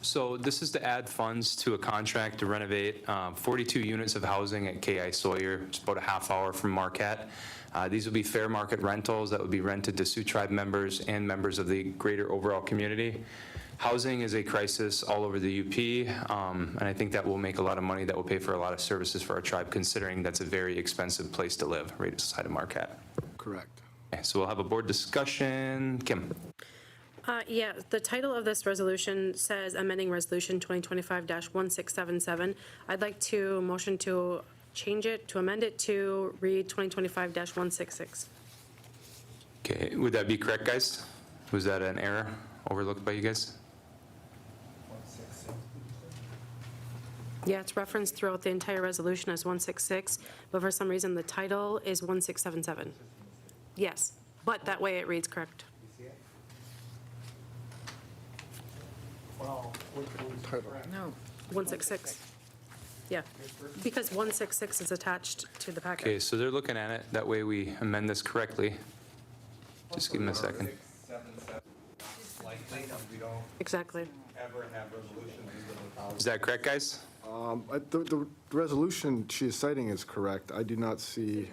So this is to add funds to a contract to renovate 42 units of housing at KI Sawyer. It's about a half hour from Marquette. These will be fair market rentals that would be rented to Sioux Tribe members and members of the greater overall community. Housing is a crisis all over the UP, and I think that will make a lot of money that will pay for a lot of services for our tribe, considering that's a very expensive place to live right outside of Marquette. Correct. Okay, so we'll have a board discussion. Kim? Yeah, the title of this resolution says amending resolution 2025-1677. I'd like to motion to change it, to amend it to read 2025-166. Okay, would that be correct, guys? Was that an error overlooked by you guys? Yeah, it's referenced throughout the entire resolution as 166, but for some reason the title is 1677. Yes, but that way it reads correct. No. 166. Yeah, because 166 is attached to the packet. Okay, so they're looking at it. That way we amend this correctly. Just give them a second. Exactly. Is that correct, guys? The resolution she is citing is correct. I do not see.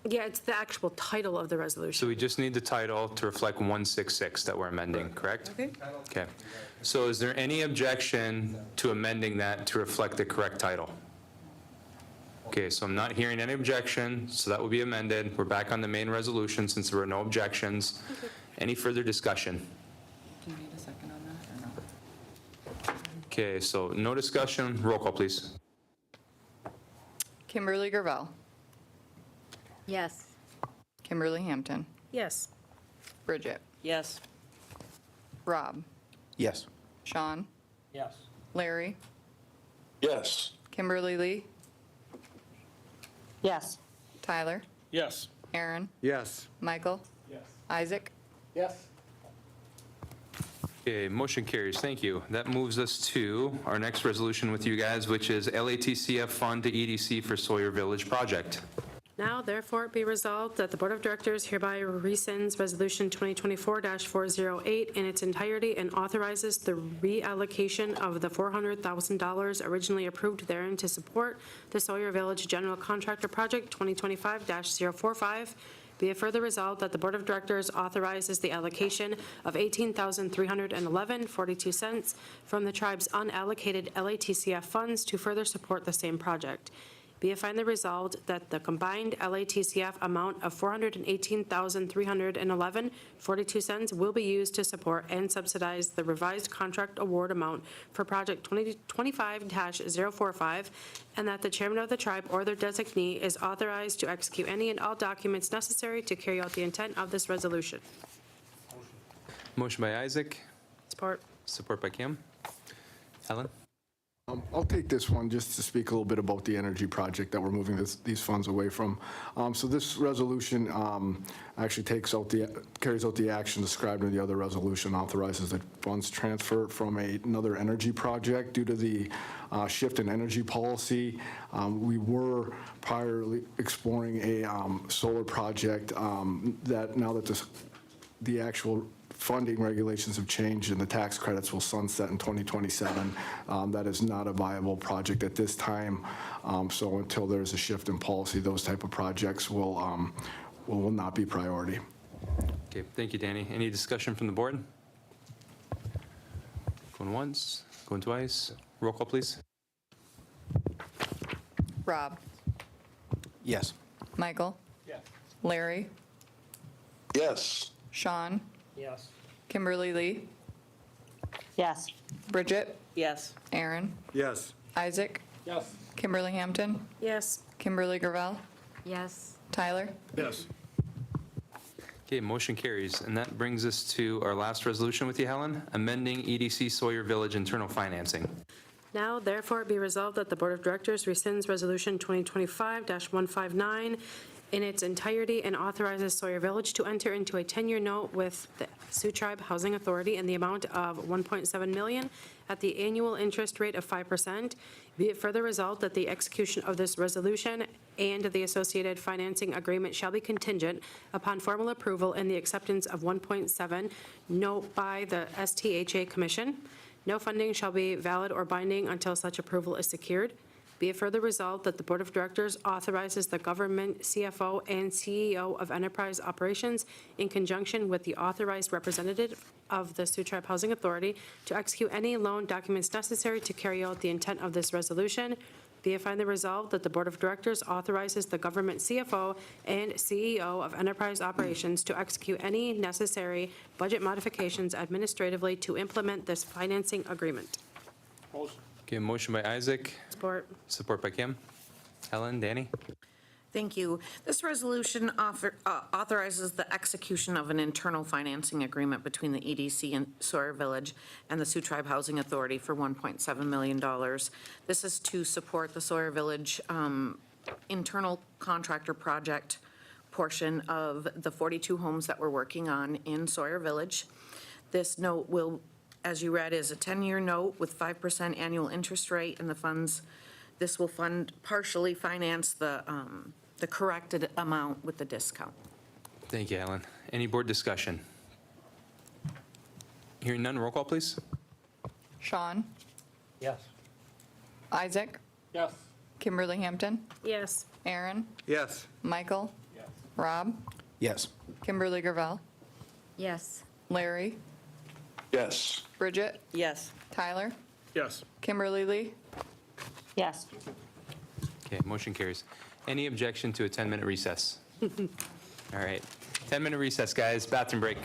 Yeah, it's the actual title of the resolution. So we just need the title to reflect 166 that we're amending, correct? Okay. Okay. So is there any objection to amending that to reflect the correct title? Okay, so I'm not hearing any objection, so that will be amended. We're back on the main resolution since there were no objections. Any further discussion? Do you need a second on that or no? Okay, so no discussion. Roll call, please. Kimberly Gravel, Yes. Kimberly Hampton, Yes. Bridget, Yes. Rob, Yes. Sean, Yes. Larry, Yes. Kimberly Lee, Yes. Tyler, Yes. Aaron, Yes. Michael, Yes. Isaac, Yes. Okay, motion carries. Thank you. That moves us to our next resolution with you guys, which is LATCF Fund to EDC for Sawyer Village Project. Now therefore it be resolved that the Board of Directors hereby rescinds Resolution 2024-408 in its entirety and authorizes the reallocation of the $400,000 originally approved therein to support the Sawyer Village General Contractor Project 2025-045. Be it further resolved that the Board of Directors authorizes the allocation of $18,311.42 from the tribe's unallocated LATCF funds to further support the same project. Be it finally resolved that the combined LATCF amount of $418,311.42 will be used to support and subsidize the revised contract award amount for Project 2025-045, and that the chairman of the tribe or their designee is authorized to execute any and all documents necessary to carry out the intent of this resolution. Motion by Isaac, Support. support by Kim. Helen? I'll take this one just to speak a little bit about the energy project that we're moving these funds away from. So this resolution actually carries out the action described in the other resolution, authorizes the funds transfer from another energy project due to the shift in energy policy. We were priorly exploring a solar project that now that the actual funding regulations have changed and the tax credits will sunset in 2027. That is not a viable project at this time. So until there's a shift in policy, those type of projects will not be priority. Okay, thank you, Danny. Any discussion from the board? Going once, going twice. Roll call, please. Rob, Yes. Michael, Yes. Larry, Yes. Sean, Yes. Kimberly Lee, Yes. Bridget, Yes. Aaron, Yes. Isaac, Yes. Kimberly Hampton, Yes. Kimberly Gravel, Yes. Tyler. Yes. Okay, motion carries. And that brings us to our last resolution with you, Helen, amending EDC Sawyer Village internal financing. Now therefore be resolved that the Board of Directors rescinds Resolution 2025-159 in its entirety and authorizes Sawyer Village to enter into a 10-year note with the Sioux Tribe Housing Authority in the amount of $1.7 million at the annual interest rate of 5%. Be it further resolved that the execution of this resolution and the associated financing agreement shall be contingent upon formal approval and the acceptance of 1.7 note by the STHA Commission. No funding shall be valid or binding until such approval is secured. Be it further resolved that the Board of Directors authorizes the government CFO and CEO of Enterprise Operations in conjunction with the authorized representative of the Sioux Tribe Housing Authority to execute any loan documents necessary to carry out the intent of this resolution. Be it finally resolved that the Board of Directors authorizes the government CFO and CEO of Enterprise Operations to execute any necessary budget modifications administratively to implement this financing agreement. Okay, motion by Isaac, Support. support by Kim. Helen, Danny? Thank you. This resolution authorizes the execution of an internal financing agreement between the EDC and Sawyer Village and the Sioux Tribe Housing Authority for $1.7 million. This is to support the Sawyer Village internal contractor project portion of the 42 homes that we're working on in Sawyer Village. This note will, as you read, is a 10-year note with 5% annual interest rate, and this will partially finance the corrected amount with the discount. Thank you, Helen. Any board discussion? Hearing none, roll call, please. Sean, Yes. Isaac, Yes. Kimberly Hampton, Yes. Aaron, Yes. Michael, Rob, Yes. Kimberly Gravel, Yes. Larry, Yes. Bridget, Yes. Tyler? Yes. Kimberly Lee. Yes. Okay, motion carries. Any objection to a 10-minute recess? All right, 10-minute recess, guys. Bathroom break.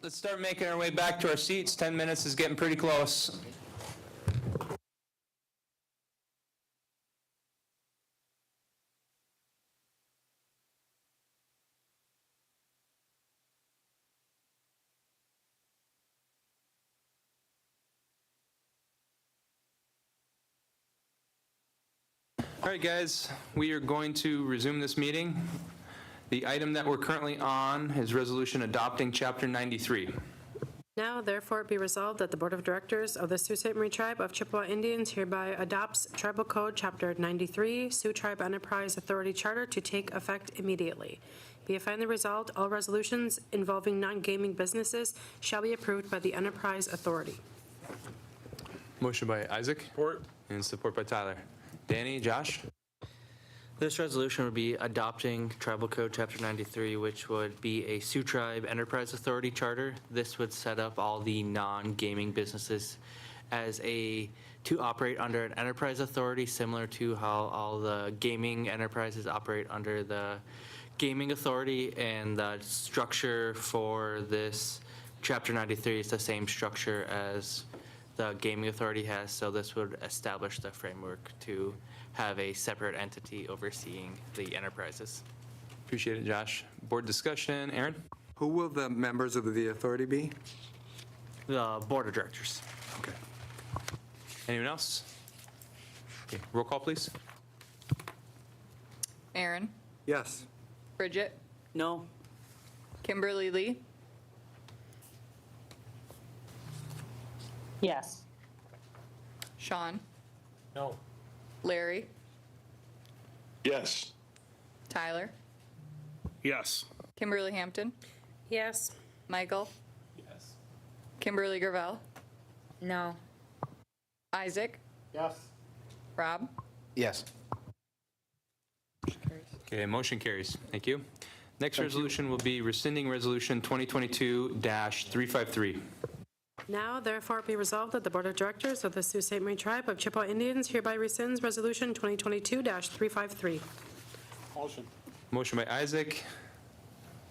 Let's start making our way back to our seats. 10 minutes is getting pretty close. All right, guys, we are going to resume this meeting. The item that we're currently on is resolution adopting Chapter 93. Now, therefore, it be resolved that the Board of Directors of the Sault Ste. Marie Tribe of Chippewa Indians hereby adopts Tribal Code Chapter 93, Sioux Tribe Enterprise Authority Charter to take effect immediately. Be it finally resolved, all resolutions involving non-gaming businesses shall be approved by the Enterprise Authority. Motion by Isaac. Support. And support by Tyler. Danny, Josh? This resolution would be adopting Tribal Code Chapter 93, which would be a Sioux Tribe Enterprise Authority Charter. This would set up all the non-gaming businesses to operate under an enterprise authority, similar to how all the gaming enterprises operate under the gaming authority. And the structure for this Chapter 93 is the same structure as the gaming authority has, so this would establish the framework to have a separate entity overseeing the enterprises. Appreciate it, Josh. Board discussion, Aaron? Who will the members of the authority be? The board of directors. Okay. Anyone else? Okay, roll call, please. Aaron, Yes. Bridget, No. Kimberly Lee, Yes. Sean, No. Larry, Yes. Tyler, Yes. Kimberly Hampton, Yes. Michael, Yes. Kimberly Gravel, No. Isaac, Yes. Rob, Yes. Okay, motion carries. Thank you. Next resolution will be rescinding Resolution 2022-353. Now, therefore, be resolved that the Board of Directors of the Sault Ste. Marie Tribe of Chippewa Indians hereby rescinds Resolution 2022-353. Motion. Motion by Isaac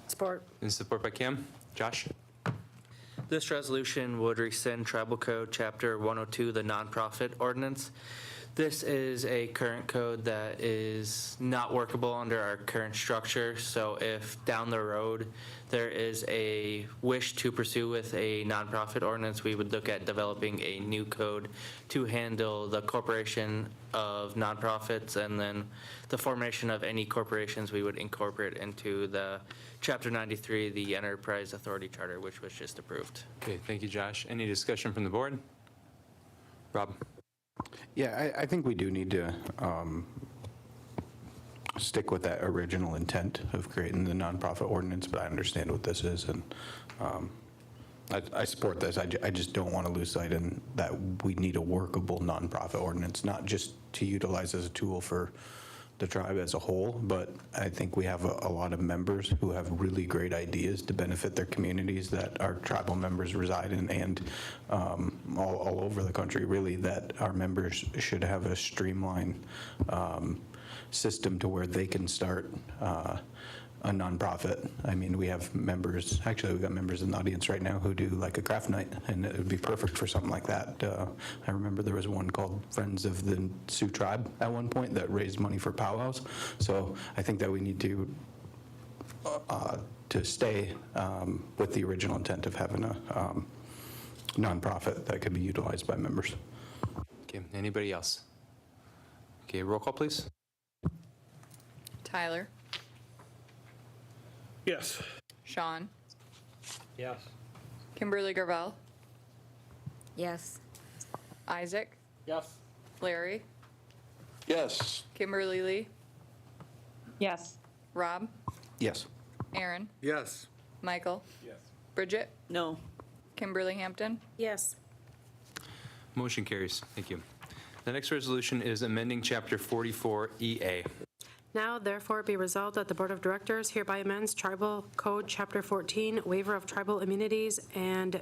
Support. and support by Kim. Josh? This resolution would rescind Tribal Code Chapter 102, the nonprofit ordinance. This is a current code that is not workable under our current structure, so if down the road there is a wish to pursue with a nonprofit ordinance, we would look at developing a new code to handle the corporation of nonprofits, and then the formation of any corporations we would incorporate into the Chapter 93, the Enterprise Authority Charter, which was just approved. Okay, thank you, Josh. Any discussion from the board? Rob? Yeah, I think we do need to stick with that original intent of creating the nonprofit ordinance, but I understand what this is, and I support this. I just don't want to lose sight in that we need a workable nonprofit ordinance, not just to utilize as a tool for the tribe as a whole, but I think we have a lot of members who have really great ideas to benefit their communities that our tribal members reside in, and all over the country, really, that our members should have a streamlined system to where they can start a nonprofit. I mean, we have members, actually we've got members in the audience right now who do like a craft night, and it would be perfect for something like that. I remember there was one called Friends of the Sioux Tribe at one point that raised money for powwows. So I think that we need to stay with the original intent of having a nonprofit that could be utilized by members. Okay, anybody else? Okay, roll call, please. Tyler, Yes. Sean, Yes. Kimberly Gravel, Yes. Isaac, Yes. Larry, Yes. Kimberly Lee, Yes. Rob, Yes. Aaron, Yes. Michael, Yes. Bridget, No. Kimberly Hampton, Yes. Motion carries. Thank you. The next resolution is amending Chapter 44EA. Now therefore be resolved that the Board of Directors hereby amends Tribal Code Chapter 14, waiver of tribal immunities and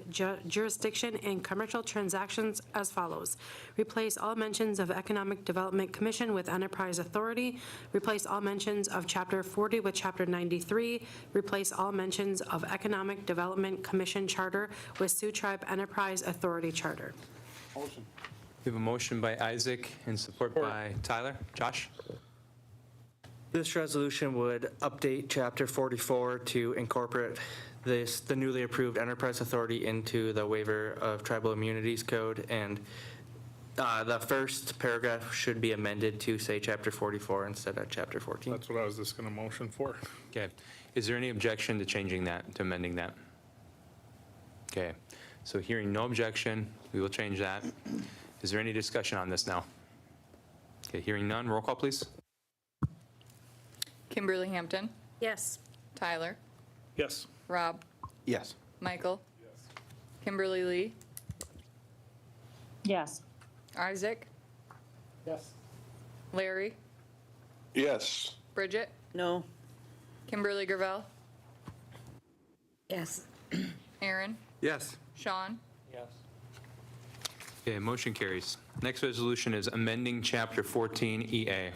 jurisdiction in commercial transactions as follows. Replace all mentions of Economic Development Commission with Enterprise Authority. Replace all mentions of Chapter 40 with Chapter 93. Replace all mentions of Economic Development Commission Charter with Sioux Tribe Enterprise Authority Charter. Motion. We have a motion by Isaac and support by Tyler. Josh? This resolution would update Chapter 44 to incorporate the newly approved Enterprise Authority into the waiver of tribal immunities code, and the first paragraph should be amended to say Chapter 44 instead of Chapter 14. That's what I was just going to motion for. Okay. Is there any objection to changing that, to amending that? Okay. So hearing no objection, we will change that. Is there any discussion on this now? Okay, hearing none, roll call, please. Kimberly Hampton, Yes. Tyler, Yes. Rob, Yes. Michael, Kimberly Lee, Yes. Isaac, Yes. Larry, Yes. Bridget, No. Kimberly Gravel, Yes. Aaron, Yes. Sean, Yes. Okay, motion carries. Next resolution is amending Chapter 14 EA.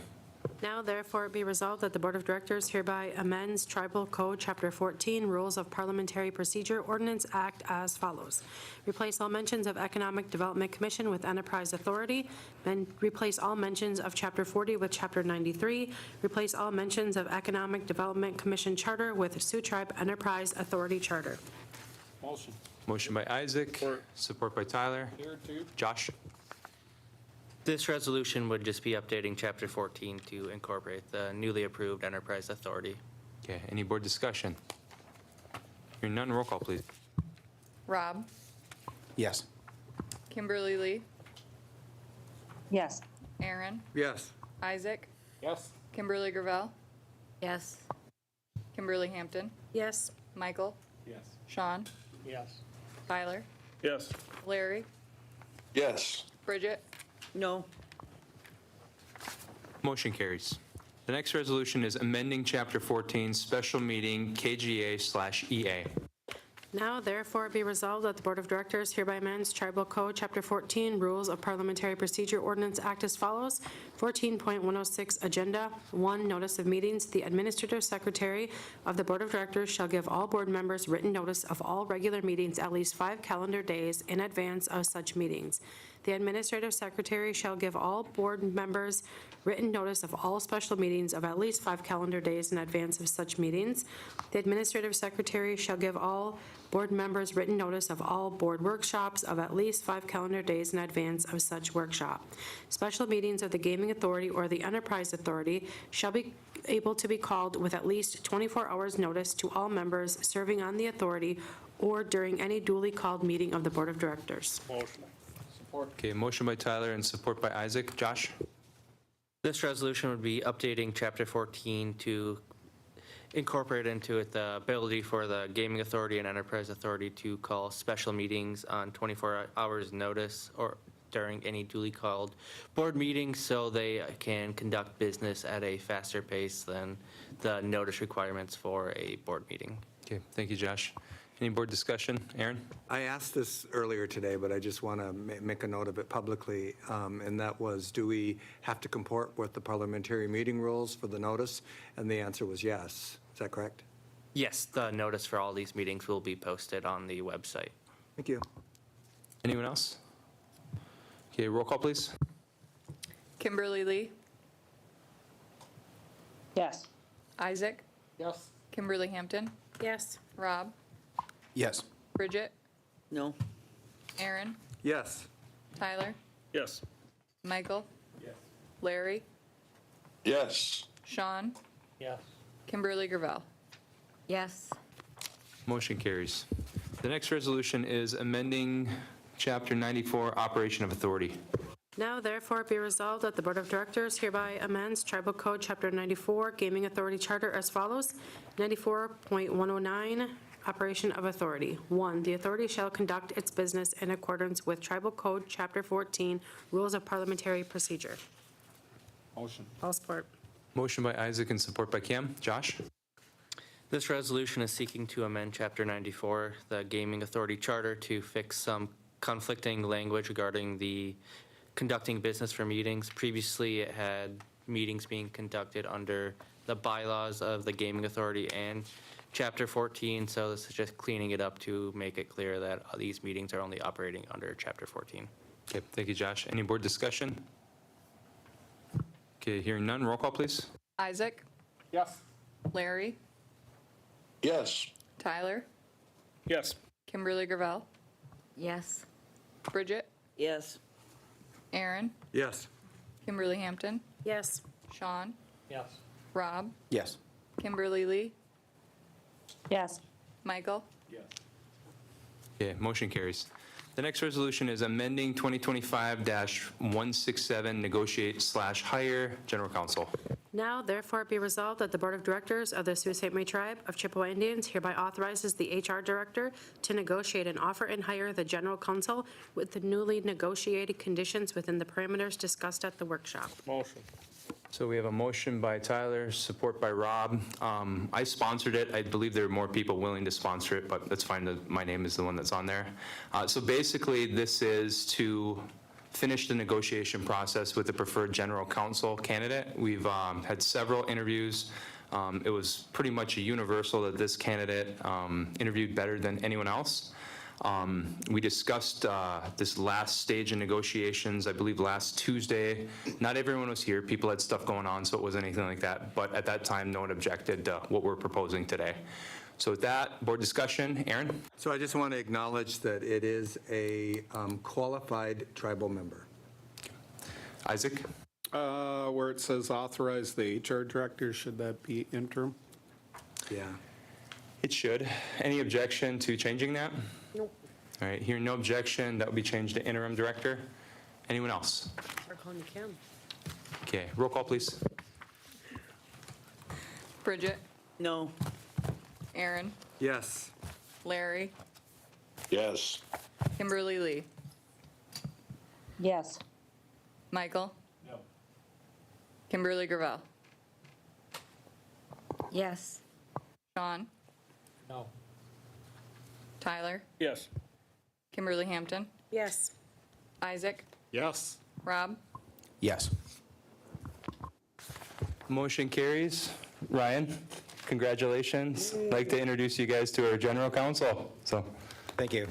Now therefore be resolved that the Board of Directors hereby amends Tribal Code Chapter 14, Rules of Parliamentary Procedure Ordinance Act as follows. Replace all mentions of Economic Development Commission with Enterprise Authority, then replace all mentions of Chapter 40 with Chapter 93, replace all mentions of Economic Development Commission Charter with Sioux Tribe Enterprise Authority Charter. Motion. Motion by Isaac, support by Tyler. Here too. Josh? This resolution would just be updating Chapter 14 to incorporate the newly approved Enterprise Authority. Okay, any board discussion? Hearing none, roll call, please. Rob, Yes. Kimberly Lee, Yes. Aaron, Yes. Isaac, Yes. Kimberly Gravel, Yes. Kimberly Hampton, Yes. Michael, Yes. Sean, Yes. Tyler, Yes. Larry, Yes. Bridget, No. Motion carries. The next resolution is amending Chapter 14 Special Meeting KGA/EA. Now therefore be resolved that the Board of Directors hereby amends Tribal Code Chapter 14, Rules of Parliamentary Procedure Ordinance Act as follows. 14.106 Agenda 1, Notice of Meetings. The Administrative Secretary of the Board of Directors shall give all board members written notice of all regular meetings at least 5 calendar days in advance of such meetings. The Administrative Secretary shall give all board members written notice of all special meetings of at least 5 calendar days in advance of such meetings. The Administrative Secretary shall give all board members written notice of all board workshops of at least 5 calendar days in advance of such workshop. Special meetings of the Gaming Authority or the Enterprise Authority shall be able to be called with at least 24 hours' notice to all members serving on the authority or during any duly called meeting of the Board of Directors. Motion. Support. Okay, motion by Tyler and support by Isaac. Josh? This resolution would be updating Chapter 14 to incorporate into it the ability for the Gaming Authority and Enterprise Authority to call special meetings on 24 hours notice or during any duly called board meetings so they can conduct business at a faster pace than the notice requirements for a board meeting. Okay, thank you, Josh. Any board discussion? Aaron? I asked this earlier today, but I just want to make a note of it publicly, and that was, do we have to comport with the parliamentary meeting rules for the notice? And the answer was yes. Is that correct? Yes, the notice for all these meetings will be posted on the website. Thank you. Anyone else? Okay, roll call, please. Kimberly Lee, Yes. Isaac, Yes. Kimberly Hampton, Yes. Rob, Yes. Bridget, No. Aaron, Yes. Tyler, Yes. Michael, Yes. Larry, Yes. Sean, Yes. Kimberly Gravel. Yes. Motion carries. The next resolution is amending Chapter 94 Operation of Authority. Now therefore be resolved that the Board of Directors hereby amends Tribal Code Chapter 94 Gaming Authority Charter as follows. 94.109 Operation of Authority. 1. The authority shall conduct its business in accordance with Tribal Code Chapter 14 Rules of Parliamentary Procedure. Motion. All support. Motion by Isaac and support by Kim. Josh? This resolution is seeking to amend Chapter 94, the Gaming Authority Charter, to fix some conflicting language regarding the conducting business for meetings. Previously, it had meetings being conducted under the bylaws of the Gaming Authority and Chapter 14, so this is just cleaning it up to make it clear that these meetings are only operating under Chapter 14. Okay, thank you, Josh. Any board discussion? Okay, hearing none, roll call, please. Isaac? Yes. Larry? Yes. Tyler? Yes. Kimberly Gravel? Yes. Bridget? Yes. Aaron? Yes. Kimberly Hampton? Yes. Sean? Yes. Rob? Yes. Kimberly Lee? Yes. Michael? Okay, motion carries. The next resolution is amending 2025-167 negotiate/hire general counsel. Now therefore be resolved that the Board of Directors of the Sault Ste. Marie Tribe of Chippewa Indians hereby authorizes the HR Director to negotiate and offer and hire the General Counsel with the newly negotiated conditions within the parameters discussed at the workshop. Motion. So we have a motion by Tyler, support by Rob. I sponsored it. I believe there are more people willing to sponsor it, but that's fine. My name is the one that's on there. So basically, this is to finish the negotiation process with the preferred general counsel candidate. We've had several interviews. It was pretty much a universal that this candidate interviewed better than anyone else. We discussed this last stage of negotiations, I believe last Tuesday. Not everyone was here. People had stuff going on, so it wasn't anything like that. But at that time, no one objected to what we're proposing today. So with that, board discussion. Aaron? So I just want to acknowledge that it is a qualified tribal member. Isaac? Where it says authorize the HR director, should that be interim? Yeah. It should. Any objection to changing that? Nope. All right, hearing no objection, that would be changed to interim director. Anyone else? Or calling you Kim. Okay, roll call, please. Bridget? No. Aaron? Yes. Larry? Yes. Kimberly Lee? Yes. Michael? No. Kimberly Gravel? Yes. Sean? No. Tyler? Yes. Kimberly Hampton? Yes. Isaac? Yes. Rob? Yes. Motion carries. Ryan, congratulations. I'd like to introduce you guys to our general counsel. So, Thank you.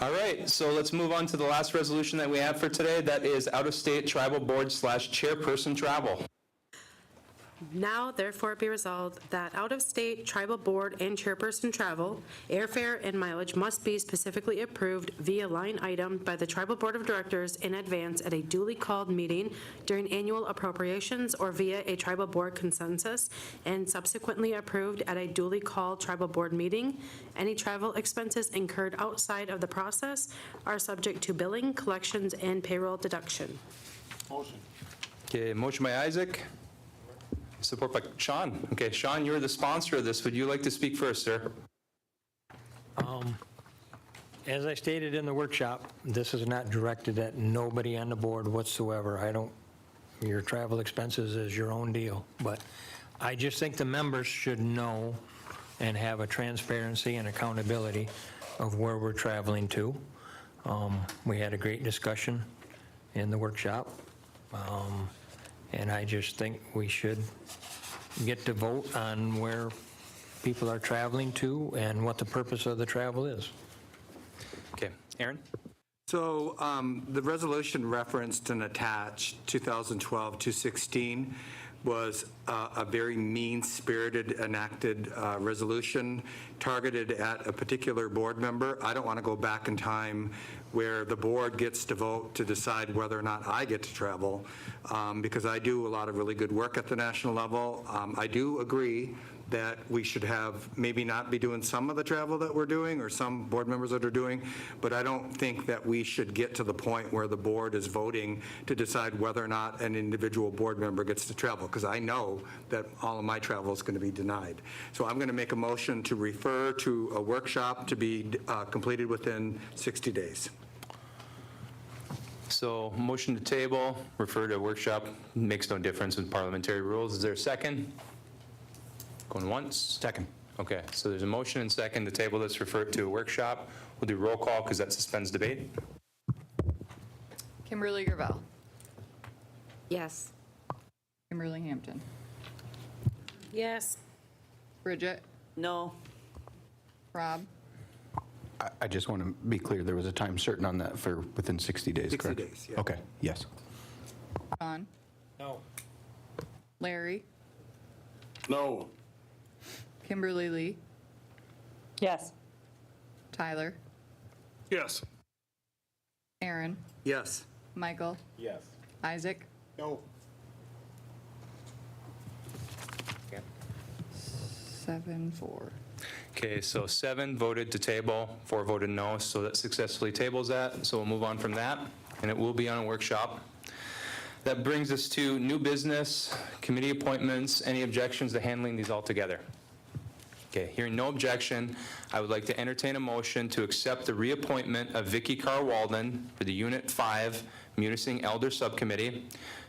all right, so let's move on to the last resolution that we have for today. That is out-of-state tribal board/chairperson travel. Now therefore be resolved that out-of-state tribal board and chairperson travel, airfare and mileage must be specifically approved via line item by the tribal board of directors in advance at a duly called meeting during annual appropriations or via a tribal board consensus and subsequently approved at a duly called tribal board meeting. Any travel expenses incurred outside of the process are subject to billing, collections, and payroll deduction. Motion. Okay, motion by Isaac. Support by Sean. Okay, Sean, you're the sponsor of this. Would you like to speak first, sir? As I stated in the workshop, this is not directed at nobody on the board whatsoever. Your travel expenses is your own deal. But I just think the members should know and have a transparency and accountability of where we're traveling to. We had a great discussion in the workshop. And I just think we should get to vote on where people are traveling to and what the purpose of the travel is. Okay, Aaron? So the resolution referenced and attached 2012-216 was a very mean-spirited enacted resolution targeted at a particular board member. I don't want to go back in time where the board gets to vote to decide whether or not I get to travel, because I do a lot of really good work at the national level. I do agree that we should have, maybe not be doing some of the travel that we're doing or some board members that are doing, but I don't think that we should get to the point where the board is voting to decide whether or not an individual board member gets to travel, because I know that all of my travel is going to be denied. So I'm going to make a motion to refer to a workshop to be completed within 60 days. So motion to table, refer to workshop, makes no difference in parliamentary rules. Is there a second? Going once? Second. Okay, so there's a motion and second to table this, refer it to a workshop. We'll do roll call because that suspends debate. Kimberly Gravel, Yes. Kimberly Hampton, Yes. Bridget, No. Rob, I just want to be clear, there was a time certain on that for within 60 days, 60 correct? days, yeah. Okay, yes. Sean, No. Larry, No. Kimberly Lee, Yes. Tyler, Yes. Aaron, Yes. Michael, Yes. Isaac, No. 7-4. Okay, so 7 voted to table, 4 voted no, so that successfully tables that. So we'll move on from that, and it will be on a workshop. That brings us to new business, committee appointments. Any objections to handling these all together? Okay, hearing no objection, I would like to entertain a motion to accept the reappointment of Vicky Carr Walden for the Unit 5 Munising Elder Subcommittee,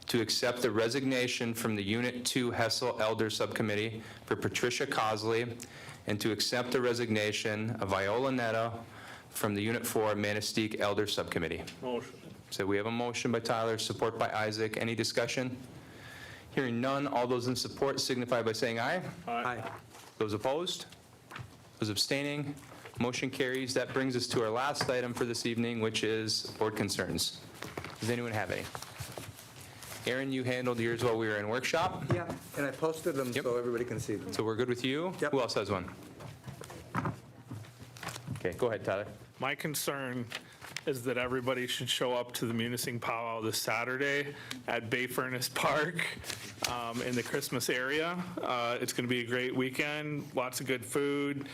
to accept the resignation from the Unit 2 Hessel Elder Subcommittee for Patricia Cosley, and to accept the resignation of Viola Netta from the Unit 4 Manistee Elder Subcommittee. Motion. So we have a motion by Tyler, support by Isaac. Any discussion? Hearing none, all those in support signify by saying aye. Aye. Those opposed? Those abstaining? Motion carries. That brings us to our last item for this evening, which is board concerns. Does anyone have any? Aaron, you handled yours while we were in workshop, Yeah, and I posted them so everybody can see them. so we're good with you? Yep. Who else has one? Okay, go ahead, Tyler. My concern is that everybody should show up to the Munising powwow this Saturday at Bay Furnace Park in the Christmas area. It's going to be a great weekend, lots of good food.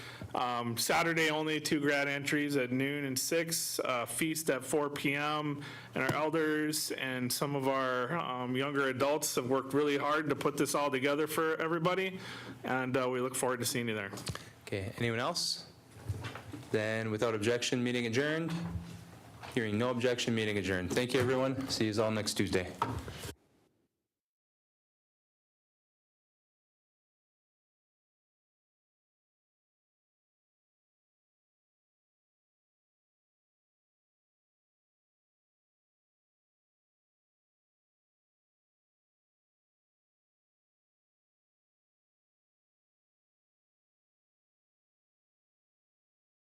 Saturday, only 2 grad entries at noon and 6, feast at 4 p.m. And our elders and some of our younger adults have worked really hard to put this all together for everybody, and we look forward to seeing you there. Okay, anyone else? Then without objection, meeting adjourned. Hearing no objection, meeting adjourned. Thank you, everyone. See you all next Tuesday.